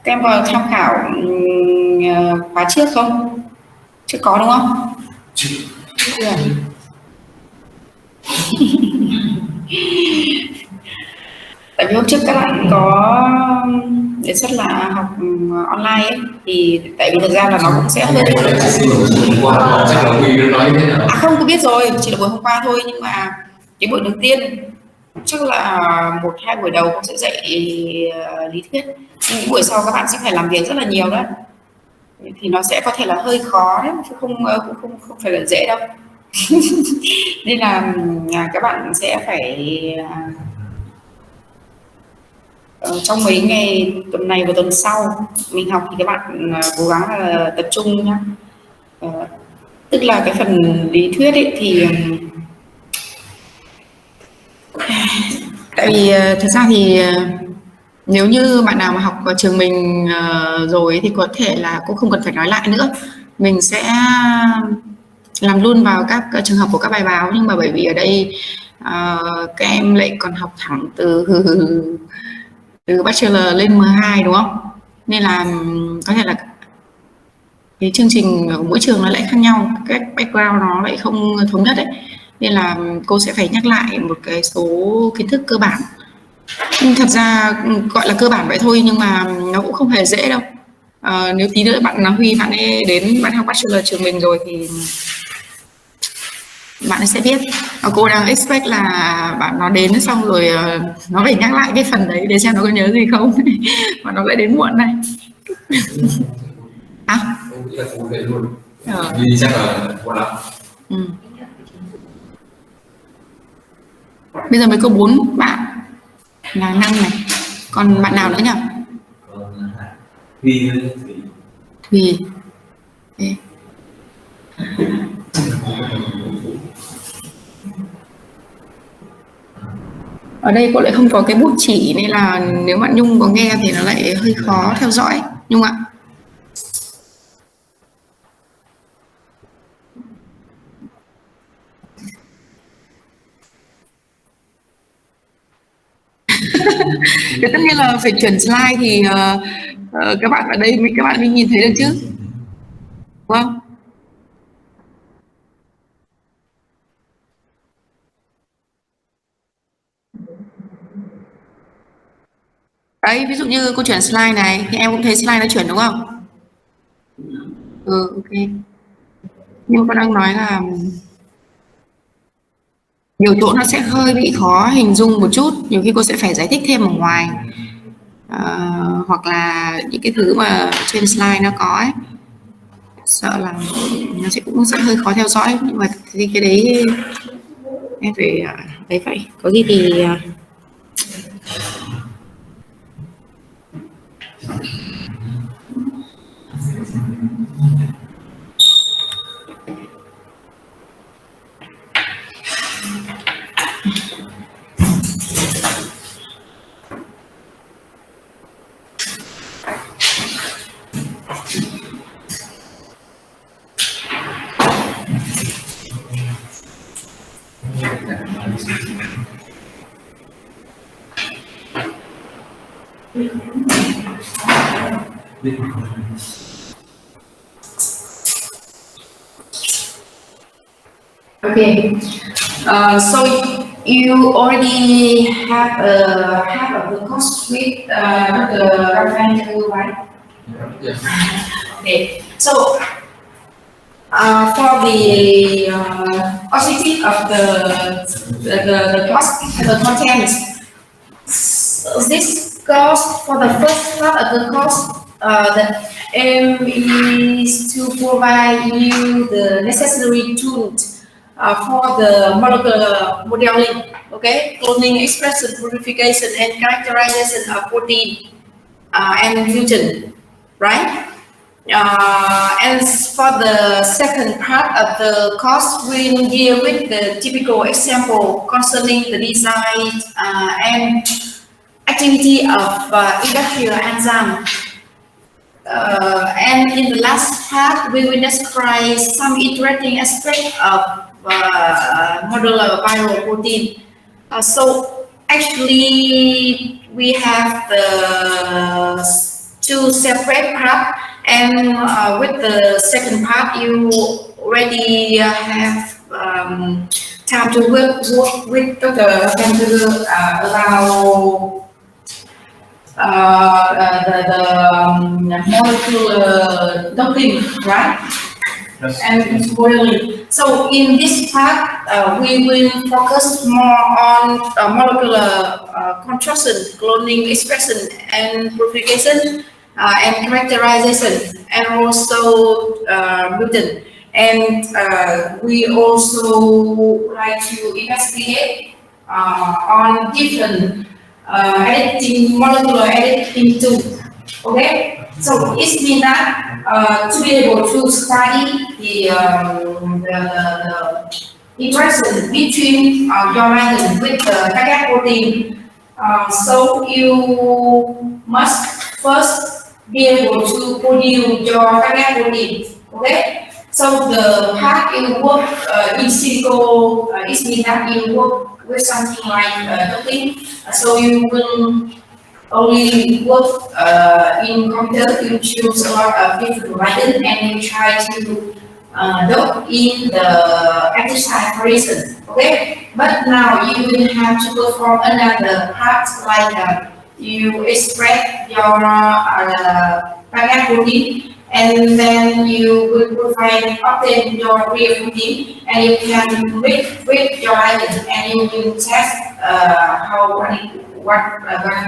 Các em có tham khảo khóa trước không? Chưa có đúng không? Chưa. Tại vì hôm trước các bạn có đề xuất là học online ấy, thì tại vì thực ra là nó cũng sẽ hơi không, tôi biết rồi, chỉ là buổi hôm qua thôi, nhưng mà cái buổi đầu tiên chắc là 1-2 buổi đầu cũng sẽ dạy lý thuyết, nhưng những buổi sau các bạn sẽ phải làm việc rất là nhiều đấy, thì nó sẽ có thể là hơi khó đấy, chứ cũng không phải là dễ đâu. Nên là các bạn sẽ phải trong mấy ngày tuần này và tuần sau mình học thì các bạn cố gắng là tập trung nhá. Tức là cái phần lý thuyết ấy thì tại vì thật ra thì nếu như bạn nào mà học ở trường mình rồi thì có thể là cũng không cần phải nói lại nữa, mình sẽ làm luôn vào các trường học của các bài báo, nhưng mà bởi vì ở đây các em lại còn học thẳng từ bachelor lên M2 đúng không, nên là có thể là cái chương trình ở mỗi trường nó lại khác nhau, các background nó lại không thống nhất đấy, nên là cô sẽ phải nhắc lại một cái số kiến thức cơ bản. Thật ra gọi là cơ bản vậy thôi, nhưng mà nó cũng không hề dễ đâu. Nếu tí nữa bạn Huy bạn ấy đến bạn học bachelor trường mình rồi thì bạn ấy sẽ biết. Cô đang expect là bạn nó đến xong rồi nó phải nhắc lại cái phần đấy để xem nó có nhớ gì không mà nó lại đến muộn này. Nghĩ là phụ dạy luôn. Vì chắc là muộn lắm. Bây giờ mới có 4 bạn là 5 này, còn bạn nào nữa nhỉ? Thùy. Okay. Ở đây cô lại không có cái bút chỉ, nên là nếu bạn Nhung có nghe thì nó lại hơi khó theo dõi. Nhung ạ. Thì tất nhiên là phải chuyển slide thì các bạn ở đây các bạn mới nhìn thấy được chứ, đúng không? Đấy, ví dụ như cô chuyển slide này thì em cũng thấy slide nó chuyển đúng không? Ok. Nhưng cô đang nói là nhiều chỗ nó sẽ hơi bị khó hình dung một chút, nhiều khi cô sẽ phải giải thích thêm ở ngoài, hoặc là những cái thứ mà trên slide nó có ấy, sợ là nó cũng sẽ hơi khó theo dõi, nhưng mà cái đấy em phải đấy, vậy có gì thì okay. So you already have half of the course with the Raphael, right? Yes. Okay. So for the objective of the course, the content, this course for the first part of the course, the aim is to provide you the necessary tools for the molecular modeling, okay, cloning, expression, purification, and characterization of protein and fusion, right? And for the second part of the course, we will deal with the typical example concerning the design and activity of industrial enzyme. And in the last part, we will describe some interesting aspects of modular viral protein. So Actually, we have the two separate parts, and with the second part, you already have time to work with Dr. Panther about the molecular doctrine, right? Yes. And modeling. So in this part, we will focus more on molecular construction, cloning, expression, and purification, and characterization, and also mutant. And we also like to investigate on different editing, molecular editing tools. Okay, so it means that to be able to study the interaction between your ligand with the cardiac protein, so you must first be able to produce your cardiac protein. Okay, so the part you work in silico, it means that you work with something like doping, so you will only work in computer, you choose a lot of different ligands and you try to dope in the active site, for instance. Okay, but now you will have to perform another part like you extract your cardiac protein, and then you will provide obtain your real protein, and you can read your ligand, and you will test what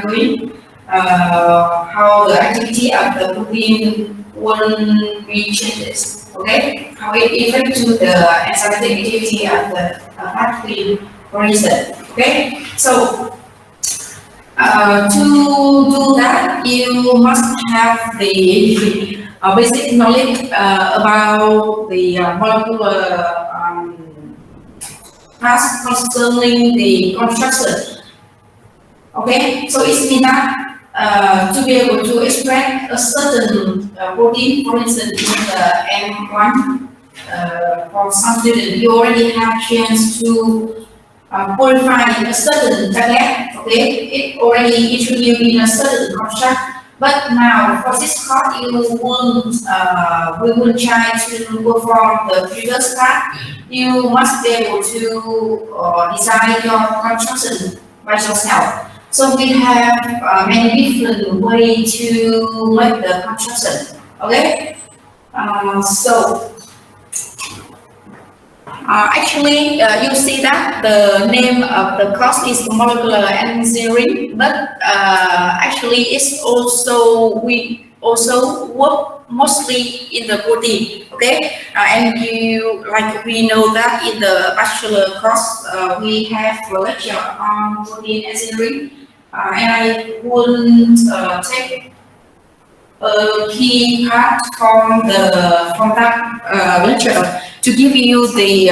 doing, how the activity of the protein will be changes. Okay, how it affects to the enzymatic activity of the pathway, for instance. Okay, so to do that, you must have the basic knowledge about the molecular task concerning the construction. Okay, so it means that to be able to extract a certain protein, for instance, in the M1, for some students, you already have chance to purify a certain target. Okay, it already introduced in a certain construct. But now for this part, we will try to perform the previous part. You must be able to design your construction by yourself. So we have many different ways to make the construction. Okay, actually, you see that the name of the course is molecular engineering, but actually it's also we also work mostly in the protein. Okay, and we know that in the bachelor course we have a lecture on protein engineering, and I wouldn't take a key part from that lecture to give you the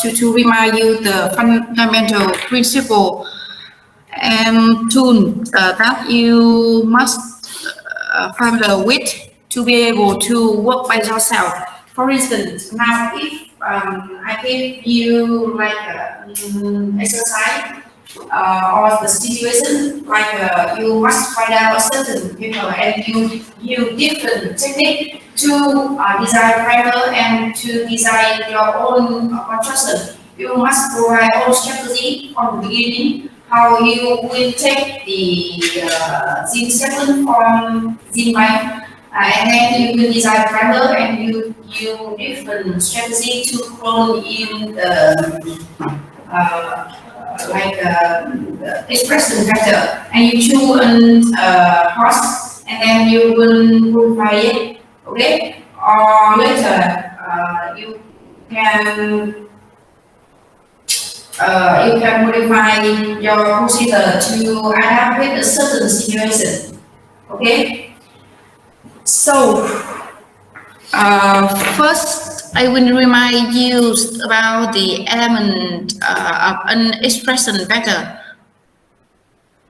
to remind you the fundamental principle and tool that you must familiar with to be able to work by yourself. For instance, now if I give you like exercise or the situation like you must find out a certain paper and you use different technique to design primer and to design your own construction. You must provide all strategy from the beginning, how you will take the gene sequence from gene bank, and then you will design primer and you use different strategy to clone in the expression vector, and you choose a host, and then you will provide it. Okay, or later you can modify your procedure to adapt with a certain situation. Okay, so first I will remind you about the element of an expression vector.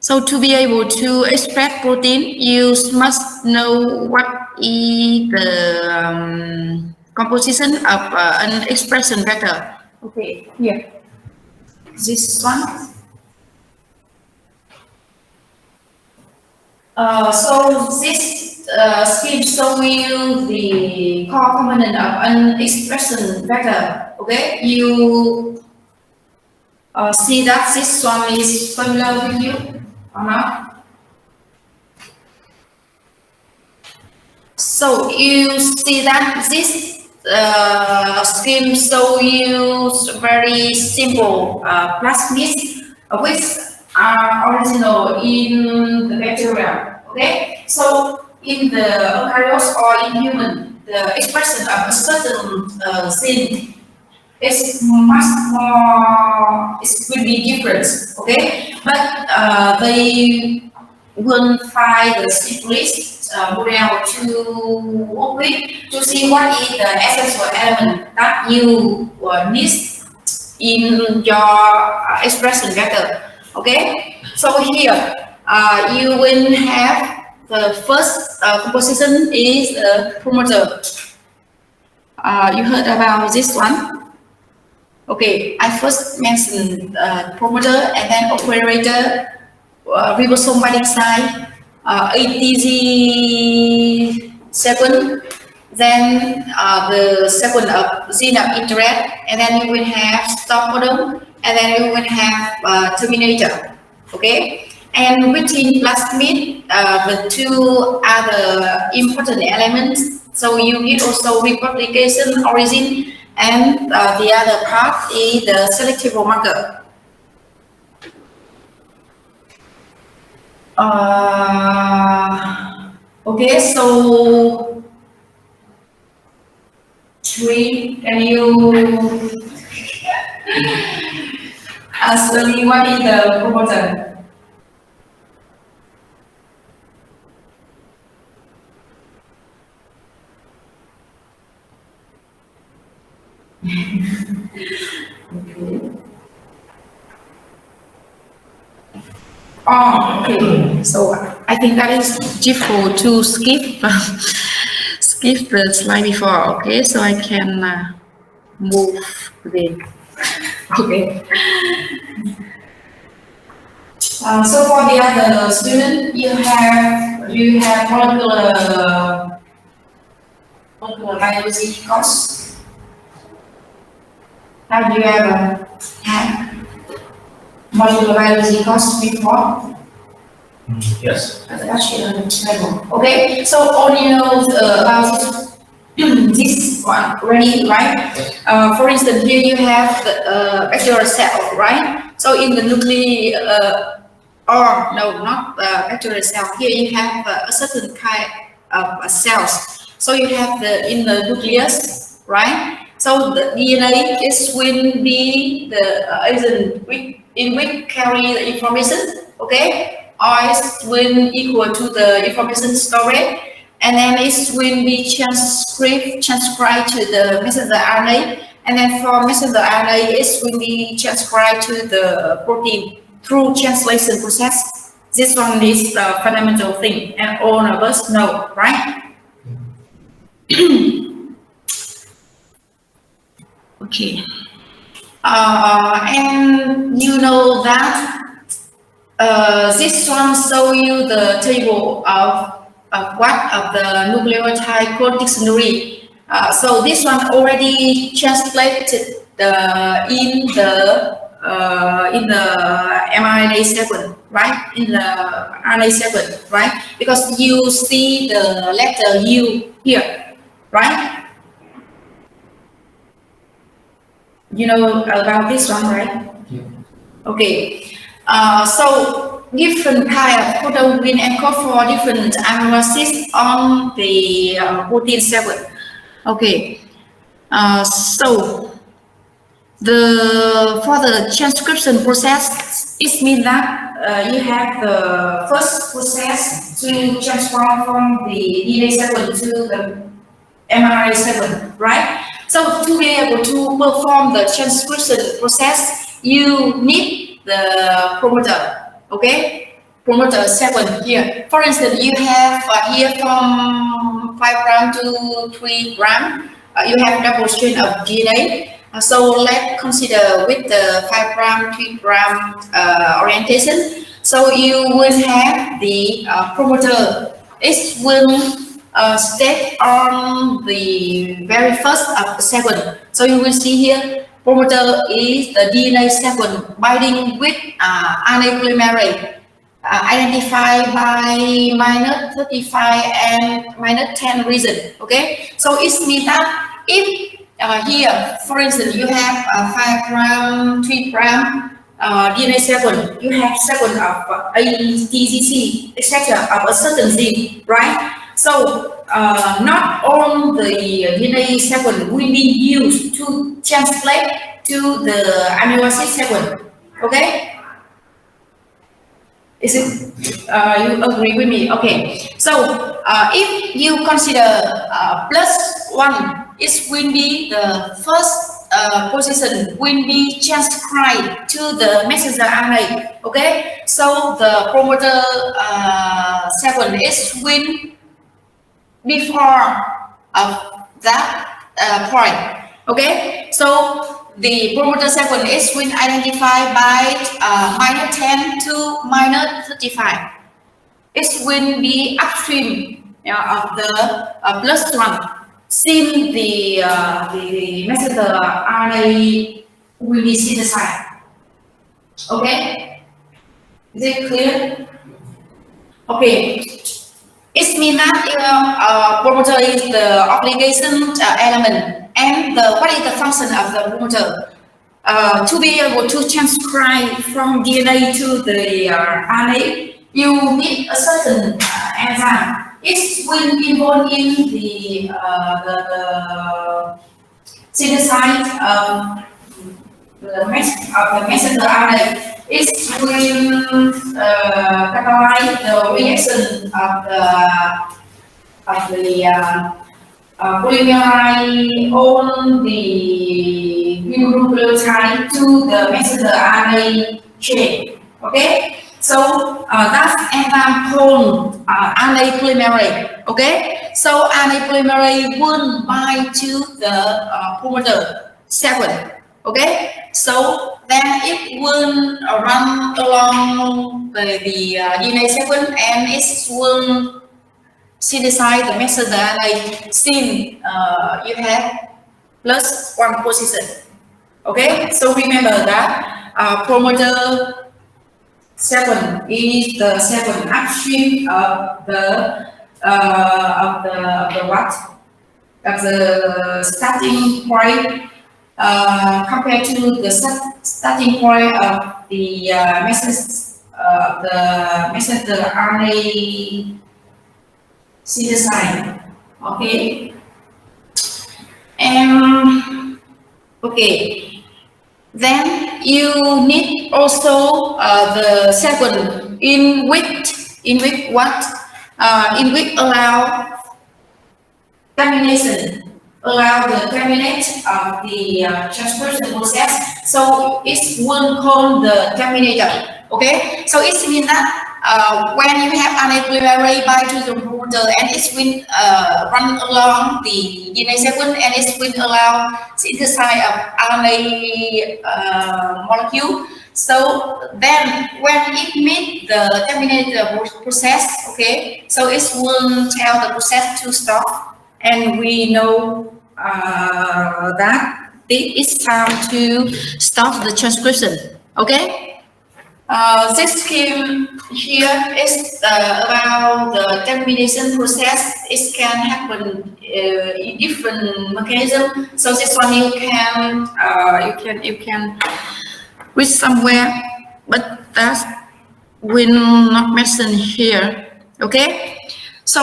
So to be able to express protein, you must know what is the composition of an expression vector. Okay, here. This one. So this scheme show you the core component of an expression vector. Okay, you see that this one is familiar with you or not? So you see that this scheme show you very simple plasmids which are original in the bacteria. Okay, so in the eukaryotes or in human, the expression of a certain gene is much more, it will be different. Okay, but they will find the simplest model to work with to see what is the essential element that you need in your expression vector. Okay, so here you will have the first composition is promoter. You heard about this one? Okay, I first mentioned promoter and then operator, ribosome binding site, ATG7, then the second gene of interest, and then you will have stop codon, and then you will have terminator. Okay, and within plasmid, the two other important elements. So you need also replication origin, and the other part is the selective marker. Okay, so Tree, can you ask me what is the promoter? Okay. Oh, okay. So I think that is difficult to skip skip the slide before. Okay, so I can move again. Okay. So for the other student, you have molecular biology course. Have you ever had molecular biology course before? Yes. Okay, so all you know about this one already, right? For instance, here you have the bacterial cell, right? So in the nuclei, or no, not bacterial cell. Here you have a certain kind of cells. So you have in the nucleus, right? So the DNA will be the agent in which carry the information, okay? Or it will equal to the information storage, and then it will be transcribed to the messenger RNA, and then for messenger RNA, it will be transcribed to the protein through translation process. This one is the fundamental thing, and all of us know, right? Okay. And you know that this one show you the table of what of the nucleotide code dictionary. So this one already translated in the mRNA sequence, right? In the RNA sequence, right? Because you see the letter U here, right? You know about this one, right? Yeah. Okay. So different kind of codon will encode for different amino acids on the protein sequence. Okay. So for the transcription process, it means that you have the first process to transform from the DNA sequence to the mRNA sequence, right? So to be able to perform the transcription process, you need the promoter, okay? Promoter sequence here. For instance, you have here from 5' to 3', you have double strand of DNA. So let's consider with the 5', 3' orientation. So you will have the promoter. It will step on the very first of the sequence. So you will see here, promoter is the DNA sequence binding with RNA polymerase, identified by -35 and -10 region. Okay, so it means that if here, for instance, you have 5 gram, 3 gram DNA sequence, you have sequence of ATGC, etc. of a certain gene, right? So not all the DNA sequence will be used to translate to the amino acid sequence. Okay? Is it? You agree with me? Okay. So if you consider +1, it will be the first position will be transcribed to the messenger RNA. Okay. So the promoter sequence is will before of that point. Okay. So the promoter sequence is when identified by -10 to -35. It will be upstream of the +1. Since the messenger RNA will be synthesized. Okay, is it clear? Okay, it means that promoter is the obligation element, and what is the function of the promoter? To be able to transcribe from DNA to the RNA, you need a certain enzyme. It will be involved in the synthesis of the messenger RNA. It will catalyze the reaction of the polymerase on the nucleotide to the messenger RNA chain. Okay, so that's enzyme called RNA polymerase. Okay, so RNA polymerase will bind to the promoter sequence. Okay, so then it will run along the DNA sequence, and it will synthesize the messenger RNA. Since you have +1 position. Okay, so remember that promoter sequence is the sequence upstream of the starting point compared to the starting point of the messenger RNA synthesize. Okay, and okay, then you need also the sequence in which allow termination, allow the terminate of the transcription process. So it will call the terminator. Okay, so it means that when you have RNA polymerase bind to the promoter, and it will run along the DNA sequence, and it will allow synthesis of RNA molecule. So then when it meets the terminator process, okay, so it will tell the process to stop, and we know that it's time to stop the transcription. Okay. This scheme here is about the termination process. It can happen in different mechanisms. So this one you can read somewhere, but that will not mention here. Okay. So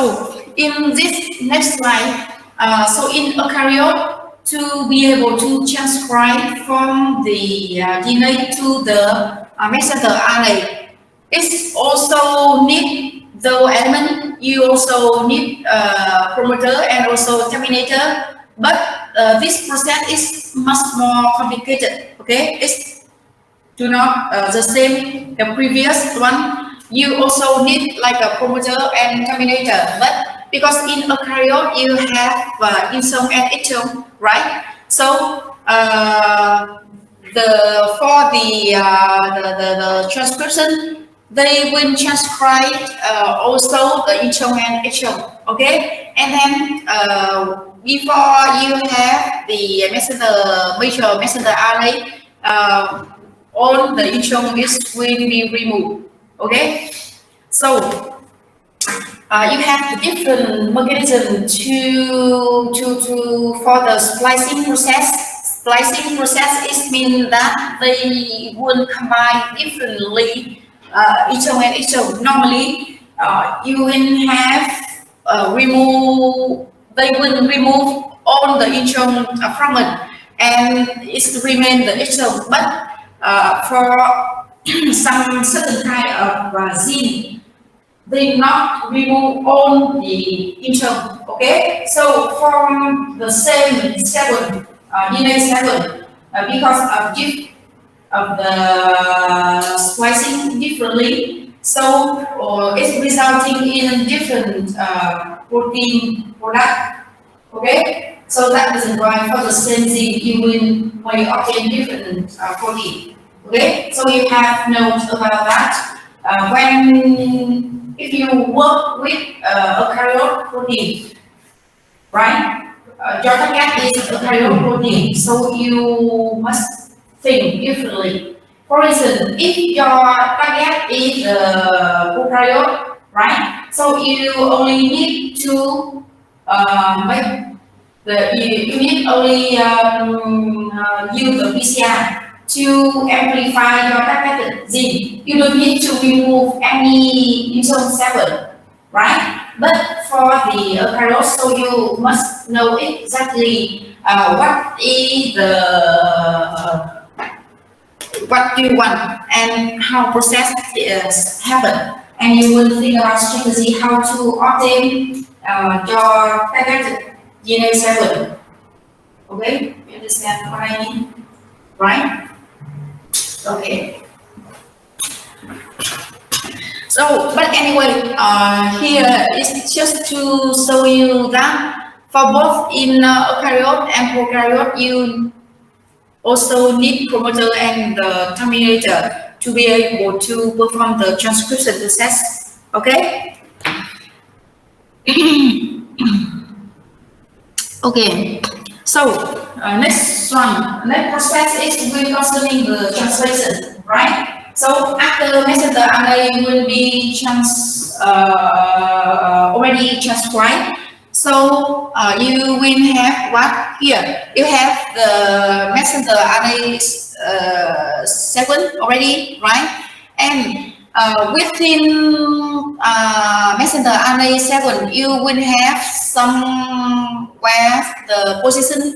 in this next slide, so in eukaryote, to be able to transcribe from the DNA to the messenger RNA, it also need the element. You also need promoter and also terminator, but this process is much more complicated. Okay, it's do not the same the previous one. You also need like a promoter and terminator, but because in eukaryote you have insome and exome, right? So for the transcription, they will transcribe also the intron and extron. Okay, and then before you have the major messenger array, all the intron will be removed. Okay, so you have the different mechanism for the splicing process. Splicing process is mean that they will combine differently intron and extron. Normally, you will have they will remove all the intron from it, and it's remain the extron. But for some certain kind of gene, they not remove all the intron. Okay, so from the same DNA 7, because of the splicing differently, so it's resulting in different protein product. Okay, so that is why for the same gene you will obtain different protein. Okay, so you have notes about that. If you work with eukaryote protein, right? Your target is eukaryote protein, so you must think differently. For instance, if your target is eukaryote, right? So you only need to you need only use the PCR to amplify your targeted gene. You don't need to remove any intron 7, right? But for the eukaryote, so you must know exactly what is what you want and how process is happen, and you will think about strategy how to obtain your targeted DNA 7. Okay, you understand what I mean, right? Okay. So, but anyway, here is just to show you that for both in eukaryote and prokaryote, you also need promoter and the terminator to be able to perform the transcription process. Okay. Okay. So next process is concerning the translation, right? So after messenger RNA will be already transcribed. So you will have what here? You have the messenger RNA 7 already, right? And within messenger RNA 7, you will have somewhere the position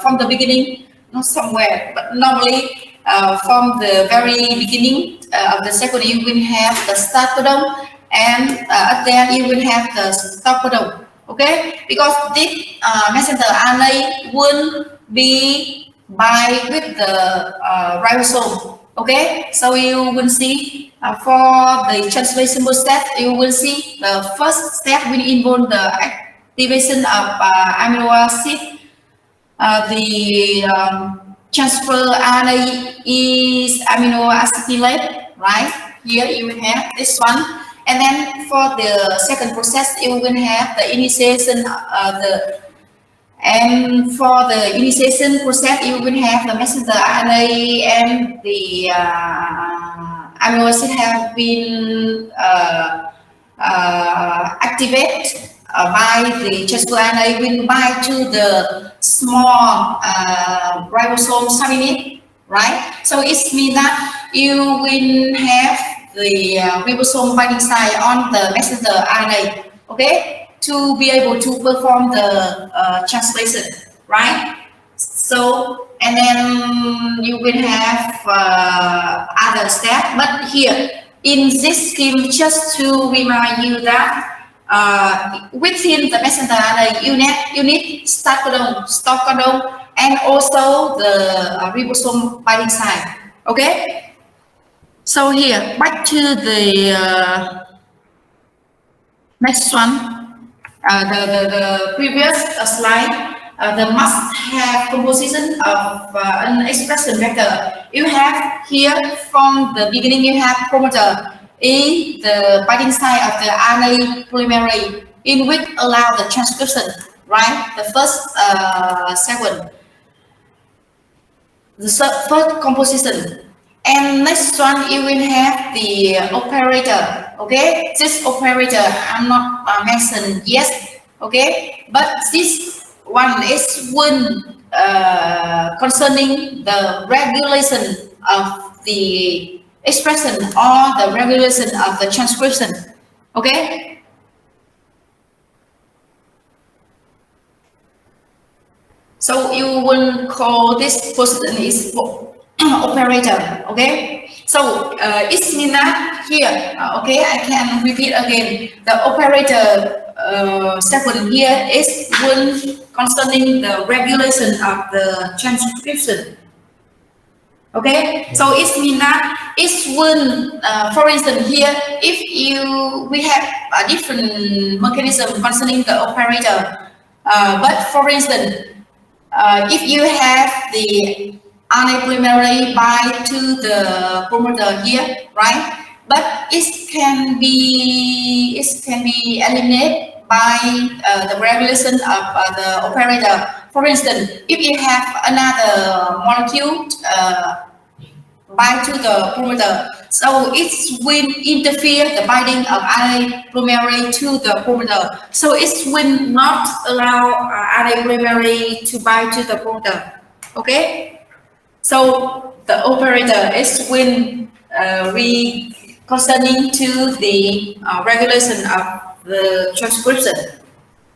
from the beginning, not somewhere, but normally from the very beginning of the second, you will have the start codon, and at the end you will have the stop codon. Okay, because this messenger RNA will be bind with the ribosome. Okay, so you will see for the translation process, you will see the first step will involve the activation of amino acid. The transfer RNA is amino acetylate, right? Here you will have this one, and then for the second process, you will have the initiation and for the initiation process, you will have the messenger RNA and the amino acid have been activated by the transfer RNA will bind to the small ribosome subunit, right? So it means that you will have the ribosome binding site on the messenger RNA, okay, to be able to perform the translation, right? So, and then you will have other steps, but here in this scheme, just to remind you that within the messenger RNA, you need start codon, stop codon, and also the ribosome binding site. Okay. So here, back to the next one, the previous slide. The must have composition of an expression vector. You have here from the beginning, you have promoter, is the binding site of the RNA polymerase, in which allow the transcription, right? The first sequence, the first composition. And next one, you will have the operator. Okay, this operator I'm not mentioned yet. Okay, but this one is when concerning the regulation of the expression or the regulation of the transcription. Okay. So you will call this person is operator. Okay. So it means that here, okay, I can repeat again. The operator sequence here is when concerning the regulation of the transcription. Okay, so it means that it's when, for instance, here, if we have a different mechanism concerning the operator, but for instance, if you have the RNA polymerase bind to the promoter here, right? But it can be eliminated by the regulation of the operator. For instance, if you have another molecule bind to the promoter, so it will interfere the binding of RNA polymerase to the promoter. So it will not allow RNA polymerase to bind to the promoter. Okay. So the operator is when we concerning to the regulation of the transcription.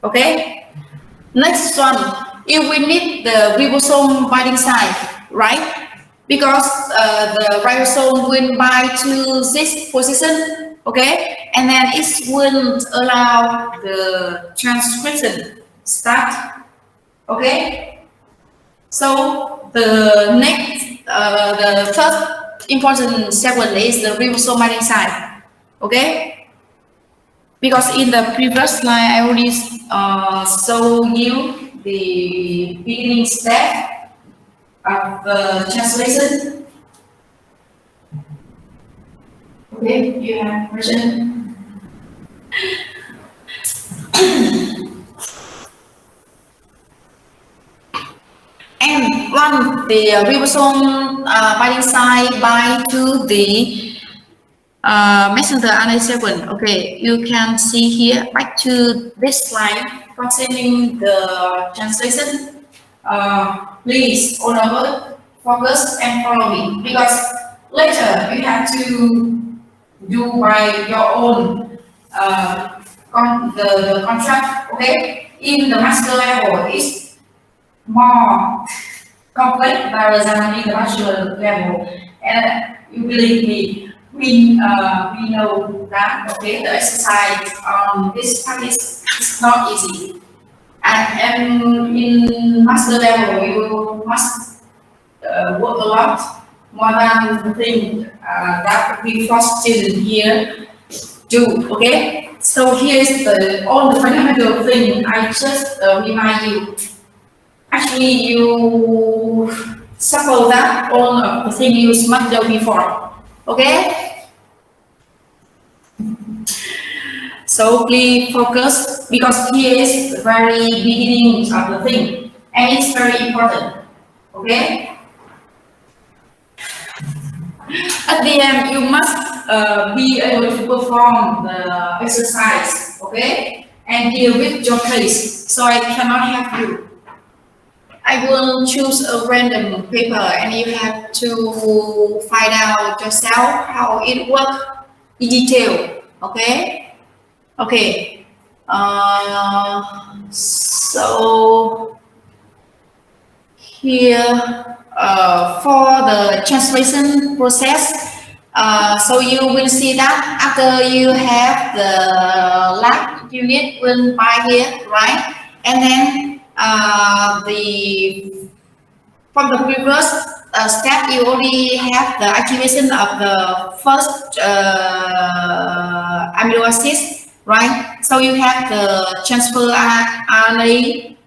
Okay. Next one, if we need the ribosome binding site, right? Because the ribosome will bind to this position, okay, and then it will allow the transcription start, okay. So the next, the first important sequence is the ribosome binding site, okay. Because in the previous slide, I already showed you the beginning step of the translation. Okay, you have question. And one, the ribosome binding site bind to the messenger RNA sequence. Okay, you can see here back to this slide concerning the translation. Please all over focus and follow me, because later you have to do by your own the contract. Okay, in the master level is more complex than in the bachelor level, and you believe me, we know that. Okay, the exercise on this practice is not easy. And in master level, you must work a lot more than the thing that we first student here do. Okay, so here's all the fundamental thing I just remind you. Actually, you suppose that all of the thing you must know before. Okay. So please focus, because here is the very beginning of the thing, and it's very important. Okay. At the end, you must be able to perform the exercise. Okay, and deal with your case. So I cannot help you. I will choose a random paper, and you have to find out yourself how it works in detail. Okay. Okay, so here for the translation process, so you will see that after you have the lab unit will by here, right? And then from the previous step, you already have the activation of the first amino acid. Right, so you have the transfer RNA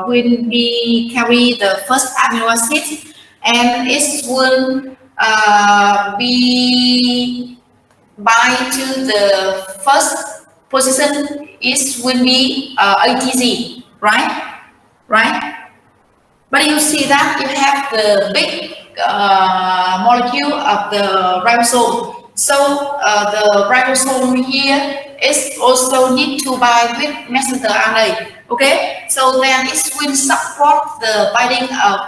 will be carry the first amino acid, and it will be bind to the first position, it will be ATG, right? Right? But you see that you have the big molecule of the ribosome. So the ribosome here is also need to bind with messenger RNA. Okay, so then it will support the binding of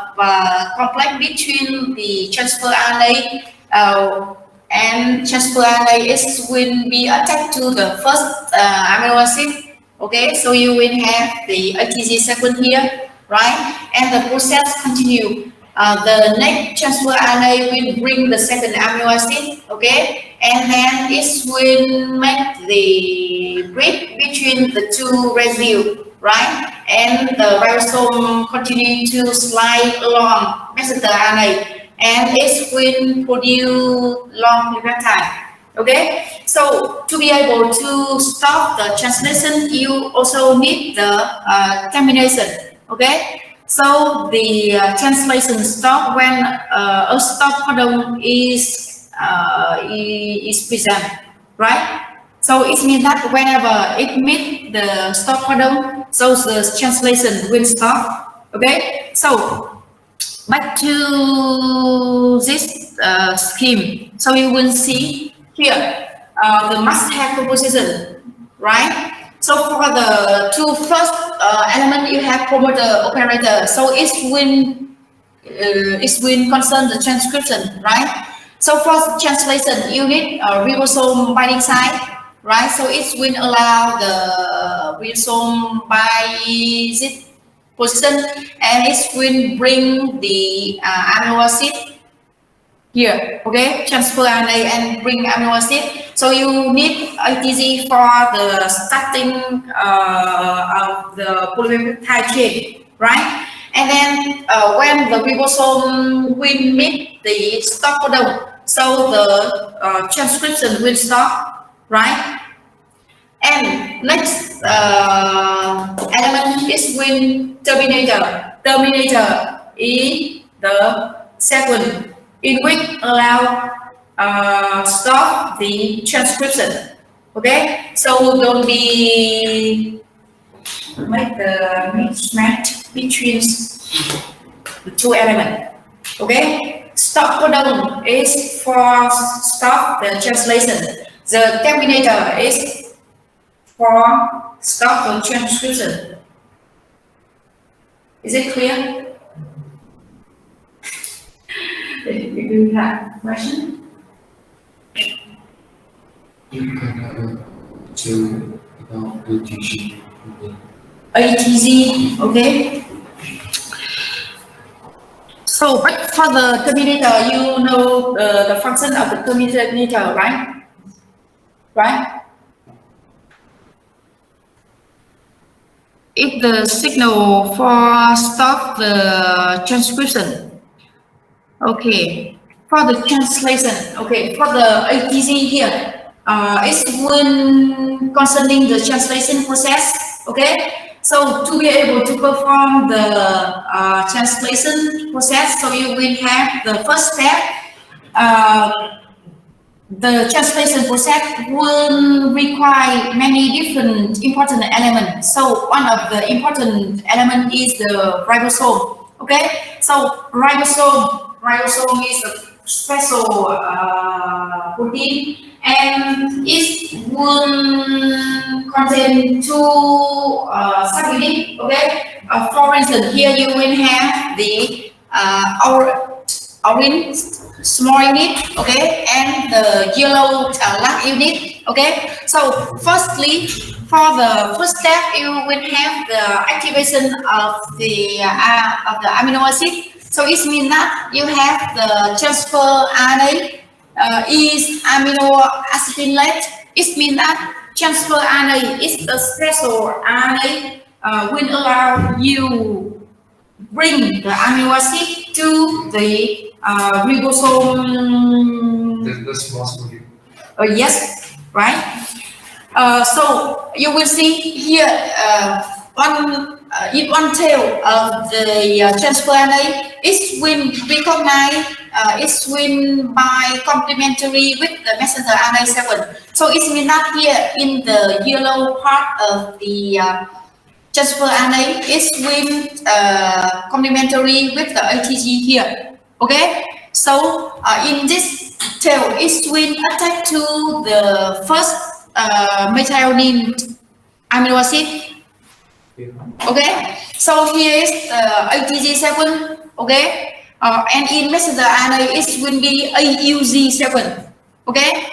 complex between the transfer RNA and transfer RNA is will be attached to the first amino acid. Okay, so you will have the ATG sequence here, right? And the process continue. The next transfer RNA will bring the second amino acid, okay? And then it will make the bridge between the two residue, right? And the ribosome continue to slide along messenger RNA, and it will produce long polypeptide. Okay, so to be able to stop the translation, you also need the termination. Okay, so the translation stop when a stop codon is present, right? So it means that whenever it meets the stop codon, so the translation will stop. Okay, so back to this scheme. So you will see here the must-have composition, right? So for the two first element, you have promoter operator. So it will concern the transcription, right? So for translation, you need a ribosome binding site, right? So it will allow the ribosome by this position, and it will bring the amino acid here, okay, transfer RNA and bring amino acid. So you need ATG for the starting of the polypeptide chain, right? And then when the ribosome will meet the stop codon, so the transcription will stop, right? And next element is with terminator. Terminator is the sequence in which allow stop the transcription. Okay, so don't be make the mismatch between the two elements. Okay, stop codon is for stop the translation. The terminator is for stop the transcription. Is it clear? Do you have a question? You can to about ATG. ATG, okay. So, but for the terminator, you know the function of the terminator, right? Right? If the signal for stop the transcription, okay, for the translation, okay, for the ATG here, it's when concerning the translation process, okay. So to be able to perform the translation process, so you will have the first step. The translation process will require many different important elements. So one of the important element is the ribosome. Okay, so ribosome is a special protein, and it will contain two subunits. Okay, for instance, here you will have the orange small unit, okay, and the yellow large unit, okay. So firstly, for the first step, you will have the activation of the amino acid. So it means that you have the transfer RNA is amino acetylate. It means that transfer RNA is the special RNA will allow you bring the amino acid to the ribosome. The small molecule. Yes, right. So you will see here in one tail of the transfer RNA, it will recognize is win by complementary with the messenger RNA 7. So it means that here in the yellow part of the transfer RNA is win complementary with the ATG here. Okay, so in this tail is win attached to the first methionine amino acid. Okay, so here is ATG7. Okay, and in messenger RNA it will be AUG7. Okay,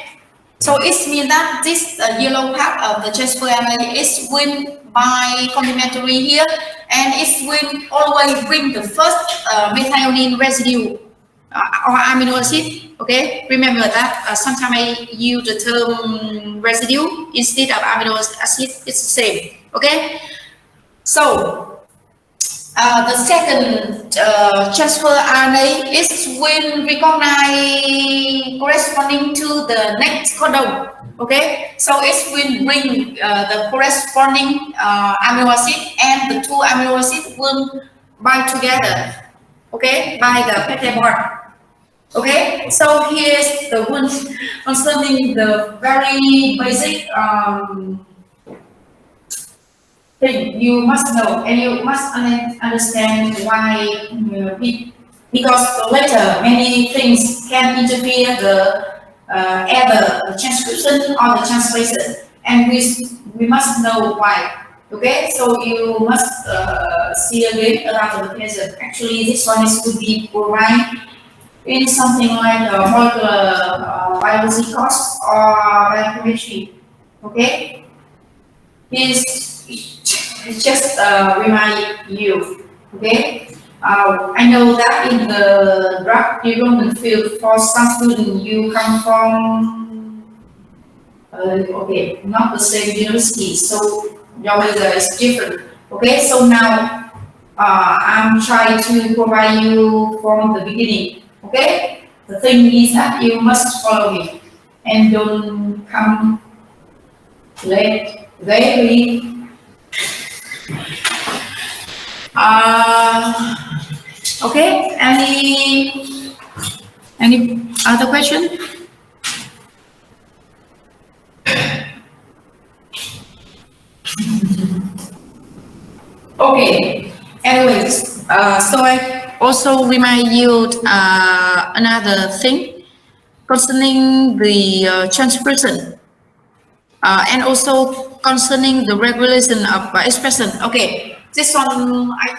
so it means that this yellow part of the transfer RNA is win by complementary here, and it will always bring the first methionine residue or amino acid. Okay, remember that sometimes I use the term residue instead of amino acid. It's the same. Okay, so the second transfer RNA is when recognize corresponding to the next codon. Okay, so it will bring the corresponding amino acid, and the two amino acids will bind together. Okay, by the peptide bond. Okay, so here's the one concerning the very basic thing you must know, and you must understand why, because later many things can interfere the either the transcription or the translation, and we must know why. Okay, so you must see again about the mechanism. Actually, this one is to be provided in something like a molecular biology course or biochemistry. Okay, it's just remind you. Okay, I know that in the drug development field, for some students you come from okay, not the same university, so your weather is different. Okay, so now I'm trying to provide you from the beginning. Okay, the thing is that you must follow me and don't come late, very. Okay, any other question? Okay, anyways, so I also remind you another thing concerning the transcription and also concerning the regulation of expression. Okay, this one I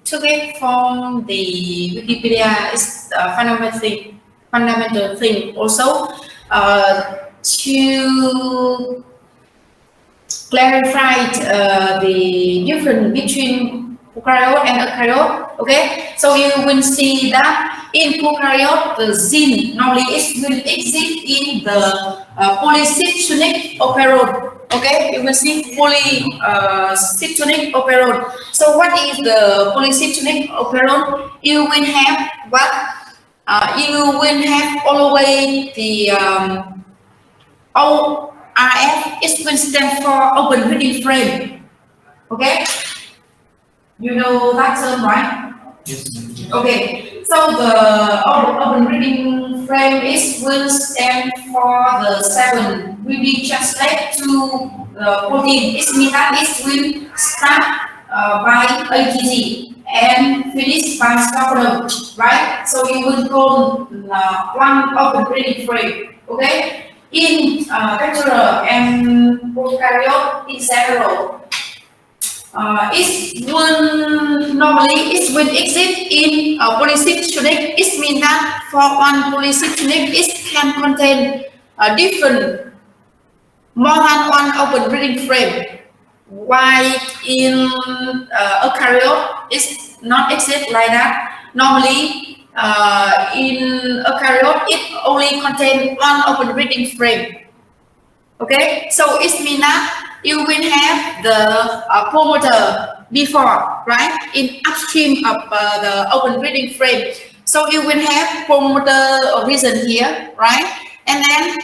took it from the Wikipedia. It's a fundamental thing also to clarify the difference between prokaryote and eukaryote. Okay, so you will see that in prokaryote the gene normally will exist in the polycytonic operode. Okay, you will see polycytonic operode. So what is the polycytonic operode? You will have what? You will have always the ORF. It will stand for open reading frame. Okay, you know that term, right? Yes. Okay, so the open reading frame will stand for the 7. Will be translated to the protein. It means that it will start by ATG and finish by scaffolding, right? So you will call one open reading frame. Okay, in bacteria and prokaryote in general. It will exist in polycytonic. It means that for one polycytonic, it can contain more than one open reading frame. While in eukaryote, it not exist like that. Normally, in eukaryote, it only contains one open reading frame. Okay, so it means that you will have the promoter before, right? In upstream of the open reading frame. So you will have promoter region here, right? And then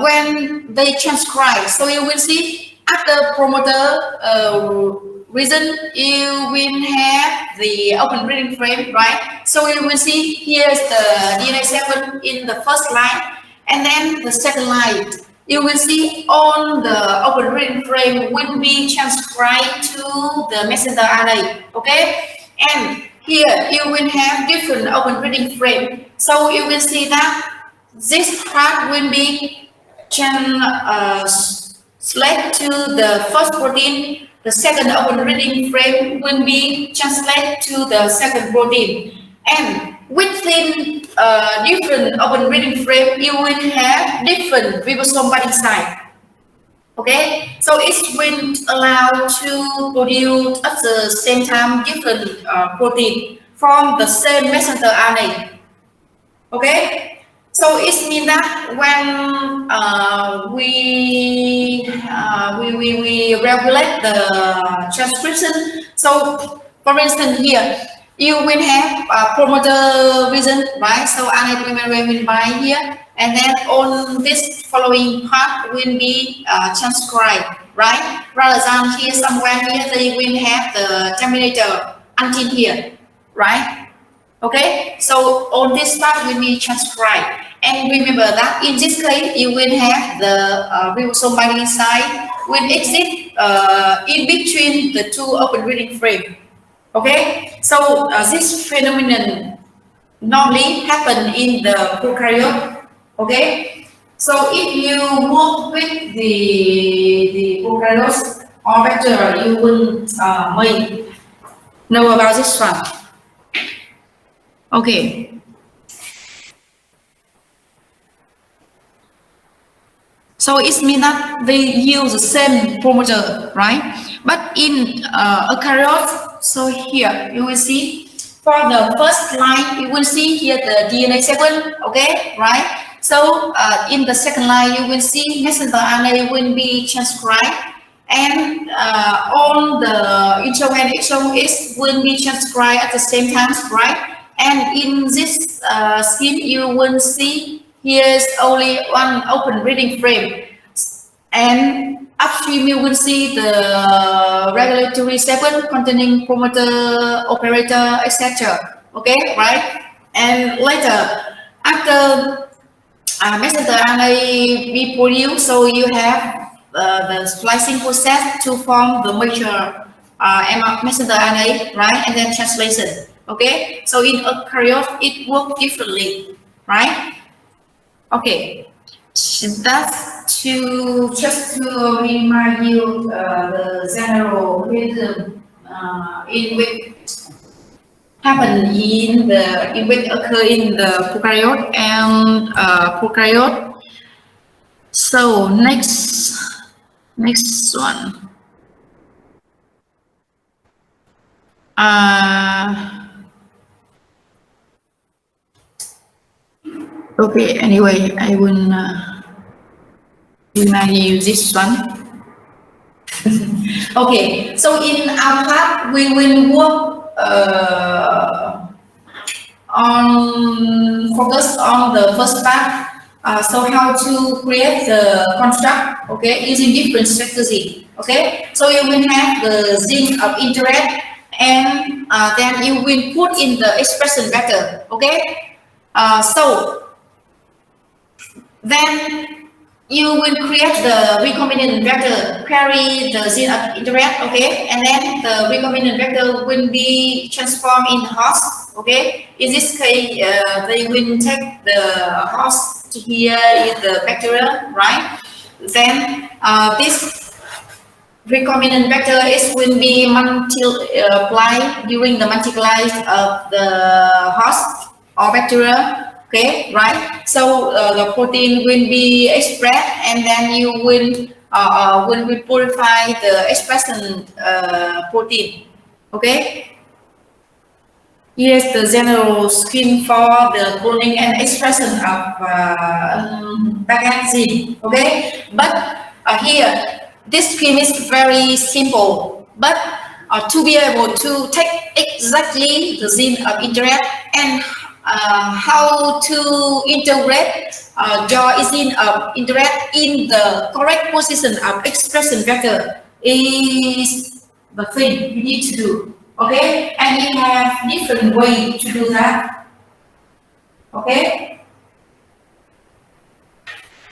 when they transcribe, so you will see after promoter reason, you will have the open reading frame, right? So you will see here's the DNA 7 in the first line, and then the second line. You will see on the open reading frame will be transcribed to the messenger array, okay? And here you will have different open reading frame. So you will see that this part will be translated to the first protein. The second open reading frame will be translated to the second protein. And within different open reading frame, you will have different ribosome binding site. Okay, so it will allow to produce at the same time different protein from the same messenger RNA. Okay. So it means that when we regulate the transcription, so for instance here, you will have promoter region, right? So RNA polymerase will bind here, and then on this following part will be transcribed, right? Rather than here somewhere here, they will have the terminator until here, right? Okay, so on this part will be transcribed. And remember that in this case, you will have the ribosome binding site will exist in between the two open reading frame. Okay, so this phenomenon normally happen in the prokaryote. Okay, so if you work with the prokaryote or vector, you will may know about this one. Okay. So it means that they use the same promoter, right? But in eukaryote, so here you will see for the first line, you will see here the DNA 7, okay, right? So in the second line, you will see messenger RNA will be transcribed, and all the interval exome will be transcribed at the same time, right? And in this scheme, you will see here's only one open reading frame, and upstream you will see the regulatory sequence containing promoter, operator, etc. Okay, right? And later, after messenger RNA be produced, so you have the splicing process to form the mature messenger RNA, right? And then translation. Okay, so in eukaryote it works differently, right? Okay, so that's just to remind you the general rhythm in which happen in which occur in the prokaryote and prokaryote. So next one. Okay, anyway, I will remind you this one. Okay, so in our part, we will work focus on the first part. So how to create the construct, okay, using different strategy. Okay, so you will have the gene of interest, and then you will put in the expression vector. Okay, so then you will create the recombinant vector, carry the gene of interest, okay, and then the recombinant vector will be transformed in host, okay. In this case, they will take the host here in the bacteria, right? Then this recombinant vector will be multiplied during the multiplication of the host or bacteria. Okay, right? So the protein will be expressed, and then you will purify the expression protein. Okay. Here's the general scheme for the cloning and expression of backend gene. Okay, but here this scheme is very simple, but to be able to take exactly the gene of interest and how to integrate your gene of interest in the correct position of expression vector is the thing you need to do. Okay, and you have different way to do that. Okay.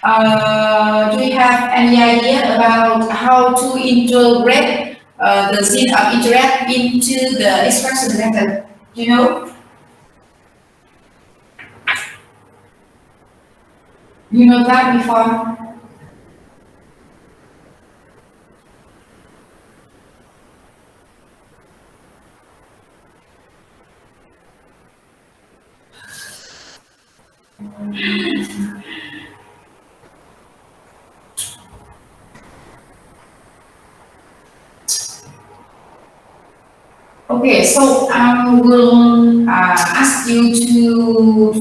Do you have any idea about how to integrate the scene of interact into the expression method? Do you know? You know that before? Okay, so I will ask you to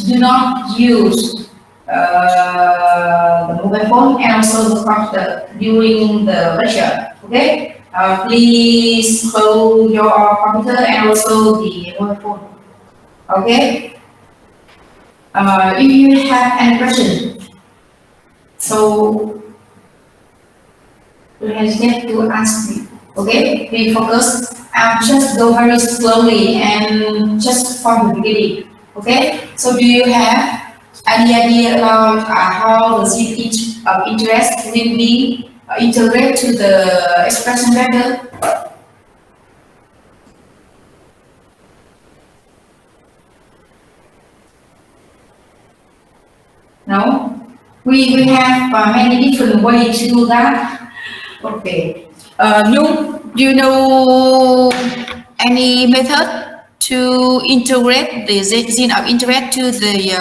do not use the mobile phone and also the computer during the lecture. Okay, please close your computer and also the mobile phone. Okay. If you have any question, so don't hesitate to ask me. Okay, be focused. I'll just go very slowly and just from the beginning. Okay, so do you have any idea about how the seed of interest will be integrated to the expression vector? No? We have many different ways to do that. Okay. Do you know any method to integrate the zine of interest to the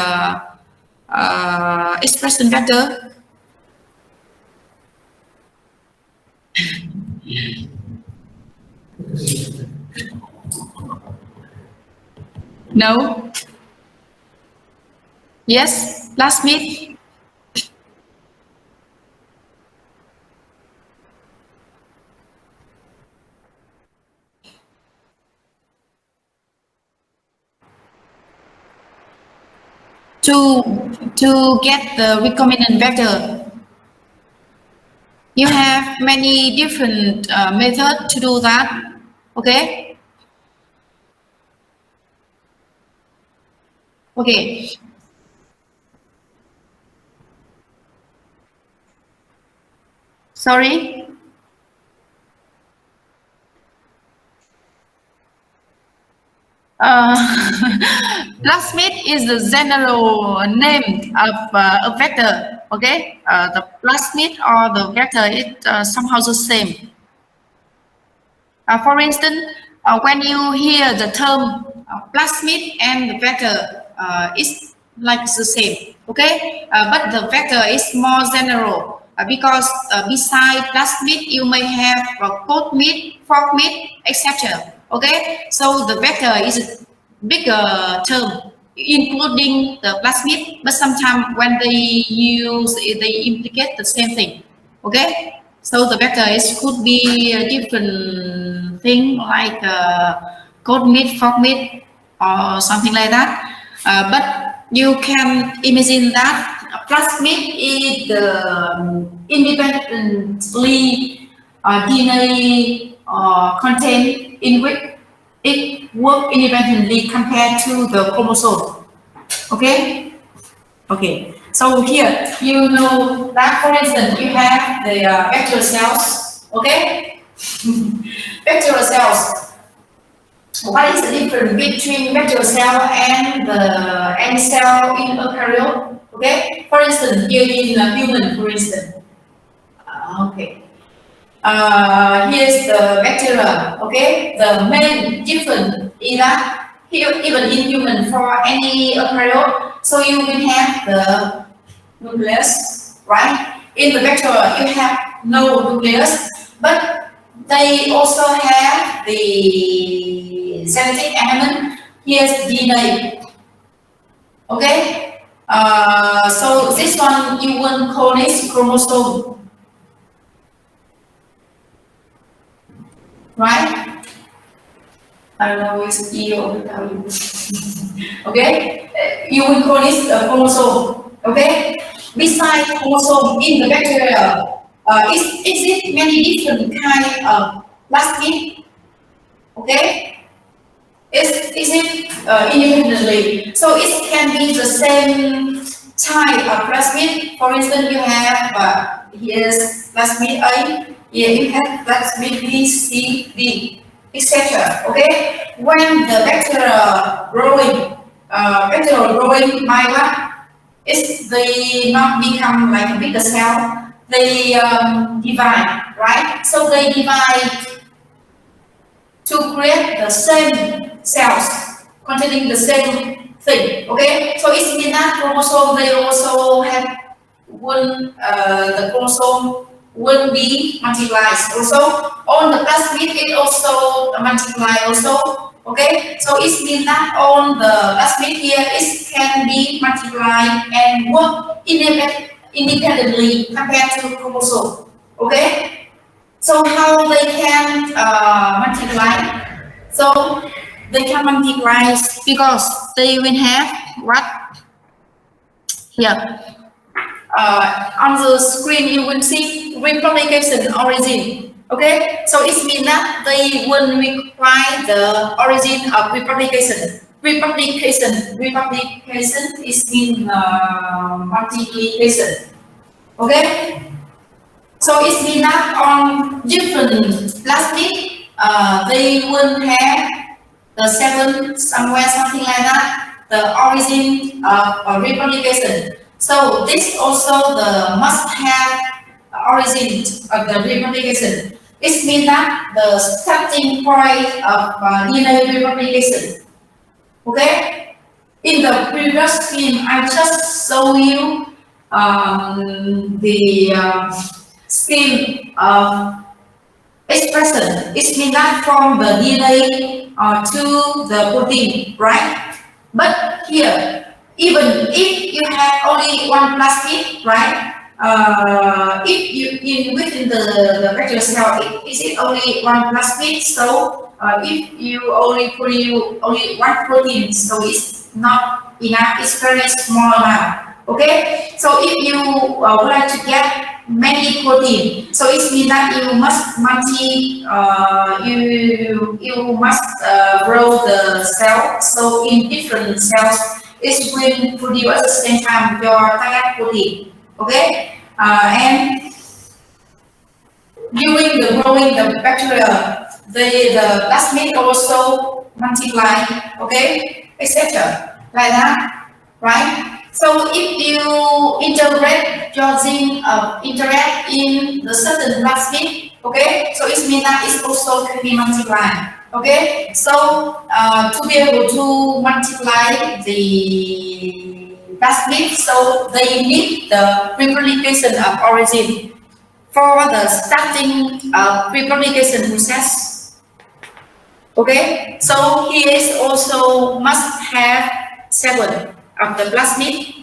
expression vector? No? Yes? Last meet? To get the recombinant vector, you have many different methods to do that. Okay. Okay. Sorry. Plasmid is the general name of a vector. Okay, the plasmid or the vector is somehow the same. For instance, when you hear the term plasmid and the vector, it's like the same. Okay, but the vector is more general because beside plasmid you may have codemid, forkmid, etc. Okay, so the vector is a bigger term, including the plasmid, but sometimes when they use it, they implicate the same thing. Okay, so the vector could be a different thing like codemid, forkmid, or something like that. But you can imagine that plasmid is the independently DNA content in which it works independently compared to the chromosome. Okay? Okay. So here, you know that for instance, you have the vector cells. Okay? Vector cells. What is the difference between vector cell and the any cell in eukaryote? Okay? For instance, here in a human, for instance. Okay. Here's the bacteria. Okay, the main difference is that even in human for any eukaryote, so you will have the nucleus, right? In the bacteria, you have no nucleus, but they also have the genetic element. Here's DNA. Okay, so this one you will call this chromosome. Right? I don't know it's E or W. Okay? You will call this a chromosome. Okay? Besides chromosome in the bacteria, Is it many different kind of plasmid? Okay, is it independently? So it can be the same type of plasmid. For instance, you have here's plasmid A, here you have plasmid B, C, D, etc. Okay, when the bacterial growing myelin, is they not become like a bigger cell. They divide, right? So they divide to create the same cells containing the same thing. Okay, so it means that chromosome they also have the chromosome will be multiplied. Also on the plasmid it also multiply also. Okay, so it means that on the plasmid here it can be multiplied and work independently compared to chromosome. Okay. So how they can multiply? So they can multiply because they will have what here on the screen you will see replication origin. Okay, so it means that they will require the origin of replication. Replication is mean multiplication. Okay. So it means that on different plastic, they will have the seven somewhere, something like that, the origin of replication. So this also the must have origin of the replication. It means that the starting point of DNA replication. Okay. In the previous scheme, I just show you the scheme of expression. It means that from the DNA to the protein, right? But here, even if you have only one plasmid, right? If you within the bacterial cell, is it only one plasmid? So if you only produce only one protein, so it's not enough. It's very small amount. Okay, so if you would like to get many protein, so it means that you must you must grow the cell. So in different cells, it will produce at the same time your target protein. Okay, and during the growing the bacteria, the plasmid also multiply. Okay, etc. Like that, right? So if you integrate your gene interact in the certain plasmid, okay, so it means that it also can be multiplied. Okay, so to be able to multiply the plasmid, so they need the replication of origin for the starting replication process. Okay, so here is also must have 7 of the plasmid.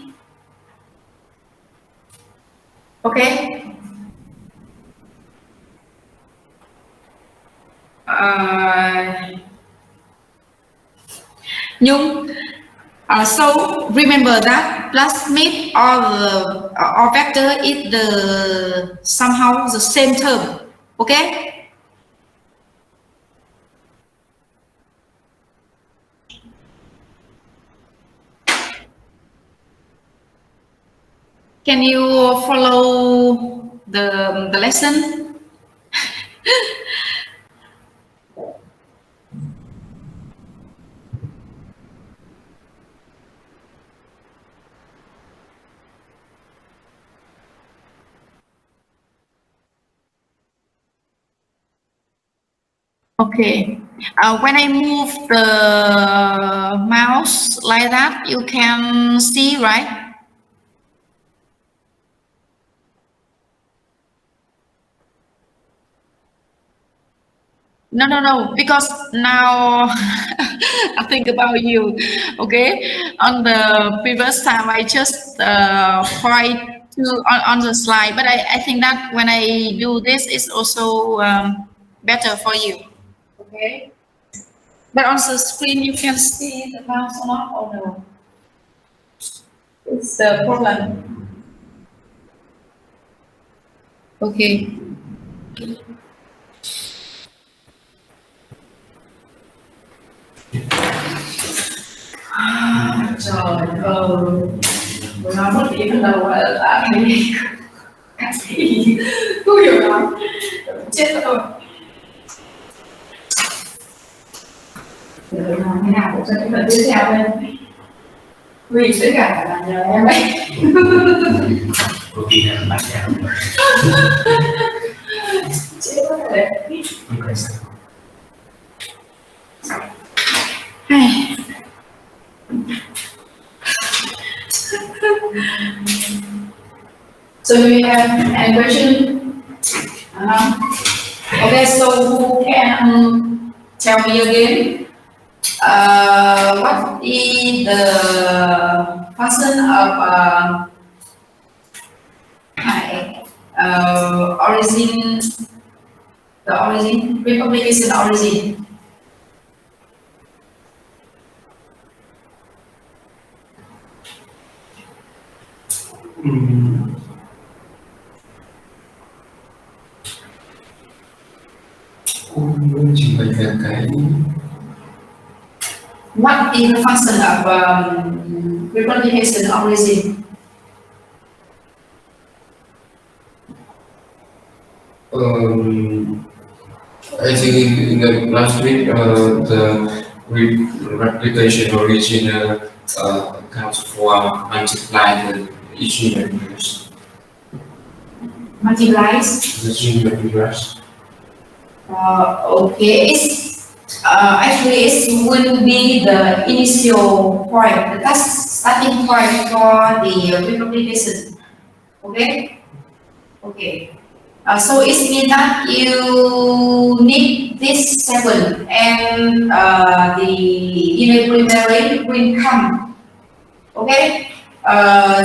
Okay. So remember that plasmid or vector is the somehow the same term. Okay. Can you follow the lesson? Okay. When I move the mouse like that, you can see, right? No, because now I think about you. Okay, on the previous time I just point to on the slide, but I think that when I do this, it's also better for you. Okay, but on the screen you can see the mouse or not, or no? It's the problem. Okay. Trời ơi, bữa nói mất điểm lần đầu là cái gì không hiểu lắm, chết rồi. Rồi làm thế nào cũng sẽ cái phần tiếp theo lên. Vì sẽ cả là nhờ em ấy. Có khi là bạn em. Chết rồi. Ok sao? So we have any question? Okay, so who can tell me again? What is the function of origin? The origin, republication origin. Cũng trình bày về cái What is the function of republication origin? I think in the last week, the replication origin accounts for multiply the gene universe. Multiplies. The gene universe. Okay, actually it will be the initial point, the starting point for the replication. Okay. Okay. So it means that you need this 7 and the DNA polymerase will come. Okay,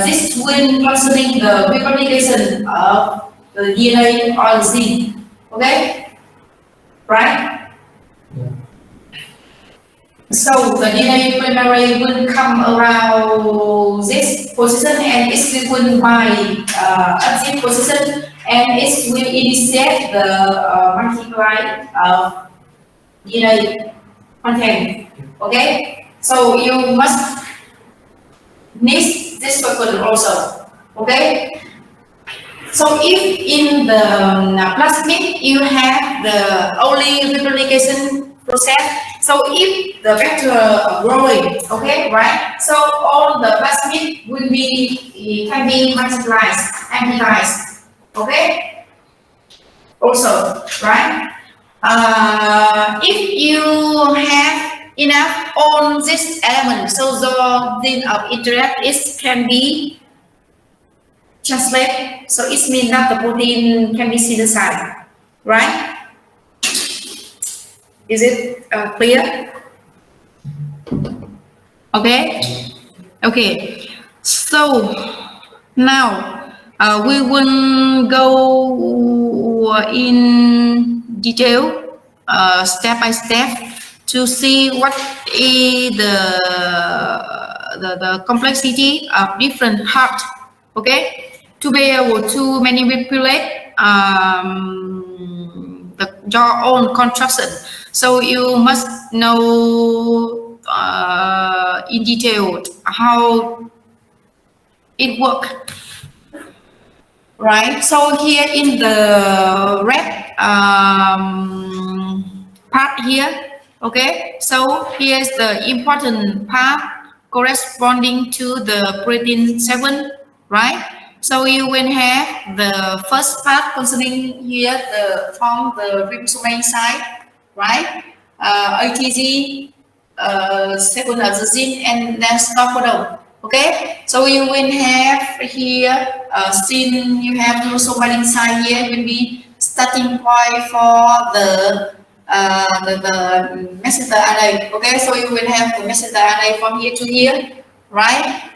this will concerning the replication of the DNA or the gene. Okay, right? Yeah. So the DNA polymerase will come around this position and it will bind at this position. And it will initiate the multiply of DNA content. Okay, so you must need this circle also. Okay, so if in the plasmid you have the only replication process, so if the vector growing, okay, right? So all the plasmid will be can be multiplied, amplified. Okay, also, right? If you have enough on this element, so the gene of interest is can be translated, so it means that the protein can be synthesized, right? Is it clear? Okay. Okay. So now. We will go in detail, step by step, to see what is the complexity of different parts. Okay, to be able to manipulate your own construction. So you must know in detail how it works. Right, so here in the red part here, okay, so here's the important part corresponding to the protein 7, right? So you will have the first part concerning here from the ribosome side, right? ATG, second of the gene, and then stop codon. Okay, so you will have here, since you have ribosome side here, will be starting point for the messenger RNA. Okay, so you will have the messenger RNA from here to here, right?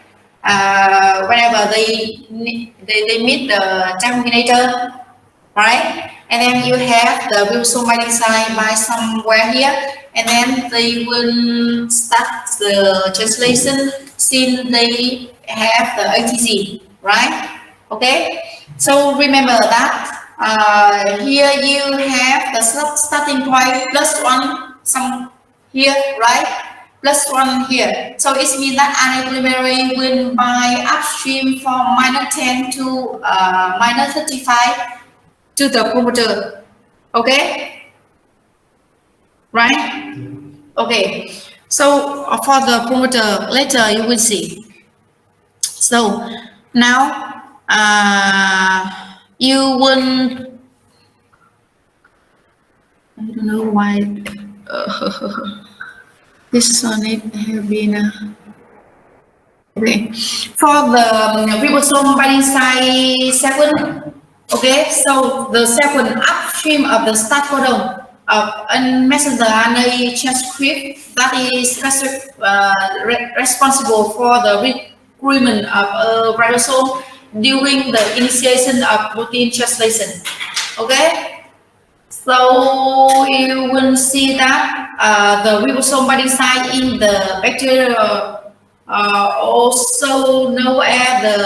Whenever they meet the terminator, right? And then you have the ribosome side by somewhere here, and then they will start the translation since they have the ATG, right? Okay, so remember that here you have the starting point +1 some here, right? +1 here. So it means that RNA polymerase will bind upstream from -10 to -35 to the promoter. Okay? Right? Okay. So for the promoter, later you will see. So now you will. I don't know why this one it have been. Okay, for the ribosome binding site 7. Okay, so the 7 upstream of the start codon of a messenger RNA transcript that is responsible for the recruitment of a ribosome during the initiation of protein translation. Okay. So you will see that the ribosome binding site in the bacteria also known as the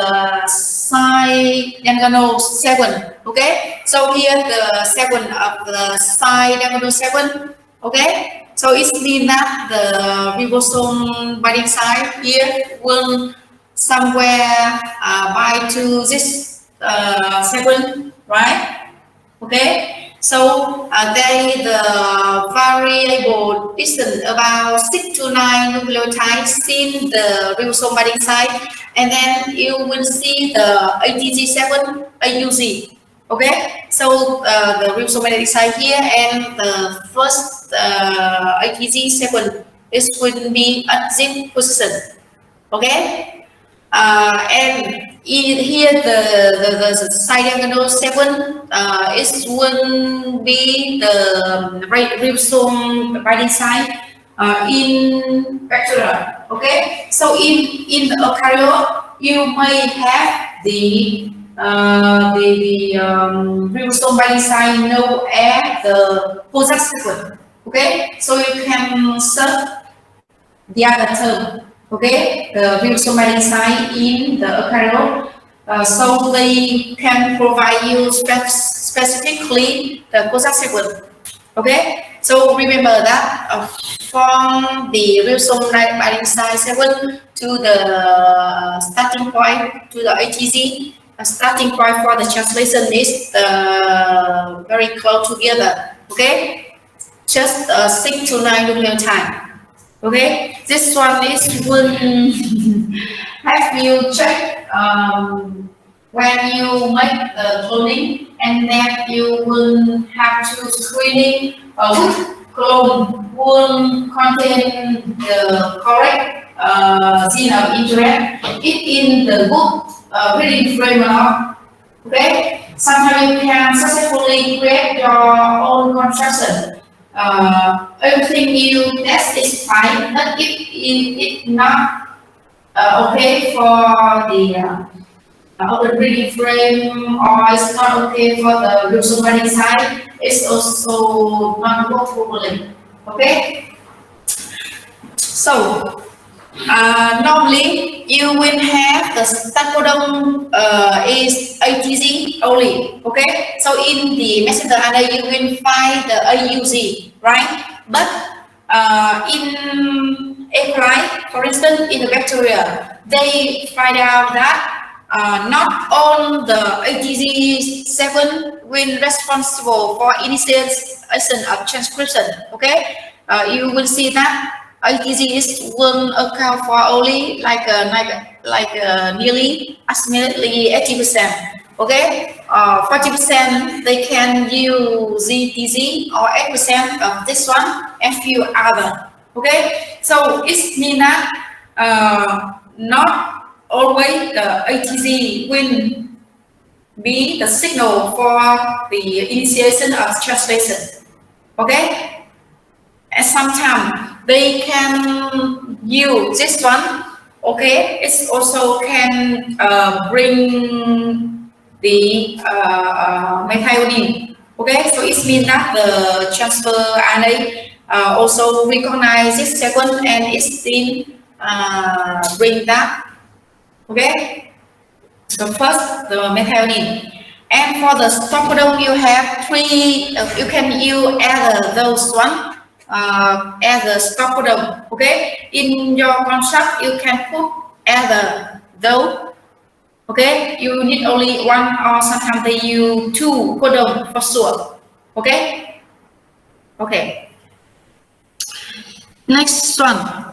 site diagonal 7. Okay, so here the 7 of the site diagonal 7. Okay, so it means that the ribosome binding site here will somewhere bind to this 7, right? Okay. So the variable distance about 6 to 9 nucleotides in the ribosome binding site, and then you will see the ATG7 AUG. Okay, so the ribosome binding site here and the first ATG7 is will be at this position. Okay, and here the side diagonal 7 is will be the ribosome binding site in bacteria. Okay, so in the eukaryote you may have the ribosome binding site known as the POSAC 7. Okay, so you can search the other term. Okay, the ribosome binding site in the eukaryote, so they can provide you specifically the POSAC 7. Okay, so remember that from the ribosome binding site 7 to the starting point to the ATG, starting point for the translation is very close together. Okay, just 6 to 9 nucleotide. Okay, this one is will have you check when you make the cloning, and then you will have to screening which clone will contain the correct gene of interest. It in the book reading framework. Okay, sometimes you can successfully create your own construction. Everything you test is fine, but if it's not okay for the open reading frame, or it's not okay for the ribosome binding site, it's also not work properly. Okay, so normally you will have the start codon is ATG only. Okay, so in the messenger RNA you will find the AUG, right? But in E. coli, for instance, in the bacteria, they find out that not all the ATG7 will responsible for initiation of transcription. Okay, you will see that ATG will account for only like nearly approximately 80%. Okay, 40% they can use ZTZ, or 8% of this one, and few other. Okay, so it means that not always the ATG will be the signal for the initiation of translation. Okay, and sometimes they can use this one. Okay, it also can bring the methionine. Okay, so it means that the transfer RNA also recognize this second, and it still bring that. Okay, so first the methionine, And for the stop codon, you have three. You can use either those one as a stop codon. Okay, in your construct, you can put either those. Okay, you need only one, or sometimes they use two codon for sure. Okay. Okay. Next one.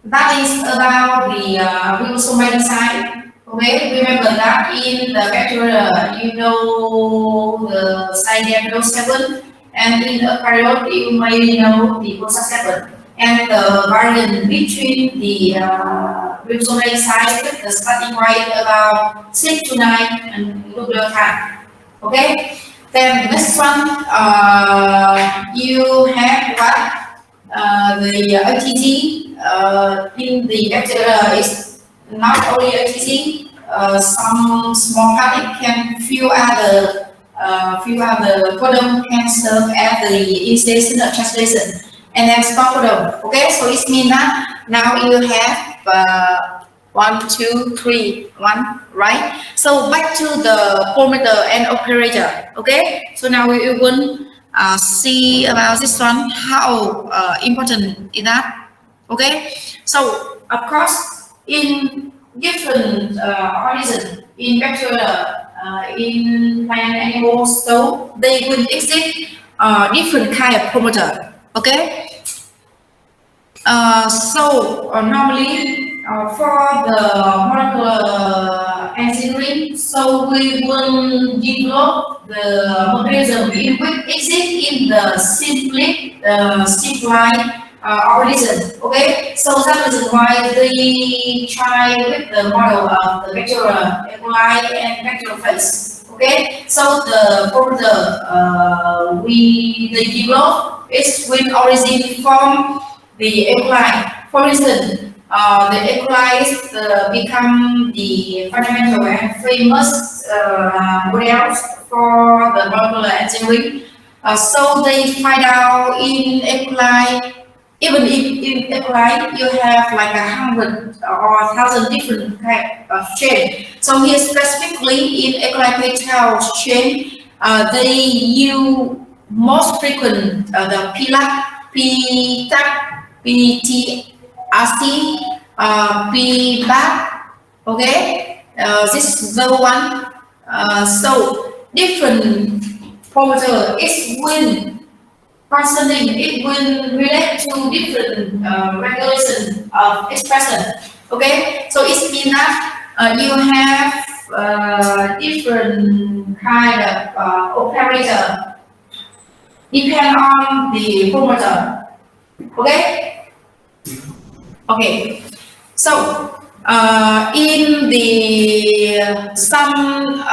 That is about the ribosomal design. Okay, remember that in the bacteria, you know the Cydiac 7, and in the eukaryote, you may know the POSA 7. And the variant between the ribosomal design, the starting rate about 6 to 9 nucleotide. Okay, then the next one, you have what? The ATG in the bacteria is not only ATG, some small particle can few other codon can serve as the initiation or translation, and then stop codon. Okay, so it means that now you have 1, 2, 3, 1, right? So back to the parameter and operator. Okay, so now we will see about this one, how important is that. Okay, so of course in different organisms, in bacteria, in plant animals, so they will exist different kind of parameter. Okay, normally for the molecular engineering, so we will develop the mechanism in which exist in the simplified organism. Okay, so that is why they try with the model of the bacteria, E. coli, and bacteriophage. Okay, so the parameter they develop is with origin from the E. coli. For instance, the E. coli become the fundamental and famous models for the molecular engineering. So they find out in E. coli, even if in E. coli you have like 100 or 1,000 different type of chain. So here specifically in E. coli peptide chain, they use most frequent the PLAC, PTAC, PTRC, PBAC. Okay, this is the one. So different parameter is when constantly it will relate to different regulation of expression. Okay, so it means that you have different kind of operator depend on the parameter. Okay. Okay, so in the some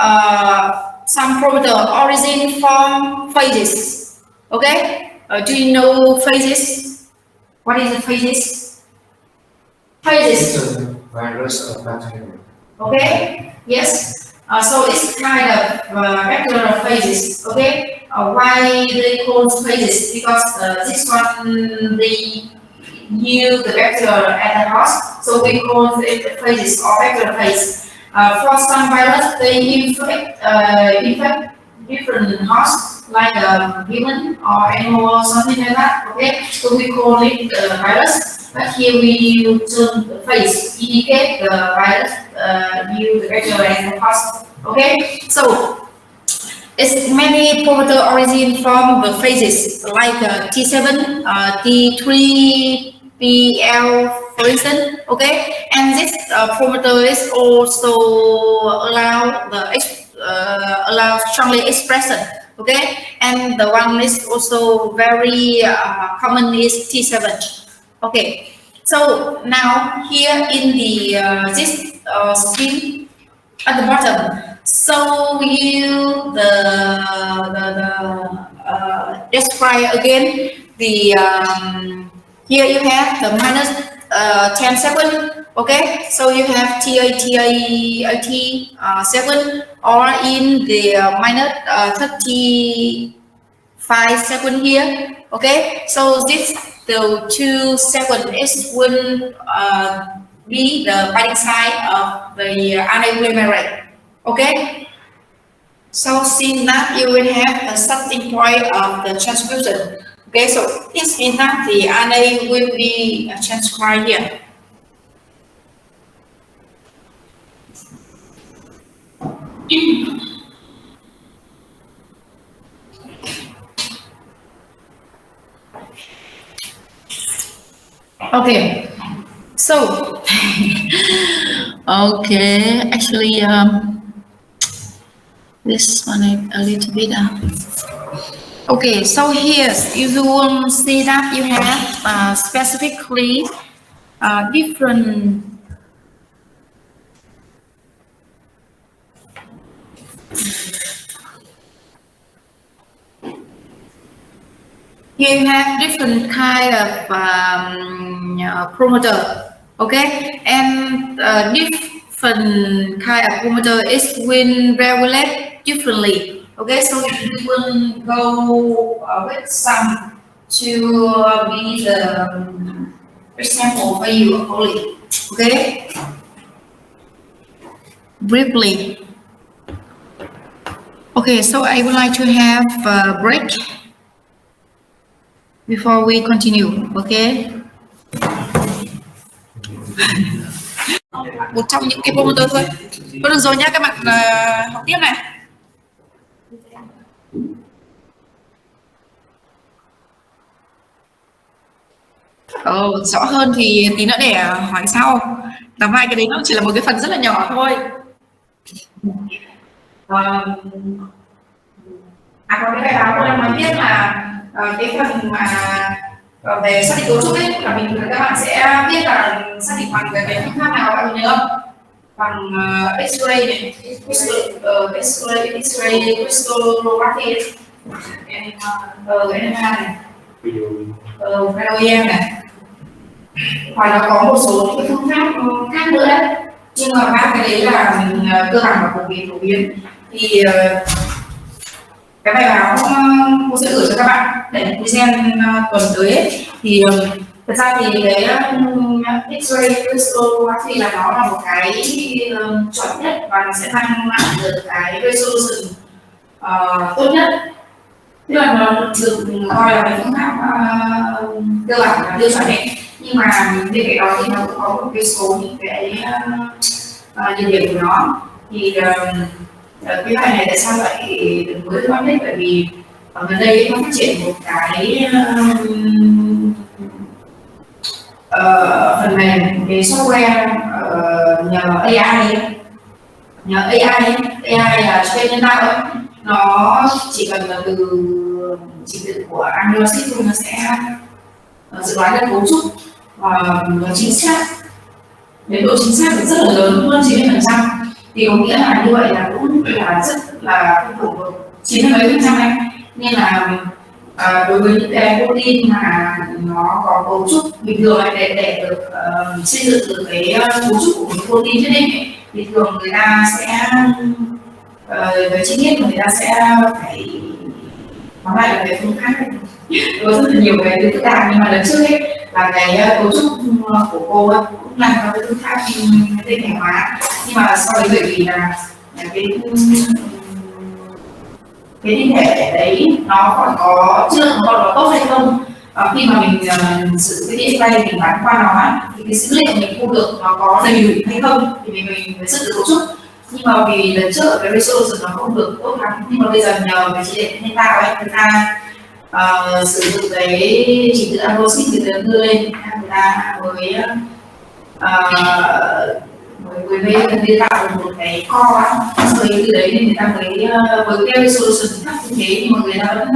parameter origin from phases. Okay, do you know phases? What is the phases? Phases. Virus or bacteria. Okay. Yes. So it's kind of bacterial phases. Okay. Why they call phases? Because this one they use the bacteria at the host, so we call it the phases or bacterial phase. For some virus, they infect different hosts, like human or animal or something like that. Okay, so we call it the virus. But here we use the phase indicate the virus use the bacteria as the host. Okay, so it's many parameter origin from the phases like T7, T3, PL, for instance. Okay, and this parameter is also allow strongly expression. Okay, and the one is also very common is T7. Okay, so now here in the this scheme at the bottom. So you describe again the here you have the minus 10 second. Okay, so you have TA 7 or in the minus 35 second here. Okay, so this the 2 second is when be the binding site of the RNA polymerase. Okay. So since that you will have a starting point of the transcription. Okay, so this means that the RNA will be transcribed here. Okay, so okay, actually, this one is a little bit. Okay, so here you will see that you have specifically different. You have different kind of promoter, okay, and different kind of promoter is will regulate differently, okay. So we will go with some to be the example for you only, okay. Briefly, okay. So I would like to have a break before we continue, okay? Một trong những cái promoter thôi. Thôi được rồi nhá, các bạn học tiếp này. Rõ hơn thì tí nữa để hỏi sau. Tóm lại cái đấy nó chỉ là một cái phần rất là nhỏ thôi. Có cái bài báo tôi đang nói biết là cái phần mà về xác định cấu trúc ấy là bình thường các bạn sẽ biết là xác định bằng cái phương pháp nào, các bạn nhớ không? Bằng X-ray này, X-ray crystallography, NMR này, VDOEM này, hoặc là có một số những phương pháp khác nữa đấy, nhưng mà ba cái đấy là cơ bản và phổ biến. Thì cái bài báo cô sẽ gửi cho các bạn để present tuần tới ấy. Thì thật ra thì cái X-ray crystallography là nó là một cái chuẩn nhất và nó sẽ mang lại được cái resolution tốt nhất, tức là nó được coi là cái phương pháp cơ bản là tiêu chuẩn đấy. Nhưng mà bên cạnh đó thì nó cũng có một cái số những cái nhược điểm của nó. Thì cái bài này tại sao lại mới hot nhất, bởi vì ở gần đây nó phát triển một cái phần mềm về software nhờ AI là trí tuệ nhân tạo ấy. Nó chỉ cần là từ trình tự của Android thôi, nó sẽ dự đoán được cấu trúc và chính xác, đến độ chính xác rất là lớn, hơn 90%. Thì có nghĩa là như vậy là cũng là rất là phù hợp 90% đấy. Nên là đối với những cái protein mà nó có cấu trúc bình thường để được xây dựng từ cái cấu trúc của một protein nhất định thì thường người ta sẽ với chi tiết người ta sẽ phải nói lại là cái phương pháp có rất là nhiều cái thứ phức tạp, nhưng mà lần trước ấy là cái cấu trúc của cô ấy cũng làm theo cái phương pháp tinh thể hóa, nhưng mà sau đấy bởi vì là cái tinh thể đấy nó còn có chất lượng còn có tốt hay không, khi mà mình sử dụng cái DXY mình bán qua nó thì cái dữ liệu mình thu được nó có đầy đủ hay không thì mình mới sử dụng cấu trúc. Nhưng mà vì lần trước cái resolution nó không được tốt lắm, nhưng mà bây giờ nhờ cái trí tuệ nhân tạo ấy, người ta sử dụng cái trình tự Android người ta đưa lên, người ta mới tạo một cái core rồi từ đấy nên người ta mới với cái resolution thấp như thế nhưng mà người ta vẫn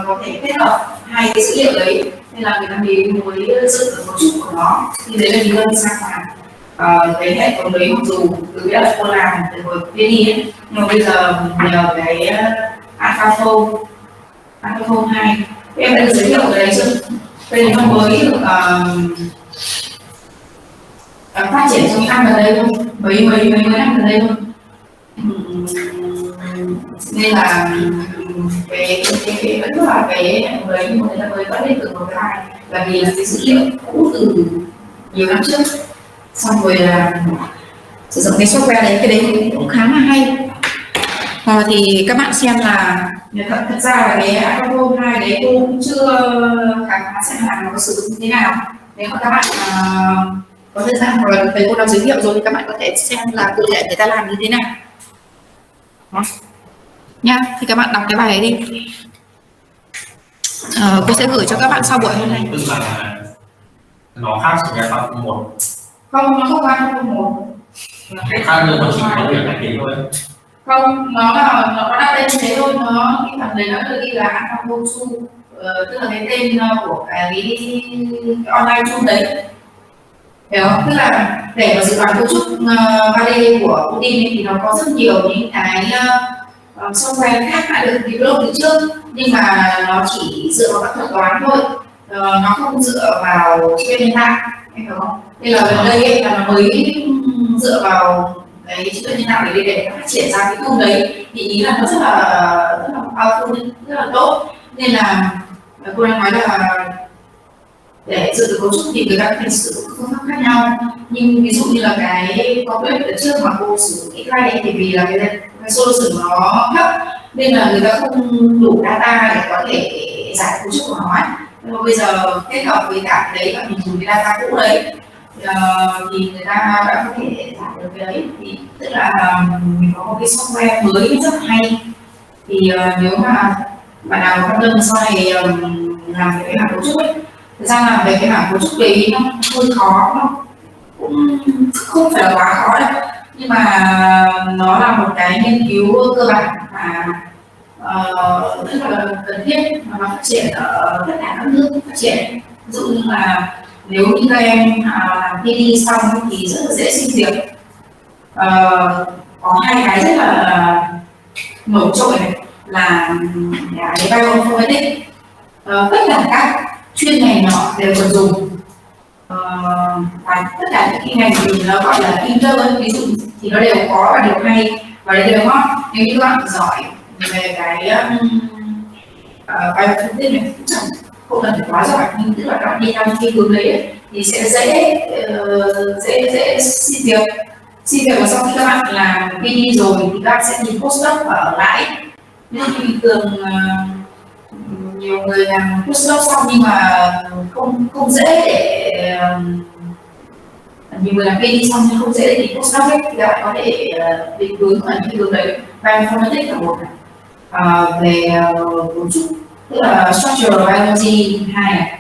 có thể kết hợp hai cái dữ liệu đấy, nên là người ta mới dựng được cấu trúc của nó. Thì đấy là lý do vì sao mà cái hệ thống đấy mặc dù từ cái cô làm từ hồi Penny ấy, nhưng mà bây giờ nhờ cái AlphaFold 2 em đã được giới thiệu cái đấy chưa? Đây là nó mới được phát triển trong những năm gần đây thôi, mấy năm gần đây thôi. Nên là cái vẫn là cái đấy, nhưng mà người ta mới bắt lên từ một cái là vì là cái dữ liệu cũ từ nhiều năm trước, xong rồi là sử dụng cái software đấy, cái đấy cũng khá là hay. Thì các bạn xem là thật ra là cái Acrobat 2 đấy cô cũng chưa khám phá xem là nó có sử dụng như thế nào. Nếu mà các bạn có thời gian hoặc là thầy cô nào giới thiệu rồi thì các bạn có thể xem là cụ thể người ta làm như thế nào. Đó. Nha, thì các bạn đọc cái bài ấy đi. Cô sẽ gửi cho các bạn sau buổi hôm nay. Tức là nó khác so với tập 1. Không, nó không khác tập 1. Cái khác nữa nó chỉ có việc này thôi. Không, nó đã tên như thế thôi, nó cái phần đấy nó được ghi là Anfangosu, tức là cái tên của cái online tool đấy. Hiểu không? Tức là để mà dự đoán cấu trúc 3D của Putin thì nó có rất nhiều những cái software khác đã được develop từ trước, nhưng mà nó chỉ dựa vào các thuật toán thôi, nó không dựa vào trí tuệ nhân tạo, em hiểu không? Nên là gần đây ấy, là nó mới dựa vào cái trí tuệ nhân tạo để phát triển ra cái tool đấy, thì ý là nó rất là powerful, rất là tốt. Nên là cô đang nói là để dự được cấu trúc thì người ta có thể sử dụng phương pháp khác nhau, nhưng ví dụ như là cái corporate ở trước mà cô sử dụng cái này thì vì là cái solution nó thấp nên là người ta không đủ data để có thể giải cấu trúc của nó ấy. Nhưng mà bây giờ kết hợp với cả cái đấy và mình dùng cái data cũ đấy thì người ta đã có thể giải được cái đấy, thì tức là mình có một cái software mới rất hay. Thì nếu mà bạn nào quan tâm sau này làm cái mảng cấu trúc ấy, thực ra làm về cái mảng cấu trúc đấy nó hơi khó, nó cũng không phải là quá khó đâu, nhưng mà nó là một cái nghiên cứu cơ bản mà rất là cần thiết mà nó phát triển ở tất cả các nước phát triển. Ví dụ như là nếu như các em làm PhD xong thì rất là dễ xin việc. Có hai cái rất là nổi trội này là cái bioinformatics, tất cả các chuyên ngành nọ đều cần dùng, và tất cả những cái ngành thì nó gọi là intern ví dụ thì nó đều có và đều hay và đều hot. Nếu như các bạn giỏi về cái bioinformatics này cũng chẳng không cần phải quá giỏi, nhưng tức là các bạn đi theo cái hướng đấy thì sẽ dễ xin việc. Xin việc và sau khi các bạn làm PhD rồi thì các bạn sẽ nhìn postdoc và ở lại. Ví dụ như thường nhiều người làm postdoc xong nhưng mà không dễ để nhiều người làm PhD xong nhưng không dễ để tìm postdoc ấy, thì các bạn có thể định hướng ở những hướng đấy. Bioinformatics là một này, về cấu trúc tức là structural biology 2 này,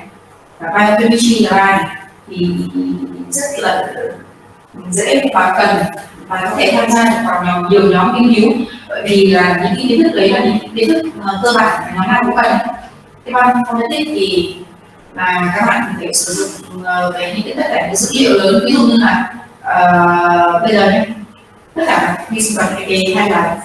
và biochemistry là 3 này, thì rất là dễ và cần và có thể tham gia vào nhiều nhóm nghiên cứu, bởi vì là những cái kiến thức đấy là những kiến thức cơ bản mà nó nào cũng cần. Cái bioinformatics thì là các bạn có thể sử dụng về những cái tất cả những dữ liệu lớn, ví dụ như là bây giờ nhé, tất cả vi sinh vật hay là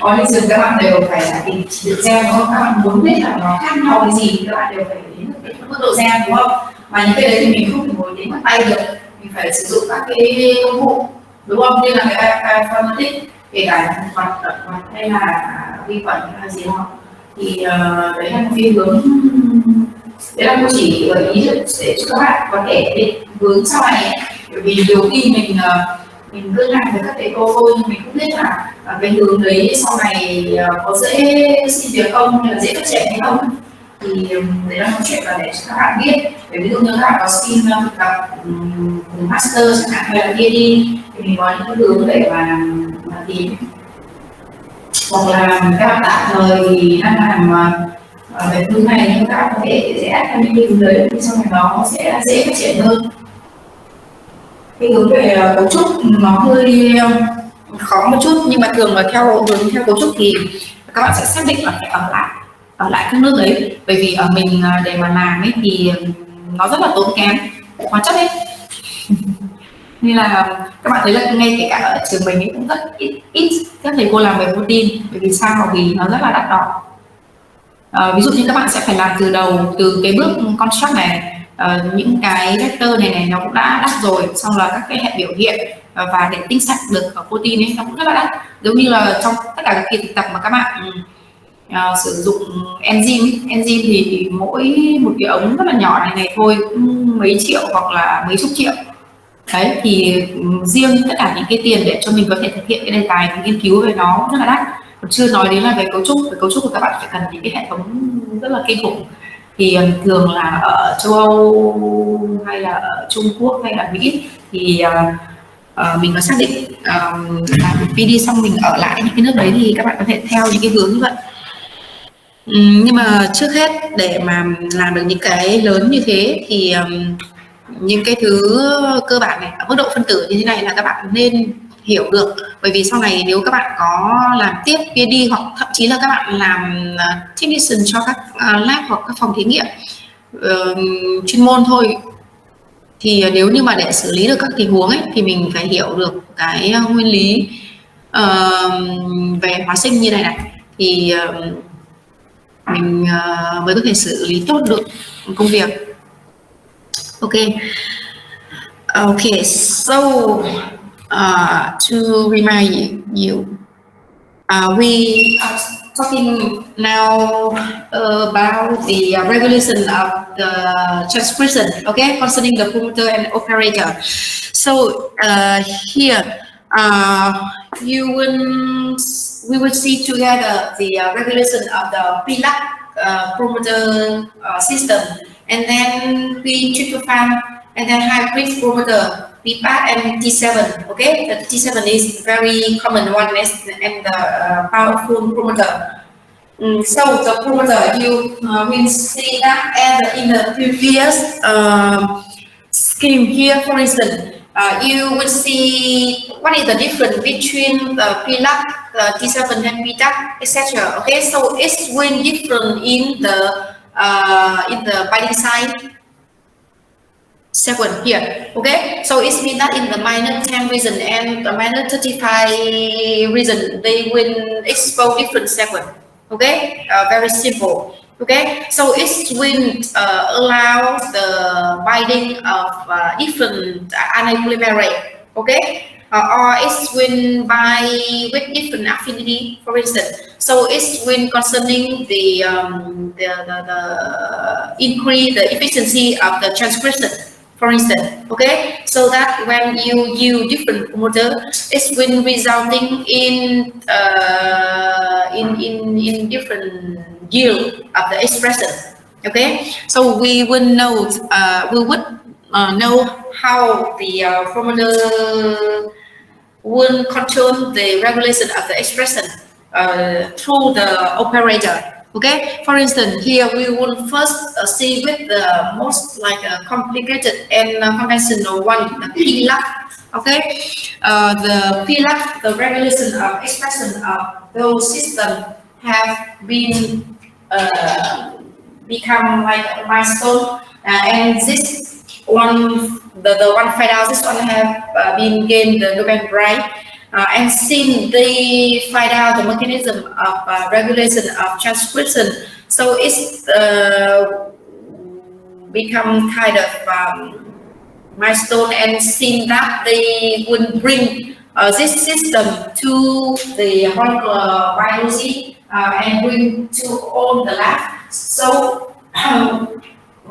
organism các bạn đều phải là tìm chỉ được gen đúng không? Các bạn muốn biết là nó khác nhau cái gì các bạn đều phải đến mức độ gen đúng không? Mà những cái đấy thì mình không thể ngồi đến bắt tay được, mình phải sử dụng các cái công cụ đúng không? Như là cái bioinformatics, kể cả hoạt động vật hay là vi khuẩn hay là gì đó, thì đấy là một cái hướng, đấy là tôi chỉ gợi ý để cho các bạn có thể định hướng sau này. Bởi vì nhiều khi mình cứ làm với các thầy cô thôi nhưng mình không biết là cái hướng đấy sau này có dễ xin việc không hay là dễ phát triển hay không, thì đấy là một chuyện là để cho các bạn biết. Bởi ví dụ như các bạn có xin thực tập master chẳng hạn hay là PhD thì mình có những cái hướng để mà tìm, hoặc là các bạn tạm thời thì đang làm về hướng này nhưng các bạn có thể sẽ áp dụng những cái hướng đấy thì sau này nó sẽ dễ phát triển hơn. Cái hướng về cấu trúc nó hơi khó một chút, nhưng mà thường là theo cấu trúc thì các bạn sẽ xác định là phải ở lại các nước đấy, bởi vì ở mình để mà làm ấy thì nó rất là tốn kém hóa chất ấy. Nên là các bạn thấy là ngay kể cả ở trường mình ấy cũng rất ít các thầy cô làm về protein, bởi vì sao? Vì nó rất là đắt đỏ. Ví dụ như các bạn sẽ phải làm từ đầu, từ cái bước construct này, những cái vector này nó cũng đã đắt rồi, xong là các cái hệ biểu hiện và để tinh sạch được ở protein ấy nó cũng rất là đắt. Giống như là trong tất cả các kỳ thực tập mà các bạn sử dụng enzyme thì mỗi một cái ống rất là nhỏ này thôi cũng mấy triệu hoặc là mấy chục triệu. Đấy thì riêng tất cả những cái tiền để cho mình có thể thực hiện cái đề tài nghiên cứu về nó rất là đắt, còn chưa nói đến là về cấu trúc của các bạn phải cần những cái hệ thống rất là kinh khủng. Thì thường là ở châu Âu hay là ở Trung Quốc hay là Mỹ thì mình có xác định làm PD xong mình ở lại những cái nước đấy thì các bạn có thể theo những cái hướng như vậy. Nhưng mà trước hết để mà làm được những cái lớn như thế thì những cái thứ cơ bản này ở mức độ phân tử như thế này là các bạn nên hiểu được, bởi vì sau này nếu các bạn có làm tiếp PhD hoặc thậm chí là các bạn làm technician cho các lab hoặc các phòng thí nghiệm chuyên môn thôi, thì nếu như mà để xử lý được các tình huống ấy thì mình phải hiểu được cái nguyên lý về hóa sinh như này thì mình mới có thể xử lý tốt được công việc. Okay, so to remind you, we are talking now about the regulation of the transcription, okay, concerning the promoter and operator. So here we will see together the regulation of the PLAC promoter system, and then P-tryptophan, and then hybrid promoter PPAP and T7. Okay, the T7 is very common one, and the powerful promoter. So the promoter, you will see that in the previous scheme here, for instance, you will see what is the difference between the PLAC, the T7 and PTAC, etc. Okay, so it's when different in the binding site sequence here. Okay, so it means that in the minus 10 region and the minus 35 region, they will expose different sequence. Okay, very simple. Okay, so it will allow the binding of different anion polymerase. Okay, or it will bind with different affinity, for instance. So it will concerning the increase the efficiency of the transcription, for instance. Okay, so that when you use different promoter, it will resulting in different yield of the expression. Okay, so we will know know how the promoter will control the regulation of the expression through the operator. Okay, for instance, here we will first see with the most complicated and conventional one, the PLAC. Okay, the PLAC, the regulation of expression of those systems have been become like a milestone, and this one, the one find out, this one have been gained the Nobel Prize. And since they find out the mechanism of regulation of transcription, so it's become kind of milestone, and since that they would bring this system to the molecular biology and bring to all the lab, so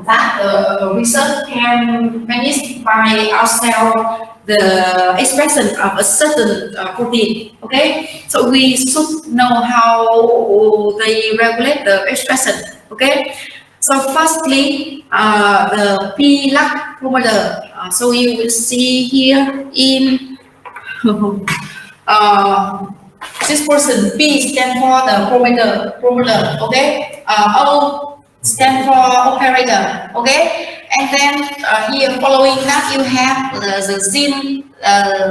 that the research can manage by ourselves the expression of a certain protein. Okay, so we should know how they regulate the expression. Okay, so firstly, the PLAC promoter. So you will see here in this person, P stand for the promoter. Okay, O stand for operator. Okay. And then here following that you have the gene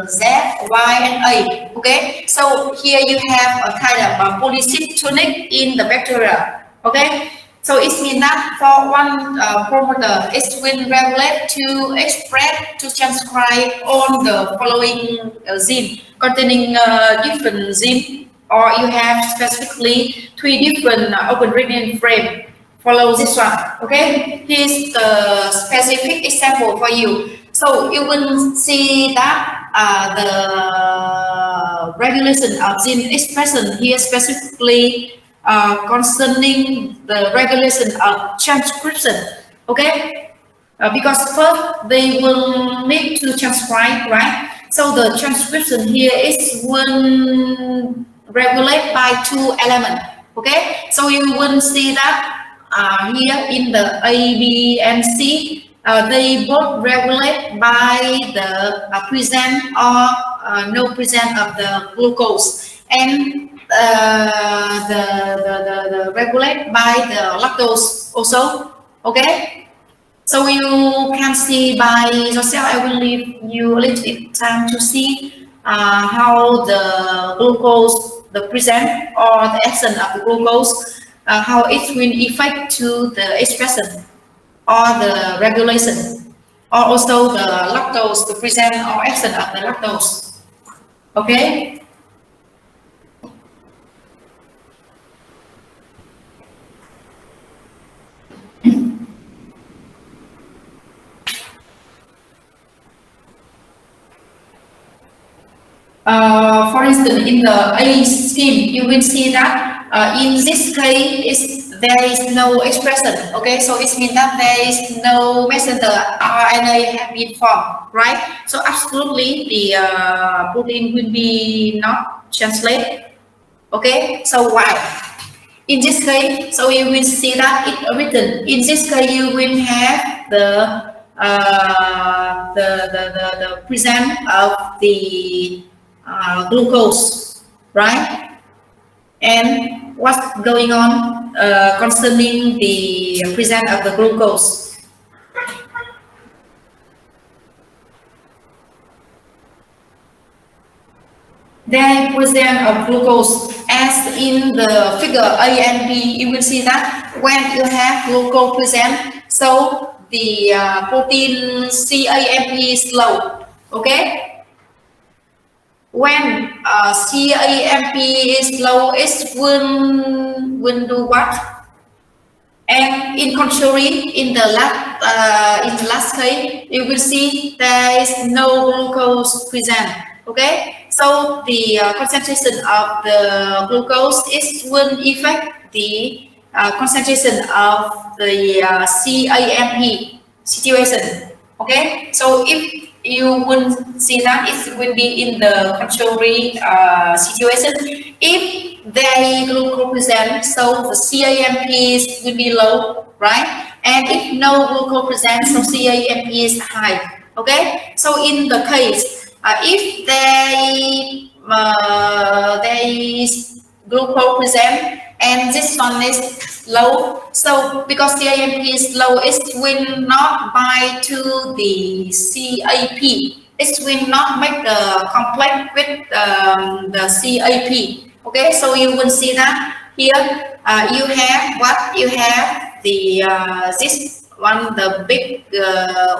Z, Y, and A. Okay, so here you have a kind of polycytonic in the bacteria. Okay, so it means that for one promoter, it will regulate to express to transcribe on the following gene containing different gene, or you have specifically 3 different open region frame. Follow this one. Okay, here's the specific example for you. So you will see that the regulation of gene expression here specifically concerning the regulation of transcription. Okay, because first they will need to transcribe, right? So the transcription here is one regulate by two elements. Okay, so you will see that here in the A, B, and C, they both regulate by the present or no present of the glucose, and the regulate by the lactose also. Okay. So you can see by yourself. I will leave you a little bit time to see how the glucose, the present or the absence of the glucose, how it will affect to the expression or the regulation, or also the lactose, the present or absence of the lactose. Okay. For instance, in the A scheme, you will see that in this case, there is no expression. Okay, so it means that there is no messenger RNA have been formed, right? So absolutely, the protein will be not translated. Okay, so why? In this case, so you will see that it's written. In this case, you will have the present of the glucose, right? And what's going on concerning the present of the glucose? Then present of glucose, as in the figure A and B, you will see that when you have glucose present, so the protein CAMP is low. Okay. When CAMP is low, it will do what? And in contrary, in the last case, you will see there is no glucose present. Okay, so the concentration of the glucose will affect the concentration of the CAMP situation. Okay, so if you will see that it will be in the contrary situation. If there is glucose present, so the CAMP will be low, right? And if no glucose present, so CAMP is high. Okay, so in the case if there is glucose present and this one is low, so because CAMP is low, it will not bind to the CAP. It will not make the complex with the CAP. Okay, so you will see that here you have what you have the this one, the big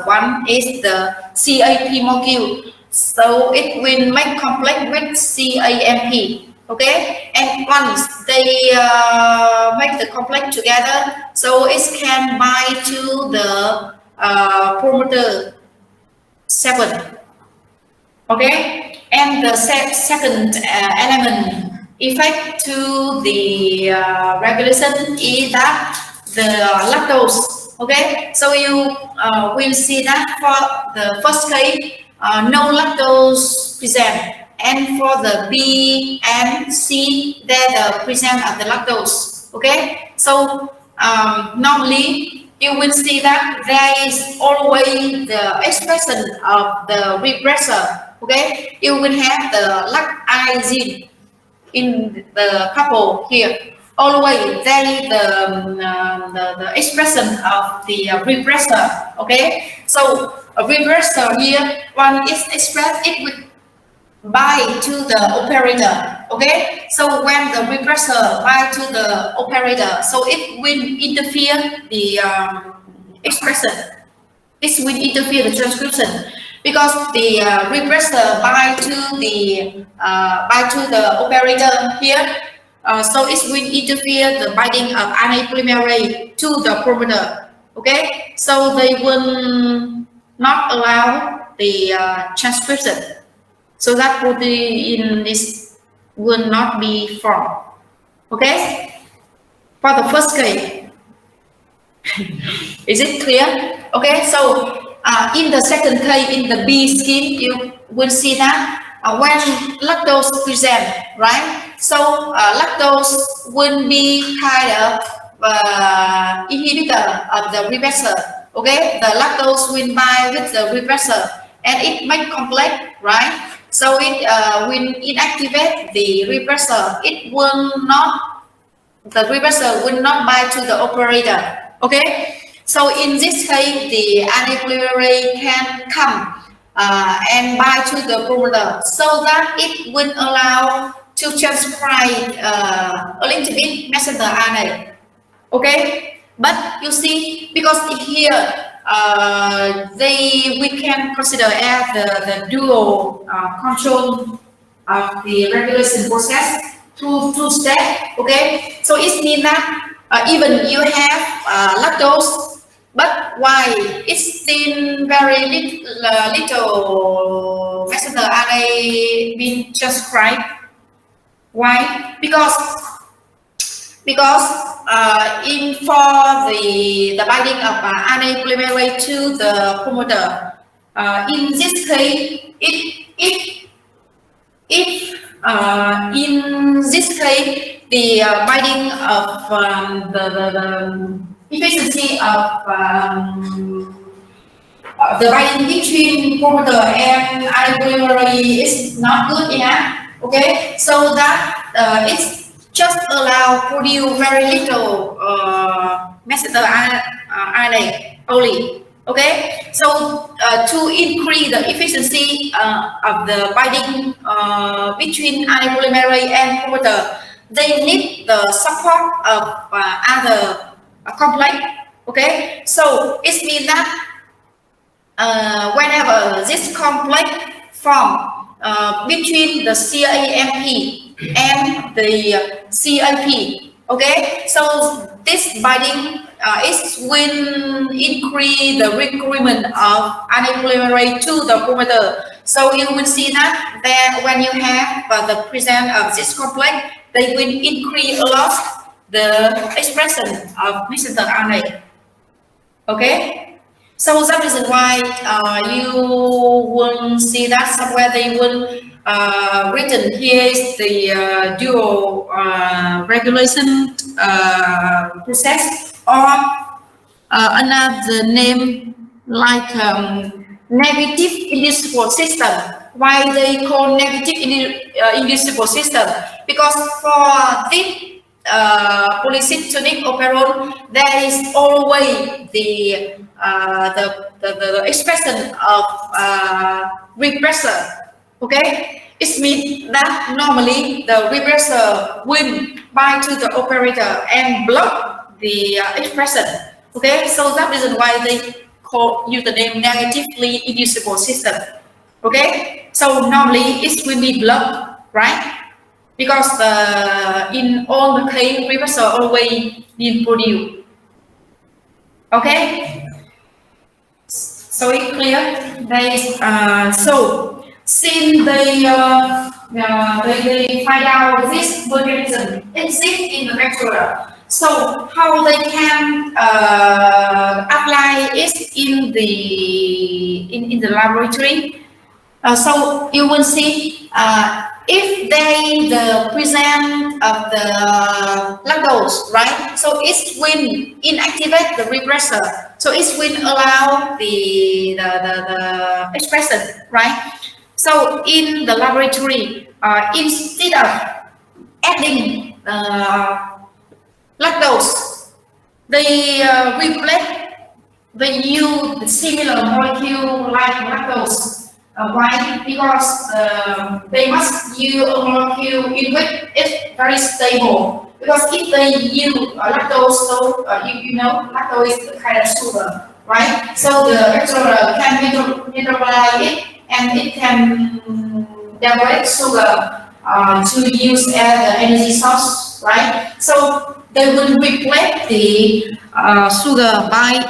one is the CAP molecule. So it will make complex with CAMP. Okay, and once they make the complex together, so it can bind to the promoter 7. Okay, and the second element effect to the regulation is that the lactose. Okay, so you will see that for the first case, no lactose present. And for the B and C, they're the present of the lactose. Okay, so normally you will see that there is always the expression of the repressor. Okay, you will have the lactazine in the couple here. Always there is the expression of the repressor. Okay, so a repressor here, one is expressed, it will bind to the operator. Okay, so when the repressor bind to the operator, so it will interfere the expression. This will interfere the transcription because the repressor bind to the operator here. So it will interfere the binding of RNA polymerase to the promoter. Okay, so they will not allow the transcription. So that protein will not be formed. Okay, for the first case. Is it clear? Okay, so in the second case, in the B scheme, you will see that when lactose present, right? So lactose will be kind of inhibitor of the repressor. Okay, the lactose will bind with the repressor and it make complex, right? So it will inactivate the repressor. It will not, the repressor will not bind to the operator. Okay, so in this case, the RNA polymerase can come and bind to the promoter, so that it will allow to transcribe a little bit messenger RNA. Okay, but you see, because it here we can consider as the dual control of the regulation process two steps. Okay, so it means that even you have lactose, but why it's still very little messenger RNA being transcribed? Why? Because in for the binding of RNA polymerase to the promoter, in this case, in this case, the binding of the efficiency of the binding between promoter and RNA polymerase is not good enough. Okay, so that it's just allow produce very little messenger RNA only. Okay, so to increase the efficiency of the binding between RNA polymerase and promoter, they need the support of other complex. Okay, so it means that whenever this complex form between the CAMP and the CAP, okay, so this binding will increase the requirement of RNA polymerase to the promoter. So you will see that when you have the presence of this complex, they will increase a lot the expression of messenger RNA. Okay, so that is why you will see that somewhere they will written here is the dual regulation process, or another name like negative inducible system. Why they call negative inducible system? Because for this polycythonic operon, there is always the expression of repressor. Okay, it means that normally the repressor will bind to the operator and block the expression. Okay, so that is why they use the name negatively inducible system. Okay, so normally it will be blocked, right? Because in all the case, repressor always being produced. Okay, so it's clear. So since they find out this mechanism exists in the bacteria, so how they can apply it in the laboratory? So you will see if they present of the lactose, right? So it will inactivate the repressor. So it will allow the expression, right? So in the laboratory, instead of adding lactose, they use the similar molecule like lactose. Why? Because they must use a molecule in which it's very stable. Because if they use lactose, so you know lactose is a kind of sugar, right? So the bacteria can metabolize it, and it can develop sugar to use as the energy source, right? So they will replace the sugar by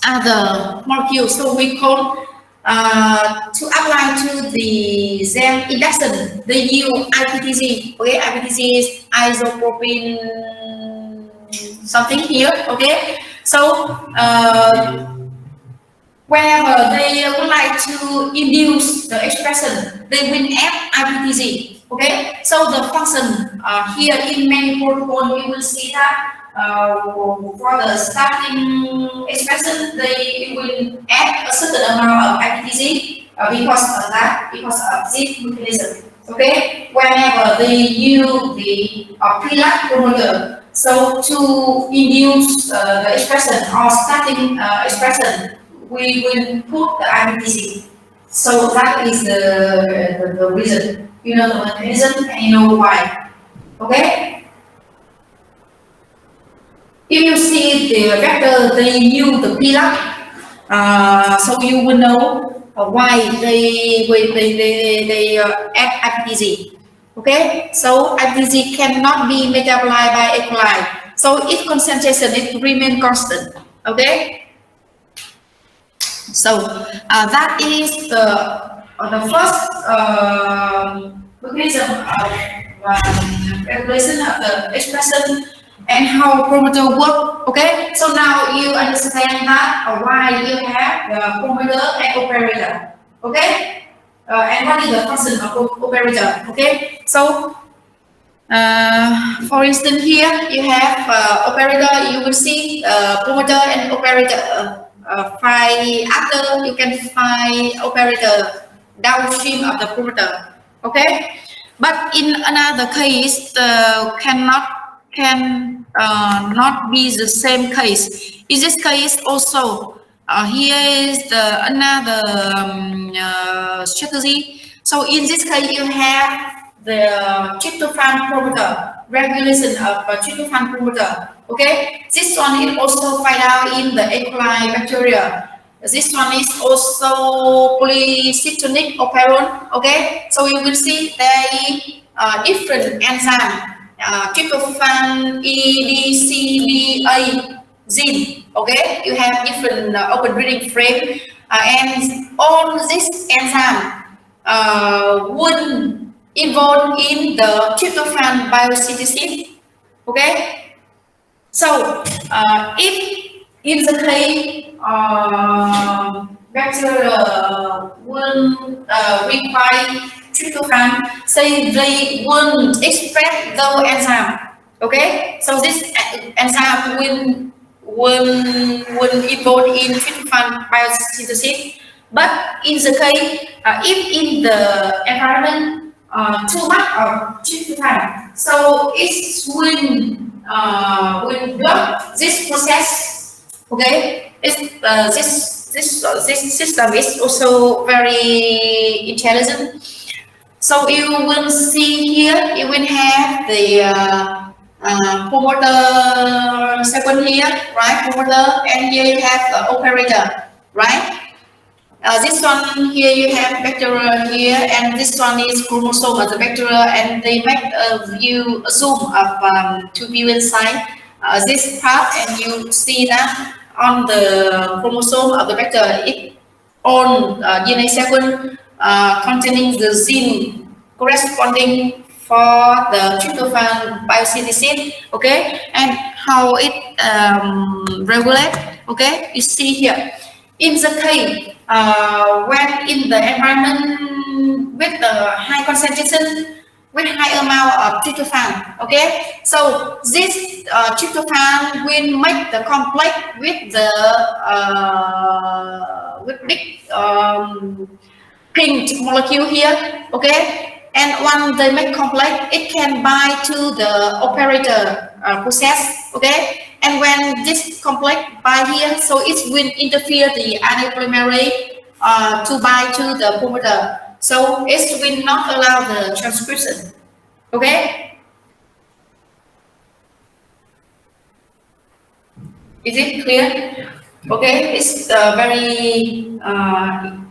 other molecules. So we call to apply to the Zen induction, they use IPTG. Okay, IPTG is isopropyl something here. Okay, So whenever they would like to induce the expression, they will add IPTG. Okay, so the function here in many protocol, you will see that for the starting expression, they will add a certain amount of IPTG because of this mechanism. Okay, whenever they use the prelock promoter, so to induce the expression or starting expression, we will put the IPTC. So that is the reason. You know the mechanism and you know why. Okay? If you see the vector, they use the prelock, so you will know why they add IPTC. Okay? So IPTC cannot be metabolized by E. coli. So its concentration it remain constant. Okay? So that is the first mechanism of regulation of the expression and how promoter work. Okay, so now you understand that why you have the promoter and operator. Okay, and what is the function of operator? Okay, so for instance here you have operator. You will see promoter and operator. After you can find operator downstream of the promoter. Okay, but in another case cannot be the same case. In this case also here is the another strategy. So in this case you have the tryptophan promoter, regulation of tryptophan promoter. Okay, this one is also found out in the E. coli bacteria. This one is also polycitonic operon. Okay, so you will see there is different enzyme, tryptophan EDCDA gene. Okay, you have different open reading frame, and all this enzyme would involved in the tryptophan biosynthesis. Okay. So, if in the case bacteria will require tryptophan, say they will express the enzyme. Okay, so this enzyme will involve in tryptophan biosynthesis. But in the case, if in the environment too much of tryptophan, so it will block this process. Okay, this system is also very intelligent. So you will see here, you will have the promoter second here, right? Promoter, and here you have the operator, right? This one here you have bacteria here, and this one is chromosome of the bacteria, and they make a view, a zoom of to view inside this part, and you see that on the chromosome of the bacteria, it on DNA sequence containing the gene corresponding for the tryptophan biosynthesis. Okay, and how it regulate. Okay, you see here. In the case when in the environment with the high concentration, with high amount of tryptophan, okay, so this tryptophan will make the complex with the with big pink molecule here, okay, and when they make complex, it can bind to the operator process, okay. And when this complex bind here, so it will interfere the RNA polymerase to bind to the promoter. So it will not allow the transcription. Okay? Is it clear? Okay, it's very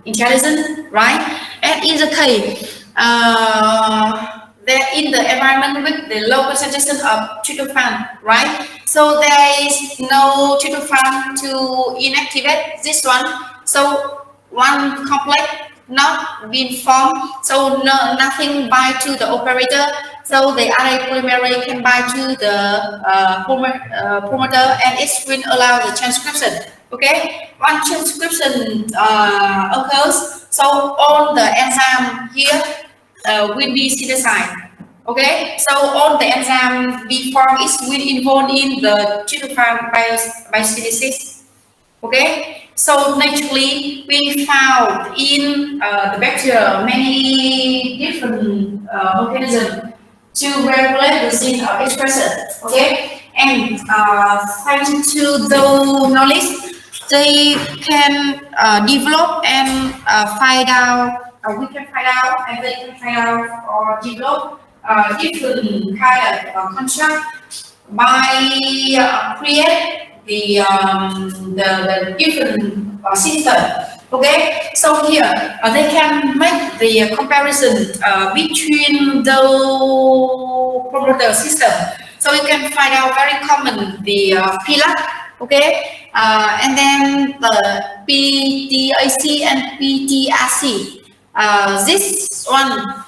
intelligent, right? And in the case they're in the environment with the low concentration of tryptophan, right? So there is no tryptophan to inactivate this one. So one complex not been formed, so nothing bind to the operator. So the RNA polymerase can bind to the promoter, and it will allow the transcription. Okay, one transcription occurs, so all the enzyme here will be synthesized. Okay, so all the enzyme be formed is will involved in the tryptophan biosynthesis. Okay, so naturally we found in the bacteria many different mechanisms to regulate the gene expression. Okay, and thanks to those knowledge, they can develop and find out. We can find out, and they can find out or develop different kind of construct by create the different system. Okay, so here they can make the comparison between the promoter system. So you can find out very common the PLAC, okay, and then the PTAC and PTRC. This one,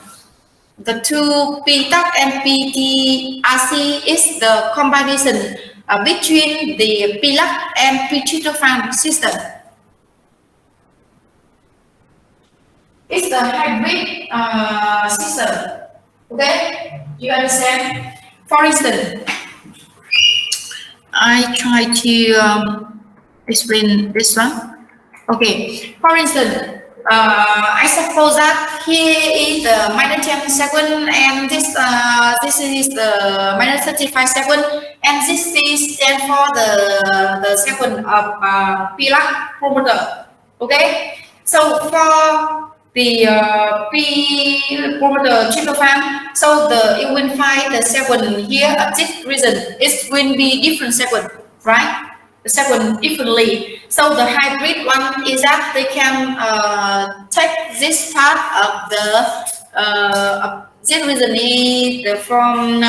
the two PTAC and PTRC is the combination between the PLAC and tryptophan system. It's the hybrid system. Okay, you understand? For instance, I try to explain this one. Okay, for instance, I suppose that here is the -10 second, and this is the -35 second, and this is stand for the second of PLAC promoter. Okay, so for the promoter tryptophan, so it will find the second here at this reason it will be different second, right? The second differently. So the hybrid one is that they can take this part of the this reason is from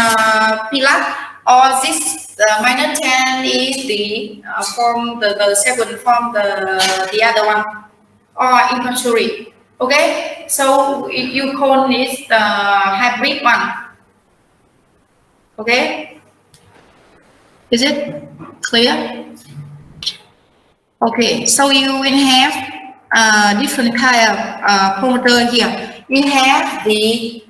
PLAC, or this -10 is the from the second from the other one, or in contrary. Okay, so you call it the hybrid one. Okay, is it clear? Okay, so you will have different kind of promoter here. You have the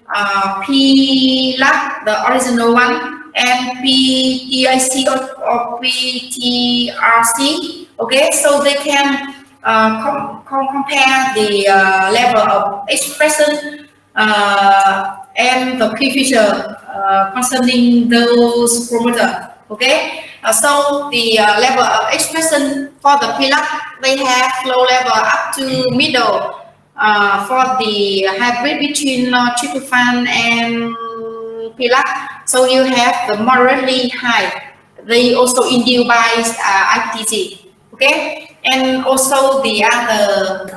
PLAC, the original one, and PTAC or PTRC. Okay, so they can compare the level of expression and the key feature concerning those promoter. Okay, so the level of expression for the PLAC, they have low level up to middle. For the hybrid between tryptophan and PLAC, so you have the moderately high. They also induced by IPTC. Okay. And also the other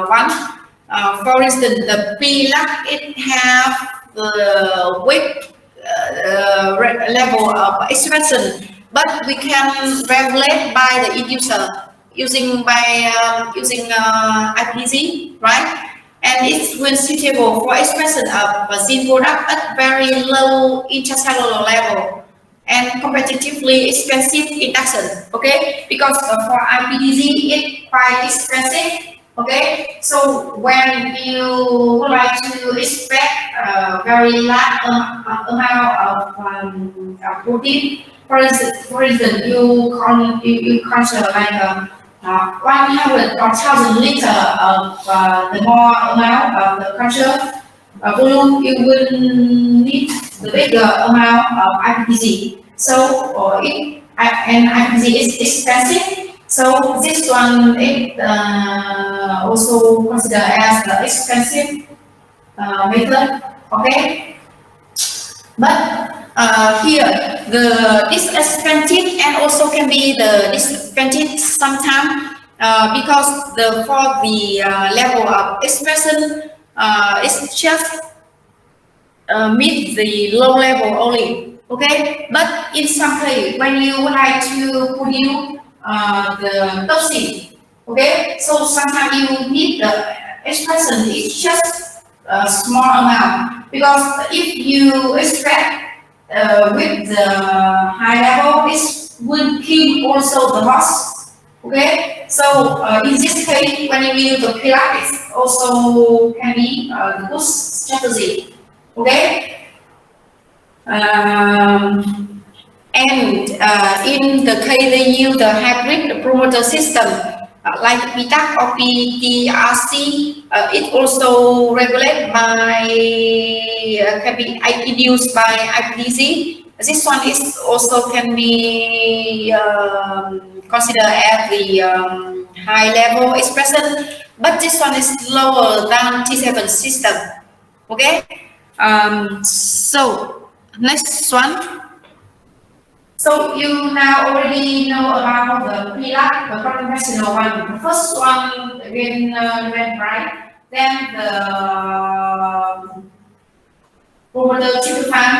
one, for instance, the PLAC, it have the weight level of expression, but we can regulate by the inducer using IPTC, right? And it's when suitable for expression of gene product at very low intracellular level and competitively expensive induction, okay? Because for IPTC, it's quite expensive, okay? So when you would like to expect a very large amount of protein, for instance, you consider like 100 or 1,000 liters of the more amount of the culture volume, you will need the bigger amount of IPTC. So, and IPTC is expensive. So this one is also considered as the expensive method. Okay, but here this expensive and also can be the disadvantage sometimes because for the level of expression it's just meet the low level only. Okay, but in some case when you would like to produce the toxin, okay, so sometimes you need the expression is just a small amount, because if you extract with the high level, it will kill also the horse. Okay, so in this case, when you use the Pilates, also can be the good strategy. Okay, and in the case they use the hybrid promoter system like PTAC or PTRC, it also regulated by can be induced by IPDC. This one is also can be considered as the high level expression, but this one is lower than T7 system. Okay, so next one. So you now already know about the PILAC, the conventional one. The first one went right, then the promoter tryptophan,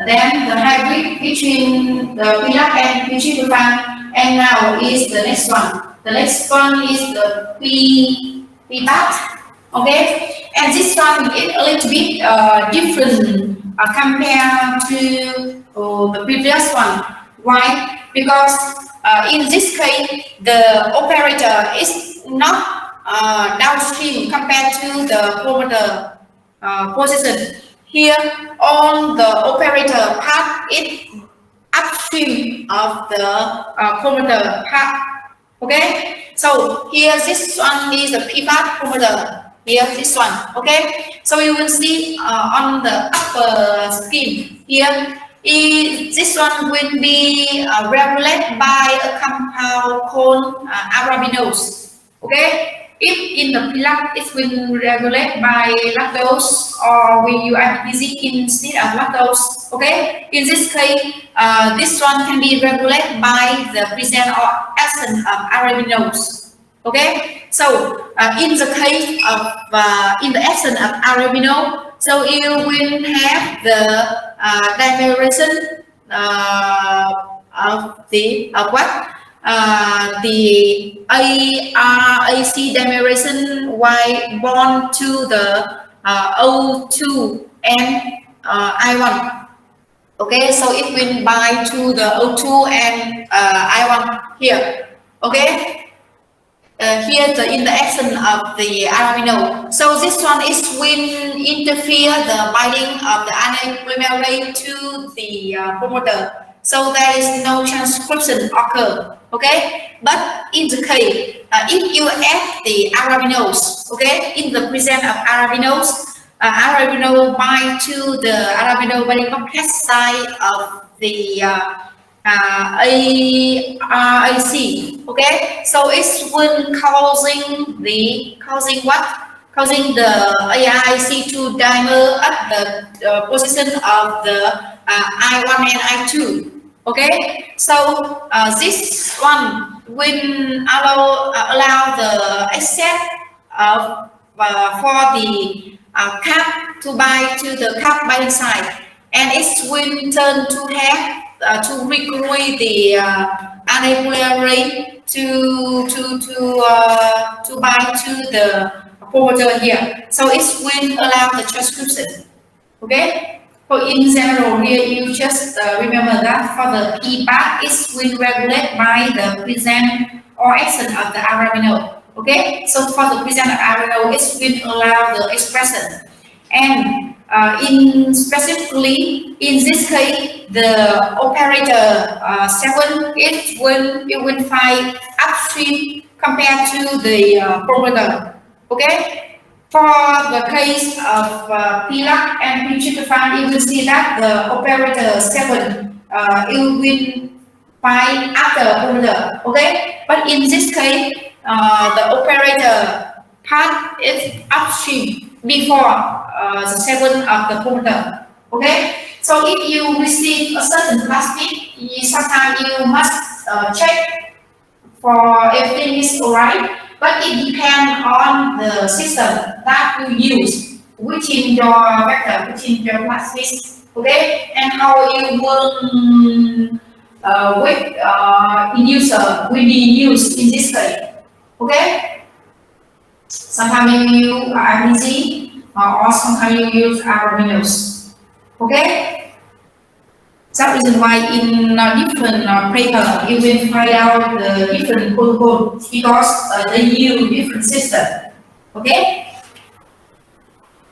then the hybrid between the PILAC and tryptophan, and now is the next one. The next one is the PPAT. Okay, and this one is a little bit different compared to the previous one. Why? Because in this case, the operator is not downstream compared to the promoter position. Here, on the operator part, it's upstream of the promoter part. Okay, so here this one is the pivot promoter. Here this one. Okay, so you will see on the upper screen here. This one will be regulated by a compound called arabinose. Okay, if in the PILAC it will regulate by lactose, or we use IPDC instead of lactose. Okay, in this case, this one can be regulated by the presence or absence of arabinose. Okay, so in the case of in the absence of arabinose, so you will have the dimerization of the the ARAC dimerization Y bond to the O2 and I1. Okay, so it will bind to the O2 and I1 here. Okay. Here the interaction of the arabinose. So this one is will interfere the binding of the RNA polymerase to the promoter. So there is no transcription occur. Okay, but in the case if you add the arabinose, okay, in the presence of arabinose, arabinose bind to the arabinose binding complex site of the ARAC. Okay, so it's when causing the ARAC to dimer at the position of the I1 and I2. Okay, so this one will allow the access of for the cap to bind to the cap binding site, and it will turn to have to recruit the RNA polymerase to bind to the promoter here. So it will allow the transcription. Okay. So in general here, you just remember that for the P part, it will regulate by the presence or absence of the arabinose. Okay. So for the presence of arabinose, it will allow the expression. And in specifically in this case, the operator 7 it will find upstream compared to the promoter. Okay, for the case of PILAC and tryptophan, you will see that the operator 7 it will find after promoter. Okay, but in this case, the operator part is upstream before the 7 of the promoter. Okay, so if you receive a certain plasmid, sometimes you must check for everything is alright, but it depends on the system that you use within your vector, within your plasmid. Okay, and how you will inducer will be used in this case. Okay. Sometimes you use IPG or sometimes you use aramidos. Okay? That is why in different paper you will find out the different protocol because they use different system. Okay?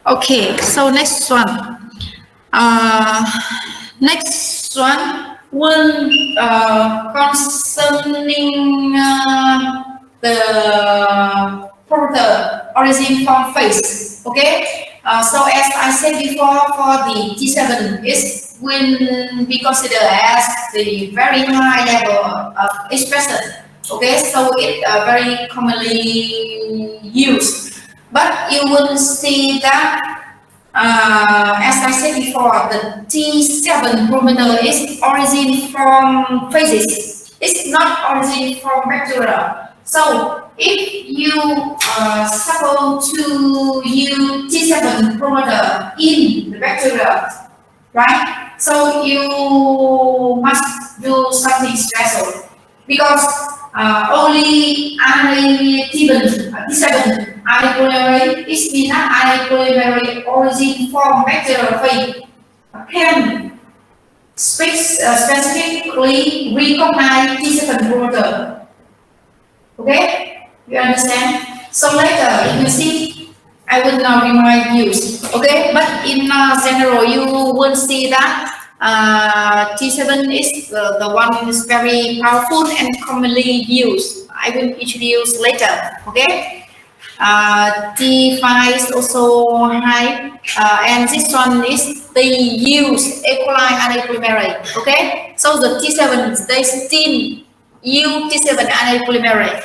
Okay, so next one. Next one concerning the further origin from phase. Okay, so as I said before, for the T7 is will be considered as the very high level of expression. Okay, so it very commonly used, but you will see that. As I said before, the T7 parameter is origin from phases. It's not origin from bacteria. So if you supposed to use T7 parameter in the bacteria, right? So you must do something special because only T7 RNA polymerase is not RNA polymerase origin from bacterial phase can specifically recognize T7 promoter. Okay, you understand? So later, if you see, I will not remind you. Okay, but in general, you will see that T7 is the one that is very powerful and commonly used. I will introduce later. Okay. T5 is also high, and this one is they use E. coli RNA polymerase. Okay, so the T7 they still use T7 RNA polymerase.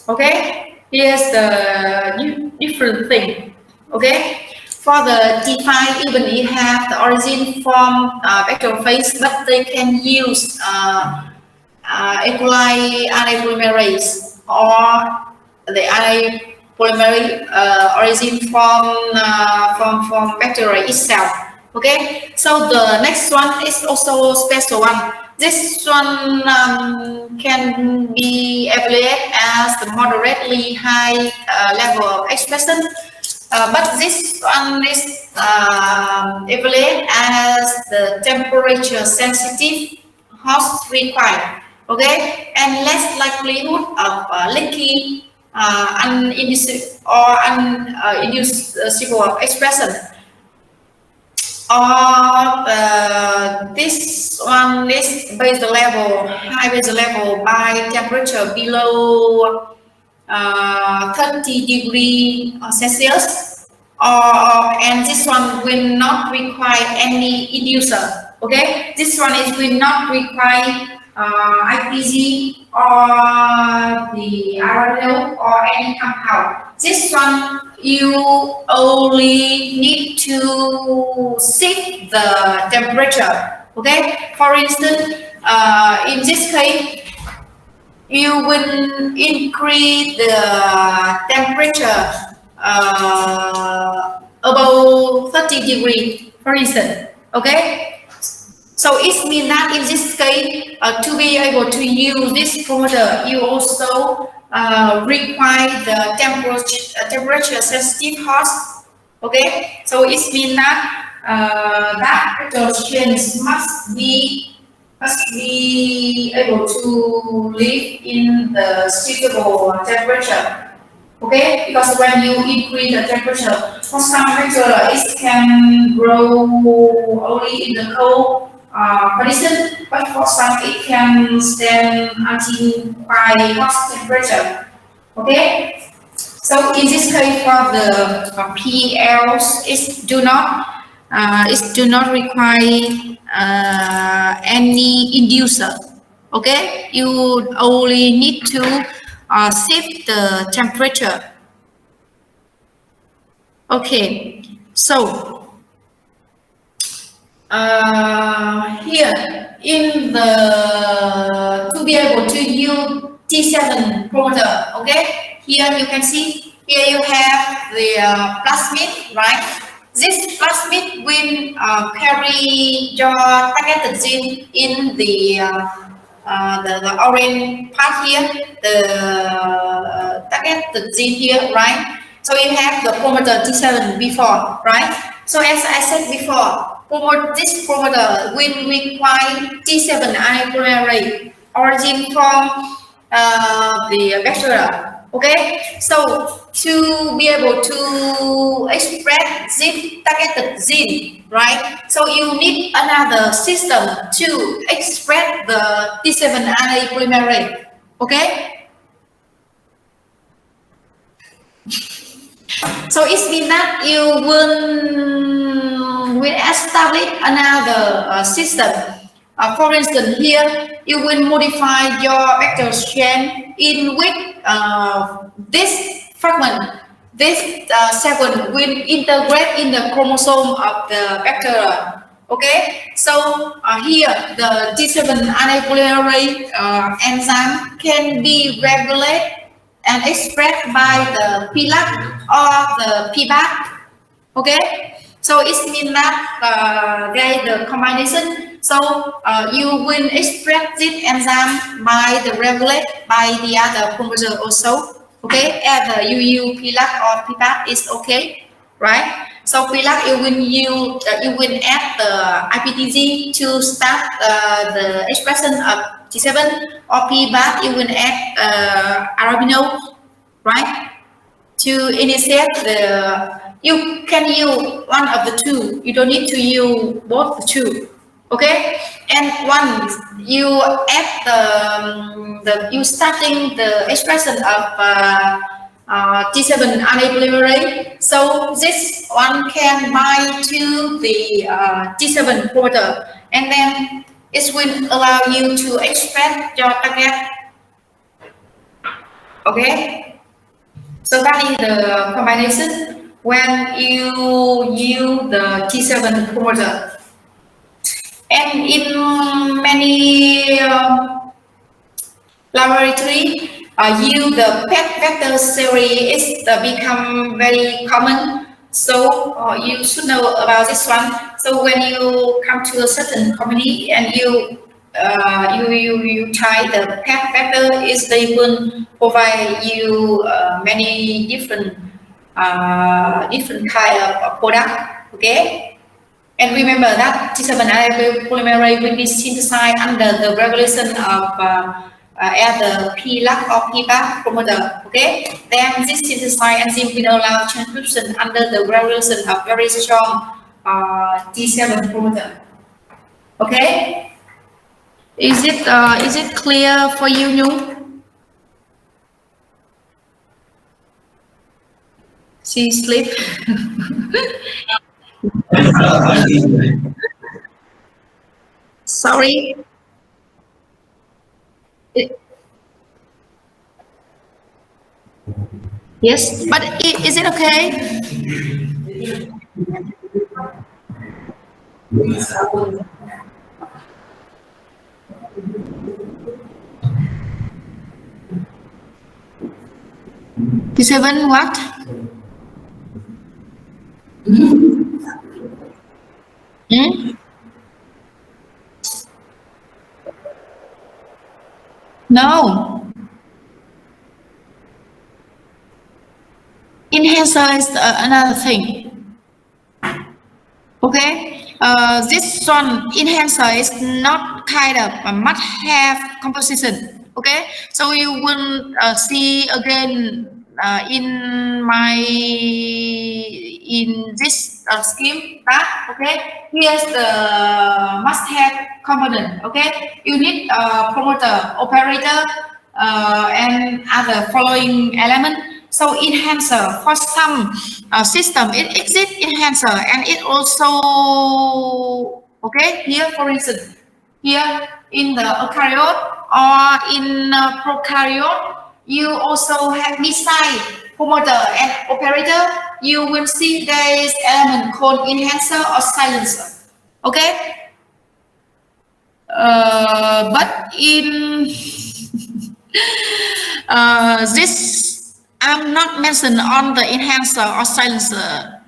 Okay, here's the different thing. Okay, for the T5 even it have the origin from bacterial phase, but they can use E. coli RNA polymerase or the RNA polymerase origin from bacteria itself. Okay, so the next one is also special one. This one can be evaluated as the moderately high level of expression, but this one is evaluated as the temperature sensitive host required. Okay, and less likelihood of leaky inducible expression. Or this one is basal level, high basal level by temperature below 30 degrees Celsius, and this one will not require any inducer. Okay, this one is will not require IPG or the RNA or any compound. This one you only need to set the temperature. Okay, for instance, in this case, you will increase the temperature above 30 degrees, for instance. Okay. So it means that in this case, to be able to use this promoter, you also require the temperature sensitive host. Okay, so it means that that pathogens must be able to live in the suitable temperature. Okay, because when you increase the temperature, for some bacteria it can grow only in the cold condition, but for some it can stand until quite hot temperature. Okay, so in this case for the PLs, it do not require any inducer. Okay, you only need to set the temperature. Okay, so here in the to be able to use T7 promoter. Okay, here you can see here you have the plasmid, right? This plasmid will carry your targeted gene in the orange part here, the target the gene here, right? So you have the promoter T7 before, right? So as I said before, this promoter will require T7 RNA polymerase origin from the bacteria. Okay, so to be able to express this targeted gene, right? So you need another system to express the T7 RNA polymerase. Okay. So it means that you will establish another system. For instance, here you will modify your vector strand in which this fragment, this segment will integrate in the chromosome of the vector. Okay, so here the T7 RNA polymerase enzyme can be regulated and expressed by the PLAC or the PBAC. Okay, so it means that there is the combination. So you will express this enzyme by the regulate by the other chromosome also. Okay, either UU, PLAC or PBAC is okay, right? So PLAC you will add the IPTG to start the expression of T7, or PBAC you will add arabinose, right? To initiate you can use one of the two. You don't need to use both the two. Okay, and once you add you starting the expression of T7 RNA polymerase, so this one can bind to the T7 promoter, and then it will allow you to express your target. Okay, so that is the combination when you use the T7 promoter. And in many laboratory, use the PET vector series is become very common. So you should know about this one. So when you come to a certain company and you try the PET vector, they will provide you many different kind of product. Okay. And remember that T7 RNA polymerase will be synthesized under the regulation of either PLAC or PBAC promoter. Okay, then this synthesized enzyme will allow transcription under the regulation of very strong T7 promoter. Okay, is it clear for you, Nhung? She sleep. Sorry. Yes, but is it okay? T7 what? No. Enhancer is another thing. Okay. This one enhancer is not kind of a must-have composition. Okay. So you will see again in this scheme that okay, here's the must-have component. Okay, you need a promoter, operator, and other following element. So enhancer for some system it exists enhancer, and it also okay here for instance here in the eukaryote or in prokaryote. You also have beside promoter and operator, you will see there is element called enhancer or silencer. Okay, but in this I'm not mentioned on the enhancer or silencer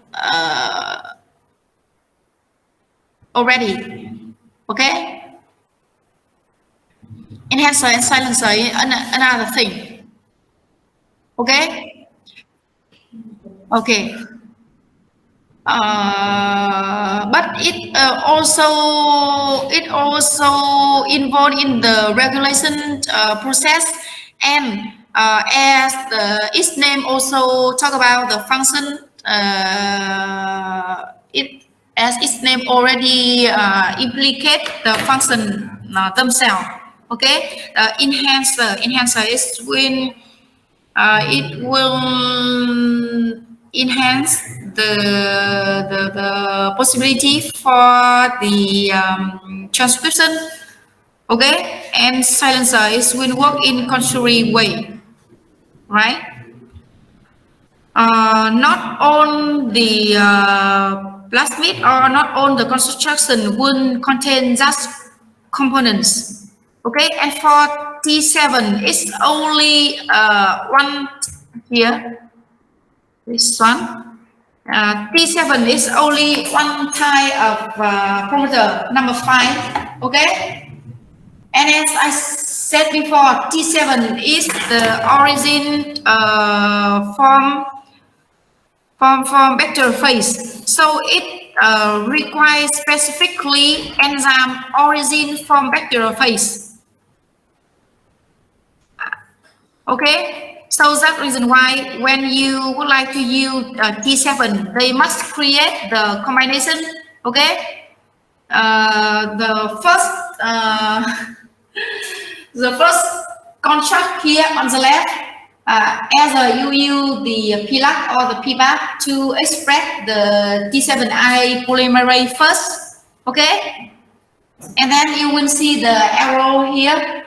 already. Okay, enhancer and silencer another thing. Okay. Okay. But it also involved in the regulation process, and as its name also talk about the function, it as its name already implicate the function themselves. Okay, enhancer is when it will enhance the possibility for the transcription. Okay, and silencer is will work in contrary way, right? Not on the plasmid or not on the construction will contain just components. Okay, and for T7 it's only one here. This one. T7 is only one type of promoter, number 5. Okay. And as I said before, T7 is the origin from bacterial phase. So it requires specifically enzyme origin from bacterial phase. Okay. So that's the reason why when you would like to use T7, they must create the combination. Okay. The first construct here on the left, as you use the PLAC or the PBAC to express the T7RNA polymerase first. Okay. And then you will see the arrow here.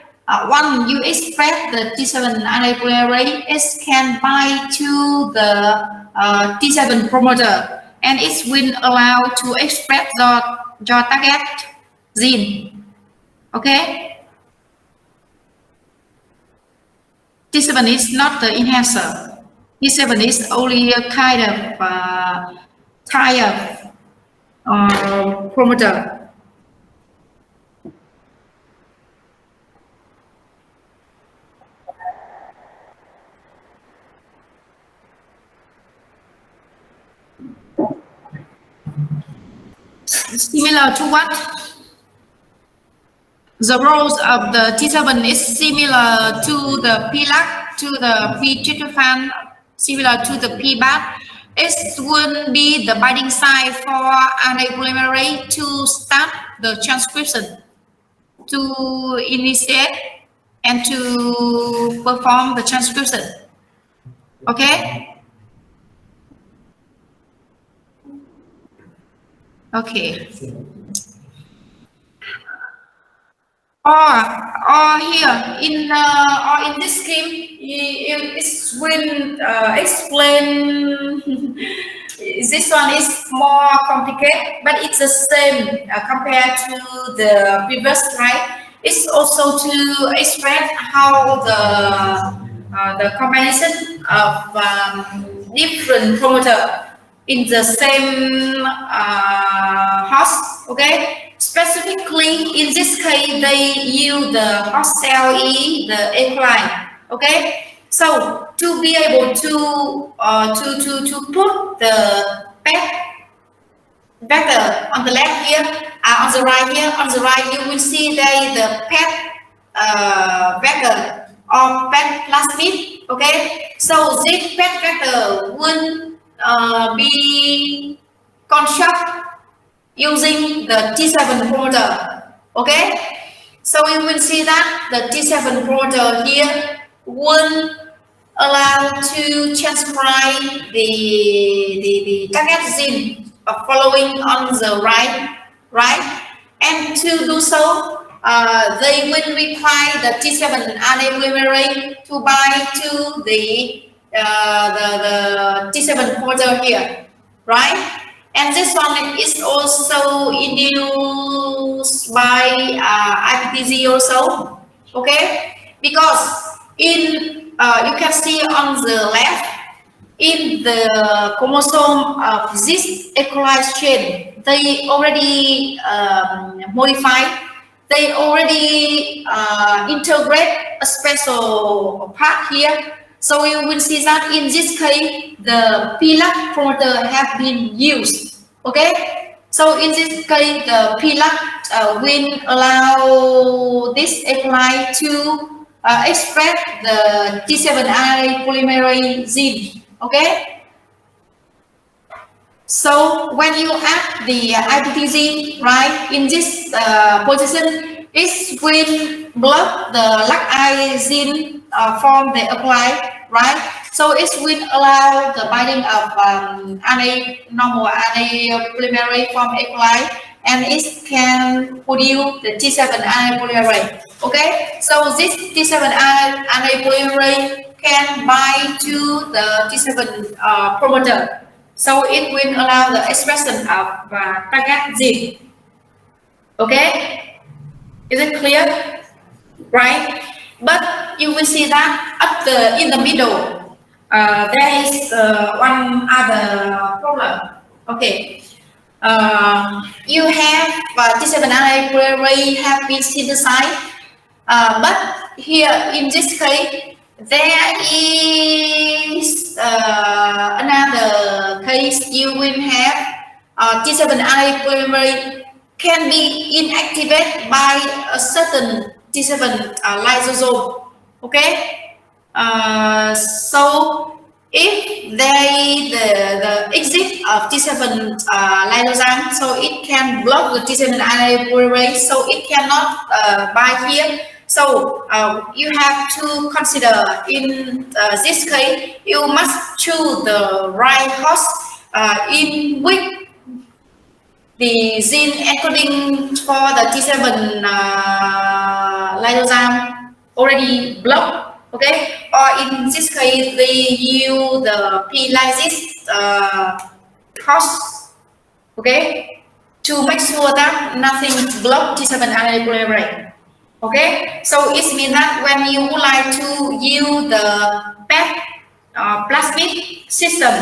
Once you express the T7RNA polymerase, it can bind to the T7 promoter, and it will allow to express your target gene. Okay. T7 is not the enhancer. T7 is only a kind of type of promoter. Similar to what? The roles of the T7 is similar to the PLAC, to the P-tryptophan, similar to the PBAC. It will be the binding site for RNA polymerase to start the transcription, to initiate and to perform the transcription. Okay? Okay. Or here in this scheme, it will explain. This one is more complicated, but it's the same compared to the previous slide. It's also to express how the combination of different promoter in the same host. Okay. Specifically, in this case, they use the host cell E, the E. coli. Okay, so to be able to put the vector on the left here, on the right here, on the right you will see there the PET vector or PET plasmid. Okay, so this PET vector will be constructed using the T7 promoter. Okay, so you will see that the T7 promoter here will allow to transcribe the target gene following on the right, and to do so they will require the T7 RNA polymerase to bind to the T7 promoter here, right? And this one is also induced by IPTG also, okay? Because in you can see on the left, in the chromosome of this E. coli strain, they already modified. They already integrate a special part here So you will see that in this case, the PLAC promoter have been used. Okay. So in this case, the PLAC will allow this apply to express the T7I polymerase gene. Okay. So when you add the IPT right, in this position, it will block the LAC-I gene from the apply, right? So it will allow the binding of normal RNA polymerase from apply, and it can produce the T7I polymerase. Okay, so this T7I RNA polymerase can bind to the T7 promoter. So it will allow the expression of target gene. Okay, is it clear? Right? But you will see that in the middle, there is one other problem. Okay, you have T7RNA polymerase have been synthesized, but here in this case, there is another case. You will have T7RNA polymerase can be inactivated by a certain T7 lysosome. Okay, so if the exit of T7 lysosome, so it can block the T7RNA polymerase, so it cannot bind here. So you have to consider in this case, you must choose the right host in which the gene encoding for the T7 lysosome already blocked. Okay, or in this case, they use the P-lysis host. Okay, to make sure that nothing blocks T7RNA polymerase. Okay, so it means that when you would like to use the PET plasmid system,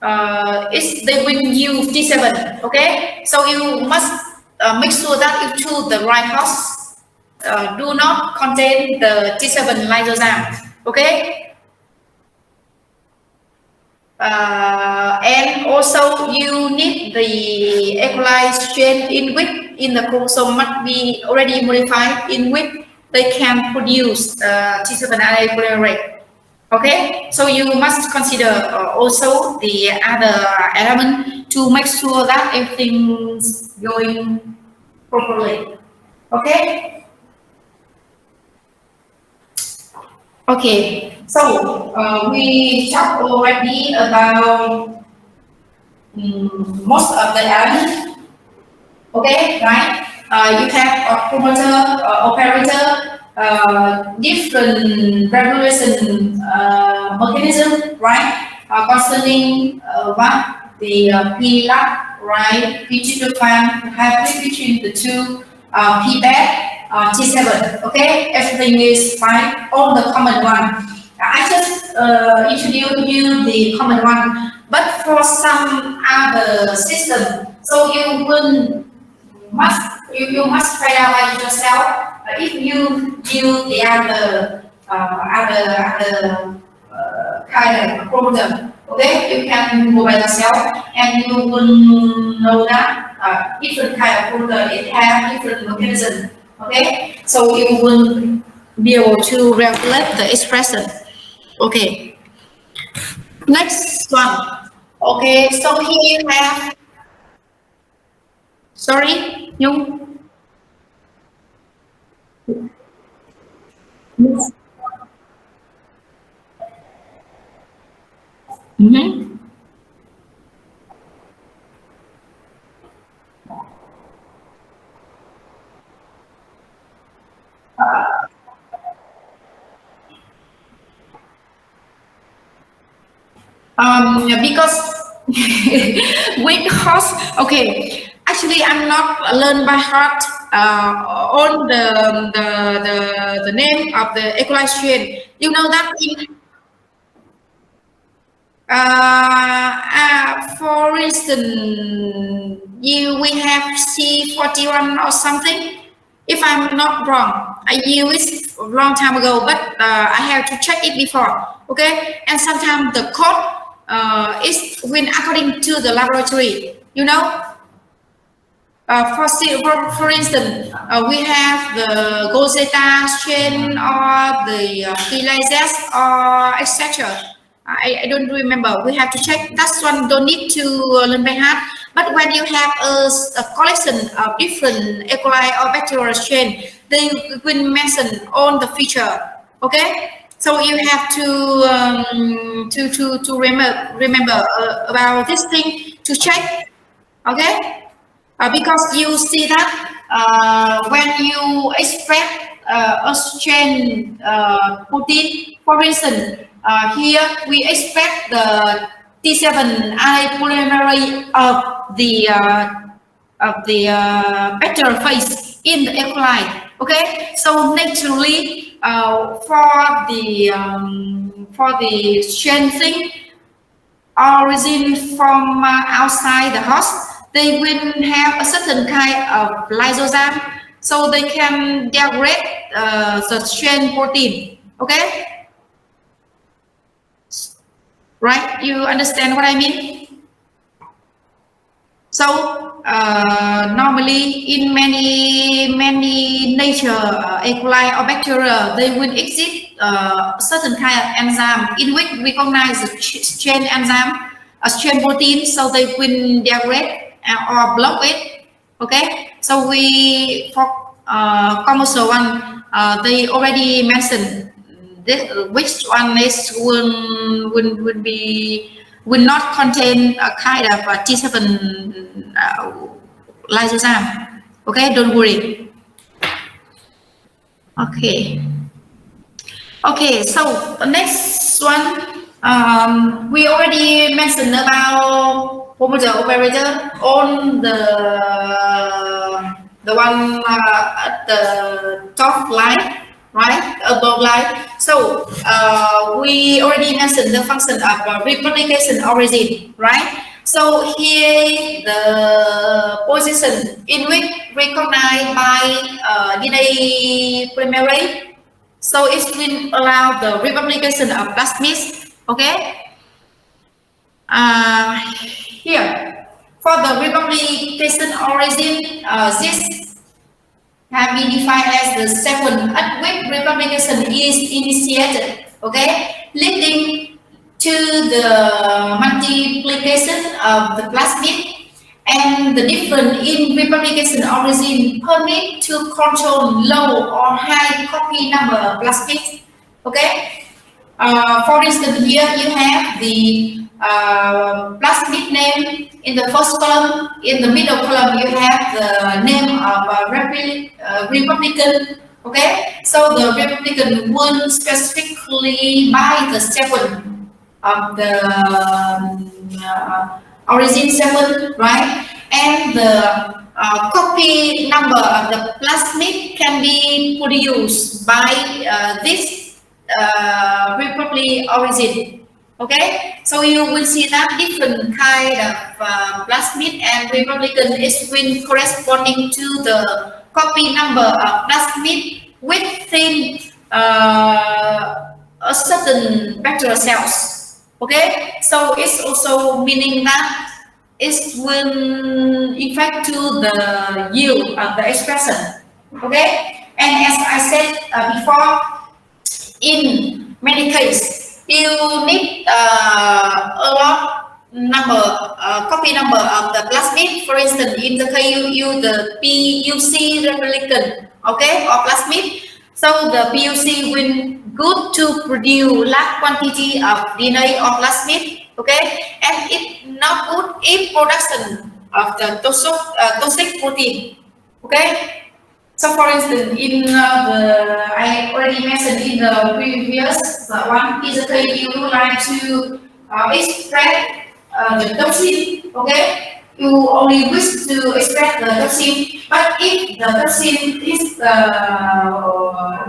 they will use T7. Okay, so you must make sure that you choose the right host. Do not contain the T7 lysosome. Okay, and also you need the E. coli strain in which in the chromosome must be already modified in which they can produce T7RNA polymerase. Okay, so you must consider also the other element to make sure that everything's going properly. Okay. Okay, so we talked already about most of the elements. Okay, right? You have a promoter, operator, different regulation mechanism, right? Concerning what the PLAC, right? P2 hybrid between the two PBAC. T7, okay, everything is fine, all the common one. I just introduced you the common one, but for some other system, so you must find out by yourself if you use the other kind of problem. Okay, you can go by yourself, and you will know that different kind of problem it has different mechanism. Okay, so you will be able to regulate the expression. Okay, next one. Okay, so here you have, sorry, Nhung. Because okay, actually I'm not learned by heart on the name of the E. coli strain. You know that in for instance, we have C41 or something. If I'm not wrong, I used it a long time ago, but I have to check it before. Okay, and sometimes the code is when according to the laboratory. You know, for instance, we have the Gozeta chain or the Elias or etc. I don't remember. We have to check. That's one. Don't need to learn by heart. But when you have a collection of different E. coli or bacterial strain, they will mention on the feature. Okay, so you have to remember about this thing to check. Okay, because you see that when you extract a strain protein, for instance, here we extract the T7 RNA polymerase of the bacterial phase in the E. coli. Okay, so naturally for the strain thing origin from outside the host, they will have a certain kind of lysozyme, so they can degrade the strain protein. Okay. Right, you understand what I mean? So normally in many nature E. coli or bacteria, they will exist a certain kind of enzyme in which we recognize the chain enzyme, a chain protein, so they will degrade or block it. Okay, so we for commercial one, they already mentioned which one is will not contain a kind of T7 lysozyme. Okay, don't worry. Okay. Okay, so the next one, we already mentioned about homology operator on the one at the top line, right, above line. So we already mentioned the function of replication origin, right? So here the position in which recognized by DNA polymerase. So it will allow the replication of plasmids. Okay. Here for the replication origin, this have been defined as the sequence at which replication is initiated, okay, leading to the multiplication of the plasmid, and the difference in replication origin permit to control low or high copy number of plasmids. Okay, for instance, here you have the plasmid name in the first column. In the middle column, you have the name of Republican. Okay, so the Republican will specifically by the sequence of the origin sequence, right? And the copy number of the plasmid can be produced by this Republic origin. Okay, so you will see that different kind of plasmid and Republican is when corresponding to the copy number of plasmid within a certain bacterial cells. Okay, so it's also meaning that it will affect to the yield of the expression. Okay, and as I said before, in many cases you need a lot number copy number of the plasmid. For instance, in the case you use the PUC replicant, okay, or plasmid, so the PUC will good to produce large quantity of DNA or plasmid, okay, and it's not good in production of the toxic protein, okay. So for instance, in I already mentioned in the previous one, is the case you like to extract the toxin, okay. You only wish to extract the toxin, but if the toxin is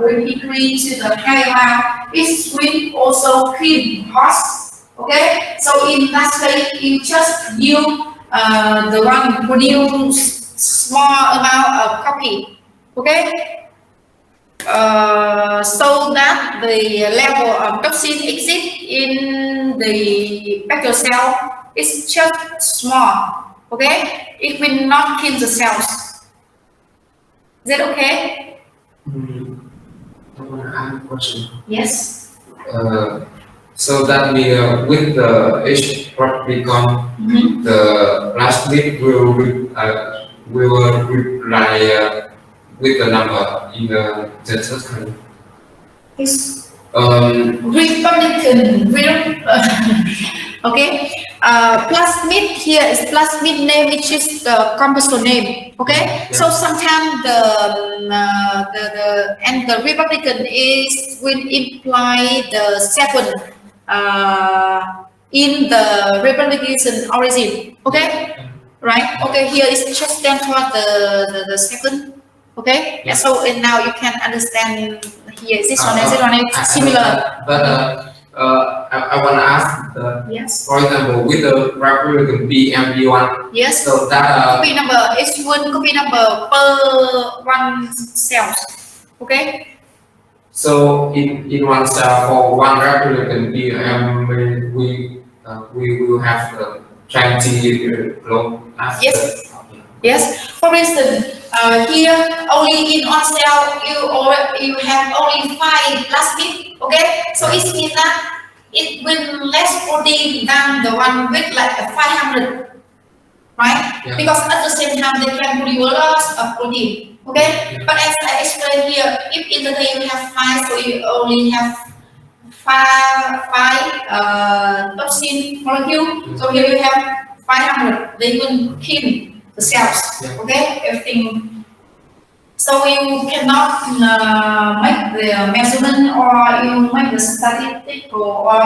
will increase to the higher amount, it will also kill host, okay. So in that case, you just use the one produce small amount of copy. Okay. So that the level of toxin exit in the bacterial cell is just small. Okay, it will not kill the cells. Is that okay? I want to ask a question. Yes. So that means with the H replicon, the plasmid will reply with the number in the system. It's Republican. Okay. Plasmid here is plasmid name, which is the composer name. Okay. Yeah. So sometimes the Republican is will imply the second in the Republican origin. Okay. Right. Okay. Here is just stand for the second. Okay. Yeah. So and now you can understand here. This one is similar. But I want to ask, Yes. for example, with the Republican BMP1, Yes. so that Copy number is one copy number per one cells. Okay. so in one cell for one Republican BM, we will have 20 clone after. Yes. Yes. For instance, here only in one cell you have only 5 plasmid. Okay. So it means that it will less protein than the one with like 500, right? Yeah. Because at the same time they can produce a lot of protein. Okay. Yeah. But as I explained here, if in the day you have 5, so you only have five toxin molecule. So here you have 500. They will kill the cells. Yeah. Okay, everything. So you cannot make the measurement or you make the statistical or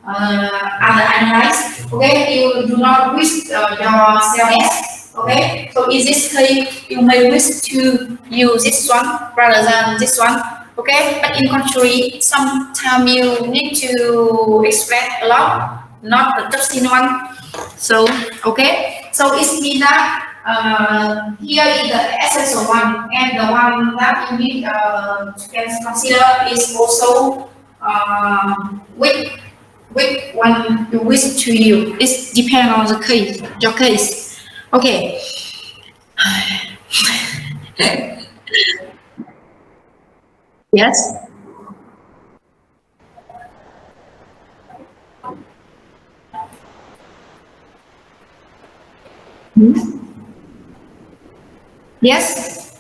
other analyze. Okay, you do not wish your cell S. Okay, so in this case you may wish to use this one rather than this one. Okay, but in contrary, sometimes you need to extract a lot, not the toxin one. So okay, so it means that here is the essential one, and the one that you need to consider is also which one you wish to use. It depends on the case, your case. Okay. Yes. Yes.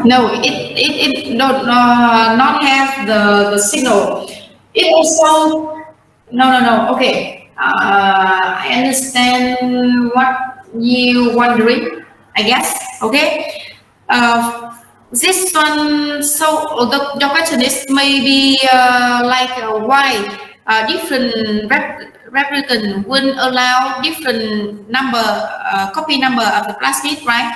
No, it not have the signal. It also no. Okay, I understand what you wondering. I guess. Okay. This one. So the question is maybe why different replicant will allow different number copy number of the plasmid, right?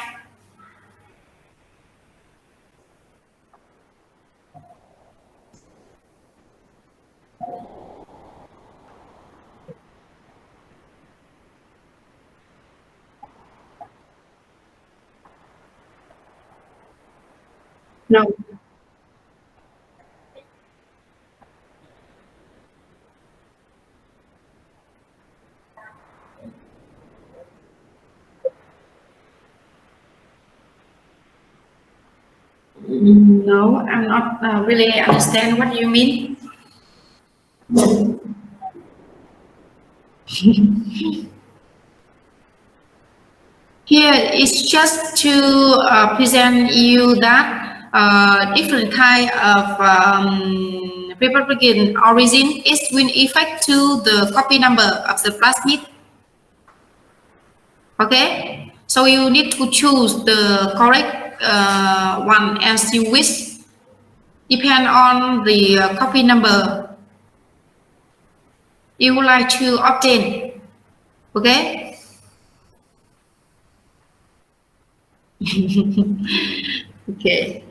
No. No, I'm not really understand what you mean. Here it's just to present you that different kind of Republican origin is will affect to the copy number of the plasmid. Okay, so you need to choose the correct one as you wish. Depend on the copy number you would like to obtain. Okay. Okay.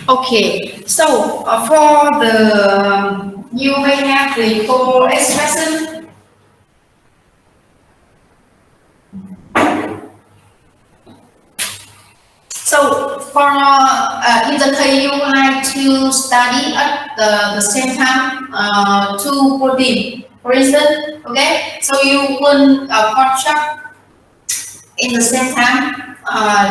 Okay, so for the you may have the co-expression. So for in the case you like to study at the same time two protein, for instance, okay, so you will construct in the same time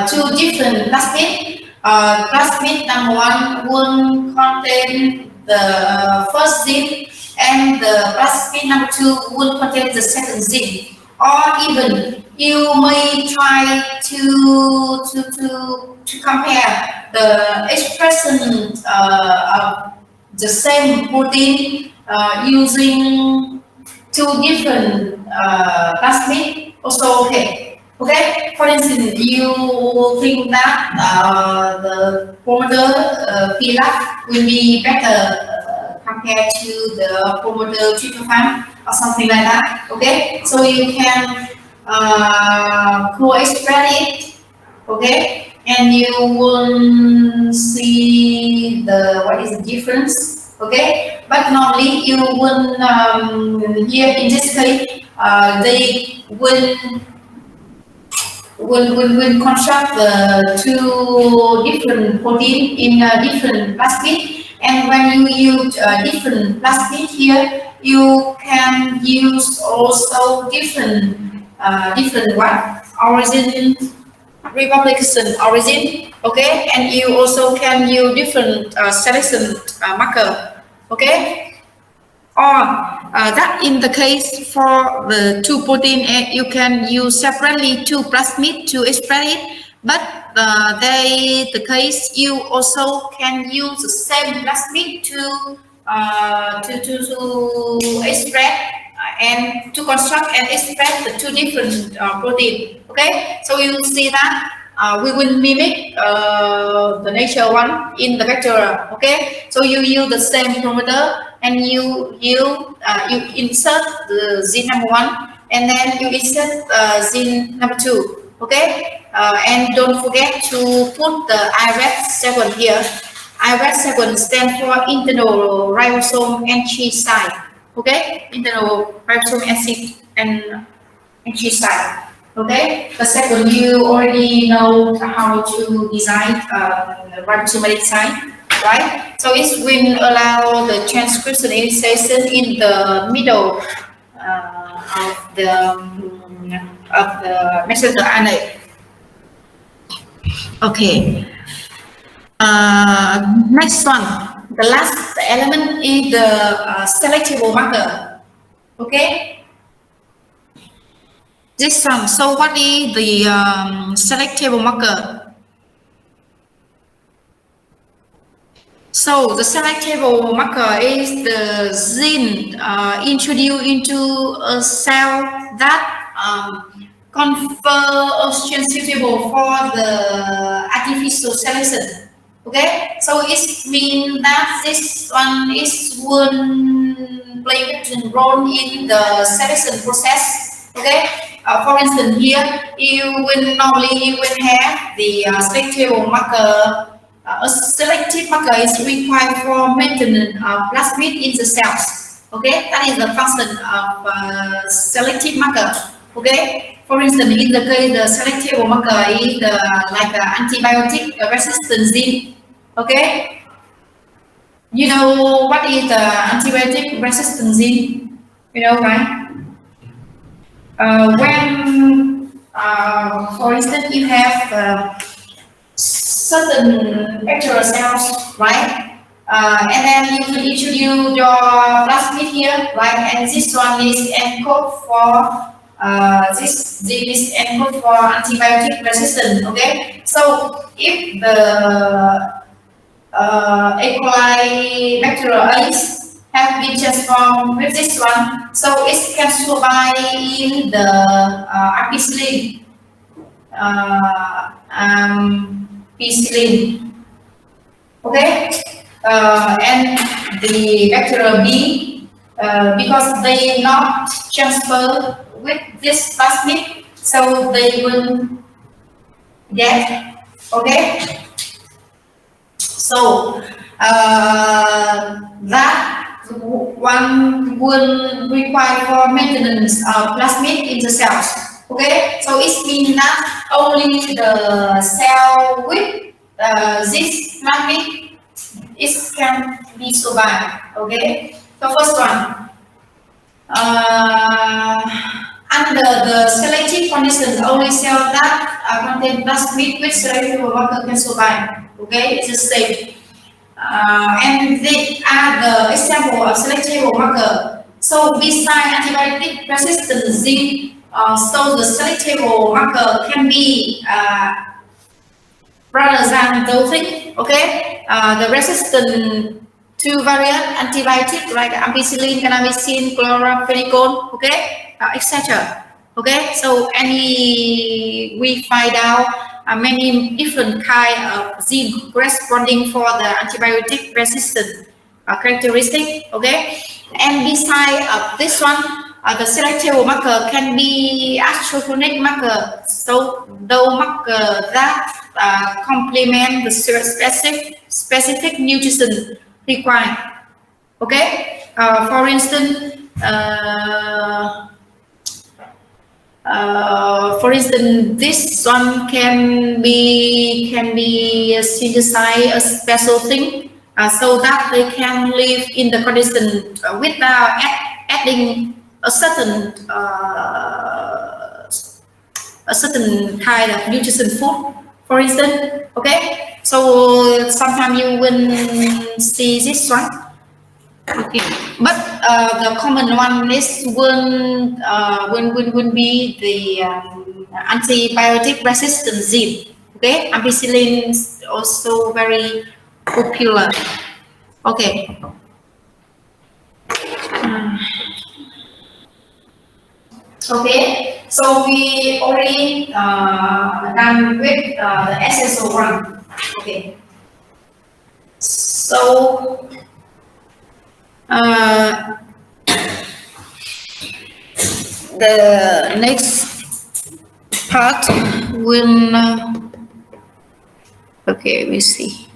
two different plasmid. Plasmid number one will contain the first gene and the plasmid number two will contain the second gene. Or even you may try to compare the expression of the same protein using two different plasmid also okay. Okay, for instance, you think that the promoter PLAC will be better compared to the promoter tryptophan or something like that. Okay, so you can co-express it. Okay, and you will see what is the difference. Okay, but normally you will here in this case they will construct the two different protein in a different plasmid, and when you use different plasmid here, you can use also different what origin, replication origin, okay, and you also can use different selection marker, okay. Or that in the case for the two protein, you can use separately two plasmid to express it. But the case you also can use the same plasmid to express and to construct and express the two different protein. Okay, so you see that. We will mimic the nature one in the vector. Okay, so you use the same promoter and you insert the gene number one and then you insert gene number two. Okay, and don't forget to put the IRAD7 here. IRAD7 stands for internal ribosome entry site. Okay, internal ribosome entry site. Okay, the second, you already know how to design ribosomal site, right? So it will allow the transcription initiation in the middle of the messenger RNA. Okay. Next one, the last element is the selectable marker. Okay. This one. So what is the selectable marker? So the selectable marker is the gene introduced into a cell that confer oxygen suitable for the artificial selection. Okay, so it means that this one is one play a role in the selection process. Okay. For instance, here you will normally have the selectable marker. A selective marker is required for maintenance of plasmid in the cells. Okay, that is the function of selective marker. Okay, for instance, in the case the selectable marker is like antibiotic resistant gene. Okay, you know what is the antibiotic resistant gene? You know, right? When, for instance, you have certain bacterial cells, right? And then you will introduce your plasmid here, right? And this one is encoded for this gene is encoded for antibiotic resistance. Okay, so if the E. coli bacteria have been transformed with this one, so it can survive in the penicillin. Okay, and the bacteria B, because they not transfer with this plasmid, so they will get. Okay, so that one will require for maintenance of plasmid in the cells. Okay, so it means that only the cell with this plasmid it can be survived. Okay, the first one. Under the selective conditions, only cell that contain plasmid with selective marker can survive. Okay, it's the same. And they are the example of selective marker. So besides antibiotic resistant zinc, so the selective marker can be rather than those things. Okay, the resistant to variant antibiotic like ampicillin, kanamycin, chloramphenicol, okay, etc. Okay, so we find out many different kind of gene corresponding for the antibiotic resistant characteristic. Okay, and beside this one, the selective marker can be astrophonic marker, so the marker that complement the specific nutrition required. Okay, for instance, this one can be synthesized a special thing, so that they can live in the condition without adding a certain kind of nutrition food, for instance. Okay, so sometimes you will see this one. Okay, but the common one is will be the antibiotic resistant gene. Okay, ampicillin is also very popular. Okay. Okay, so we already done with the SSO1. Okay, so the next part will okay, we see.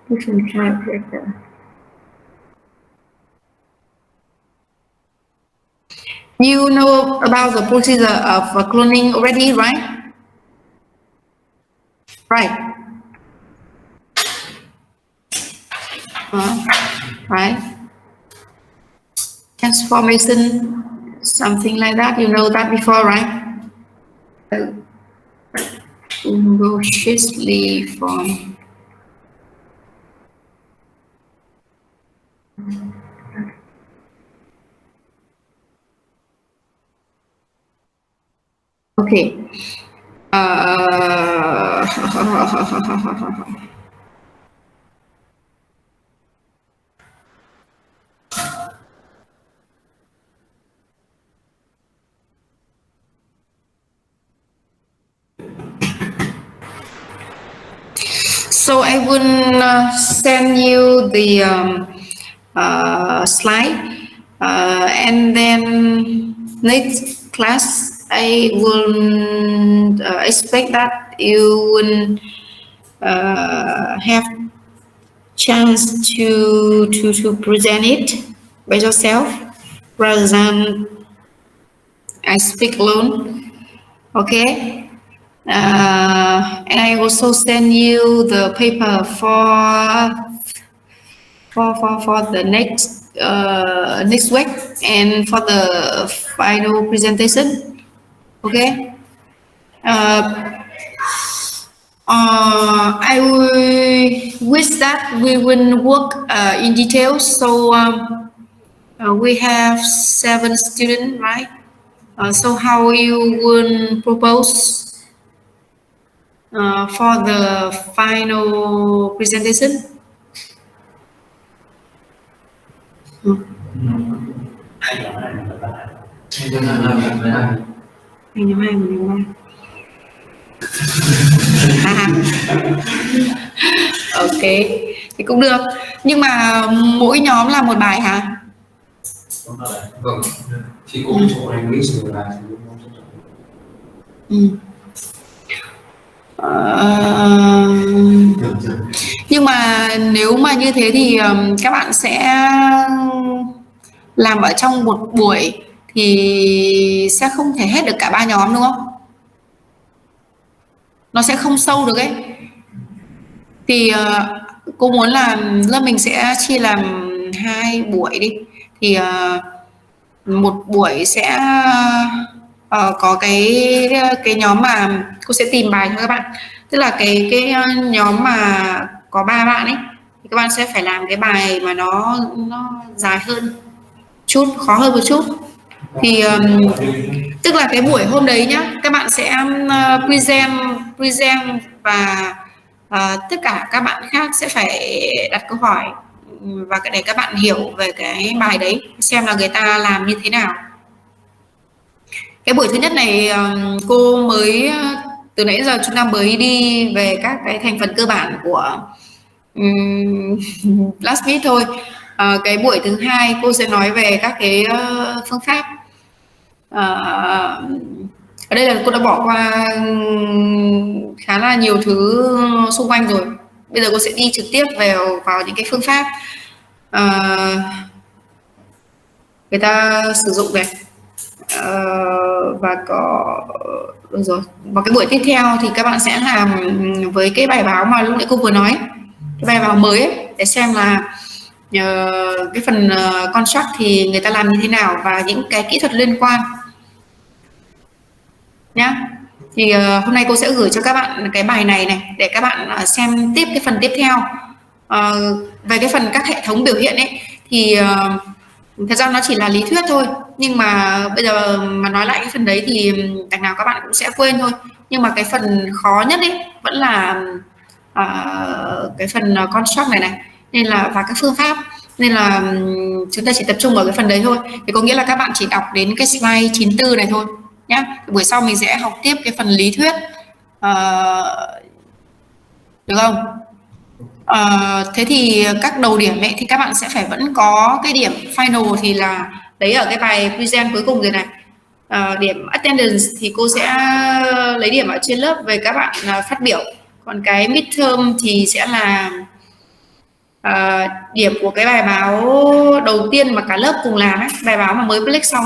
Different type. You know about the procedure of cloning already, right? Right. Right. Transformation, something like that. You know that before, right? Umbrously from. Okay. So I will send you the slide, and then next class I will expect that you will have chance to present it by yourself rather than I speak alone. Okay. And I also send you the paper for the next week and for the final presentation. Okay. I wish that we will work in detail. So we have 7 students, right? So how you will propose for the final presentation? Ok, thì cũng được. Nhưng mà mỗi nhóm là một bài hả? Vâng, thì cũng chỗ English rồi là Ừ. Nhưng mà nếu mà như thế thì các bạn sẽ làm ở trong một buổi thì sẽ không thể hết được cả 3 nhóm đúng không? Nó sẽ không sâu được ấy. Thì cô muốn là lớp mình sẽ chia làm 2 buổi đi. Thì một buổi sẽ có cái nhóm mà cô sẽ tìm bài cho các bạn, tức là cái nhóm mà có 3 bạn ấy thì các bạn sẽ phải làm cái bài mà nó dài hơn chút, khó hơn một chút. Thì tức là cái buổi hôm đấy nhá, các bạn sẽ present và tất cả các bạn khác sẽ phải đặt câu hỏi và để các bạn hiểu về cái bài đấy, xem là người ta làm như thế nào. Cái buổi thứ nhất này cô mới từ nãy giờ chúng ta mới đi về các cái thành phần cơ bản của last week thôi. Cái buổi thứ hai cô sẽ nói về các cái phương pháp. Ở đây là cô đã bỏ qua khá là nhiều thứ xung quanh rồi. Bây giờ cô sẽ đi trực tiếp vào những cái phương pháp người ta sử dụng này. Và có được rồi. Và cái buổi tiếp theo thì các bạn sẽ làm với cái bài báo mà lúc nãy cô vừa nói, cái bài báo mới ấy, để xem là cái phần construct thì người ta làm như thế nào và những cái kỹ thuật liên quan nhá. Thì hôm nay cô sẽ gửi cho các bạn cái bài này để các bạn xem tiếp cái phần tiếp theo. Về cái phần các hệ thống biểu hiện ấy thì thật ra nó chỉ là lý thuyết thôi, nhưng mà bây giờ mà nói lại cái phần đấy thì đằng nào các bạn cũng sẽ quên thôi. Nhưng mà cái phần khó nhất ấy vẫn là cái phần construct này nên là và các phương pháp, nên là chúng ta chỉ tập trung vào cái phần đấy thôi. Thì có nghĩa là các bạn chỉ đọc đến cái slide 94 này thôi nhá. Buổi sau mình sẽ học tiếp cái phần lý thuyết, được không? Thế thì các đầu điểm ấy thì các bạn sẽ phải vẫn có cái điểm final thì là lấy ở cái bài present cuối cùng rồi này. Điểm attendance thì cô sẽ lấy điểm ở trên lớp về các bạn phát biểu, còn cái midterm thì sẽ là điểm của cái bài báo đầu tiên mà cả lớp cùng làm ấy, bài báo mà mới public xong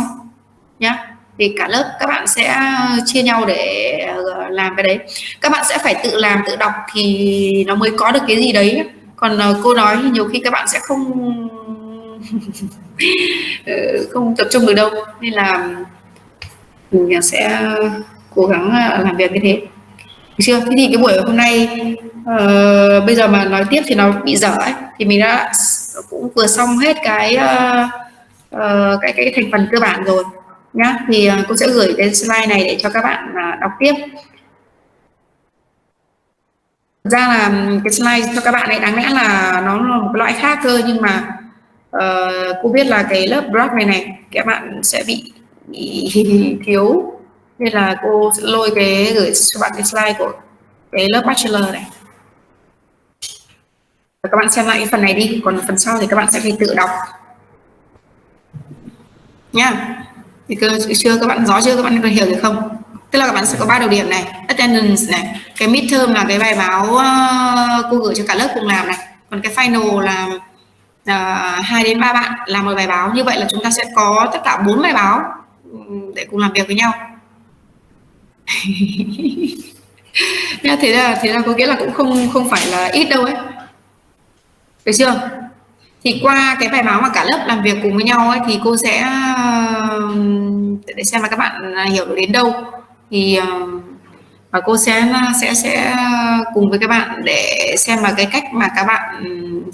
nhá. Thì cả lớp các bạn sẽ chia nhau để làm cái đấy. Các bạn sẽ phải tự làm tự đọc thì nó mới có được cái gì đấy, còn cô nói thì nhiều khi các bạn sẽ không không tập trung được đâu, nên là mình sẽ cố gắng làm việc như thế, được chưa? Thế thì cái buổi hôm nay bây giờ mà nói tiếp thì nó bị dở ấy, thì mình đã cũng vừa xong hết cái thành phần cơ bản rồi nhá. Thì cô sẽ gửi cái slide này để cho các bạn đọc tiếp. Thực ra là cái slide cho các bạn này đáng lẽ là nó là một loại khác cơ, nhưng mà cô biết là cái lớp block này các bạn sẽ bị thiếu, nên là cô sẽ lôi gửi cho bạn cái slide của cái lớp bachelor này. Và các bạn xem lại cái phần này đi, còn phần sau thì các bạn sẽ phải tự đọc nha. Thì chưa, các bạn rõ chưa, các bạn có hiểu được không? Tức là các bạn sẽ có 3 đầu điểm này, attendance này, cái midterm là cái bài báo cô gửi cho cả lớp cùng làm này, còn cái final là 2 đến 3 bạn làm một bài báo. Như vậy là chúng ta sẽ có tất cả 4 bài báo để cùng làm việc với nhau. Thế là có nghĩa là cũng không phải là ít đâu ấy, được chưa? Thì qua cái bài báo mà cả lớp làm việc cùng với nhau ấy thì cô sẽ để xem là các bạn hiểu được đến đâu, thì và cô sẽ cùng với các bạn để xem là cái cách mà các bạn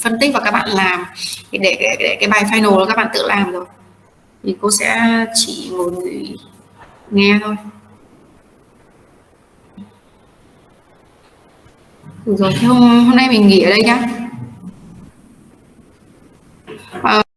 phân tích và các bạn làm, thì để cái bài final là các bạn tự làm rồi, thì cô sẽ chỉ ngồi nghe thôi. Được rồi, hôm nay mình nghỉ ở đây nhá.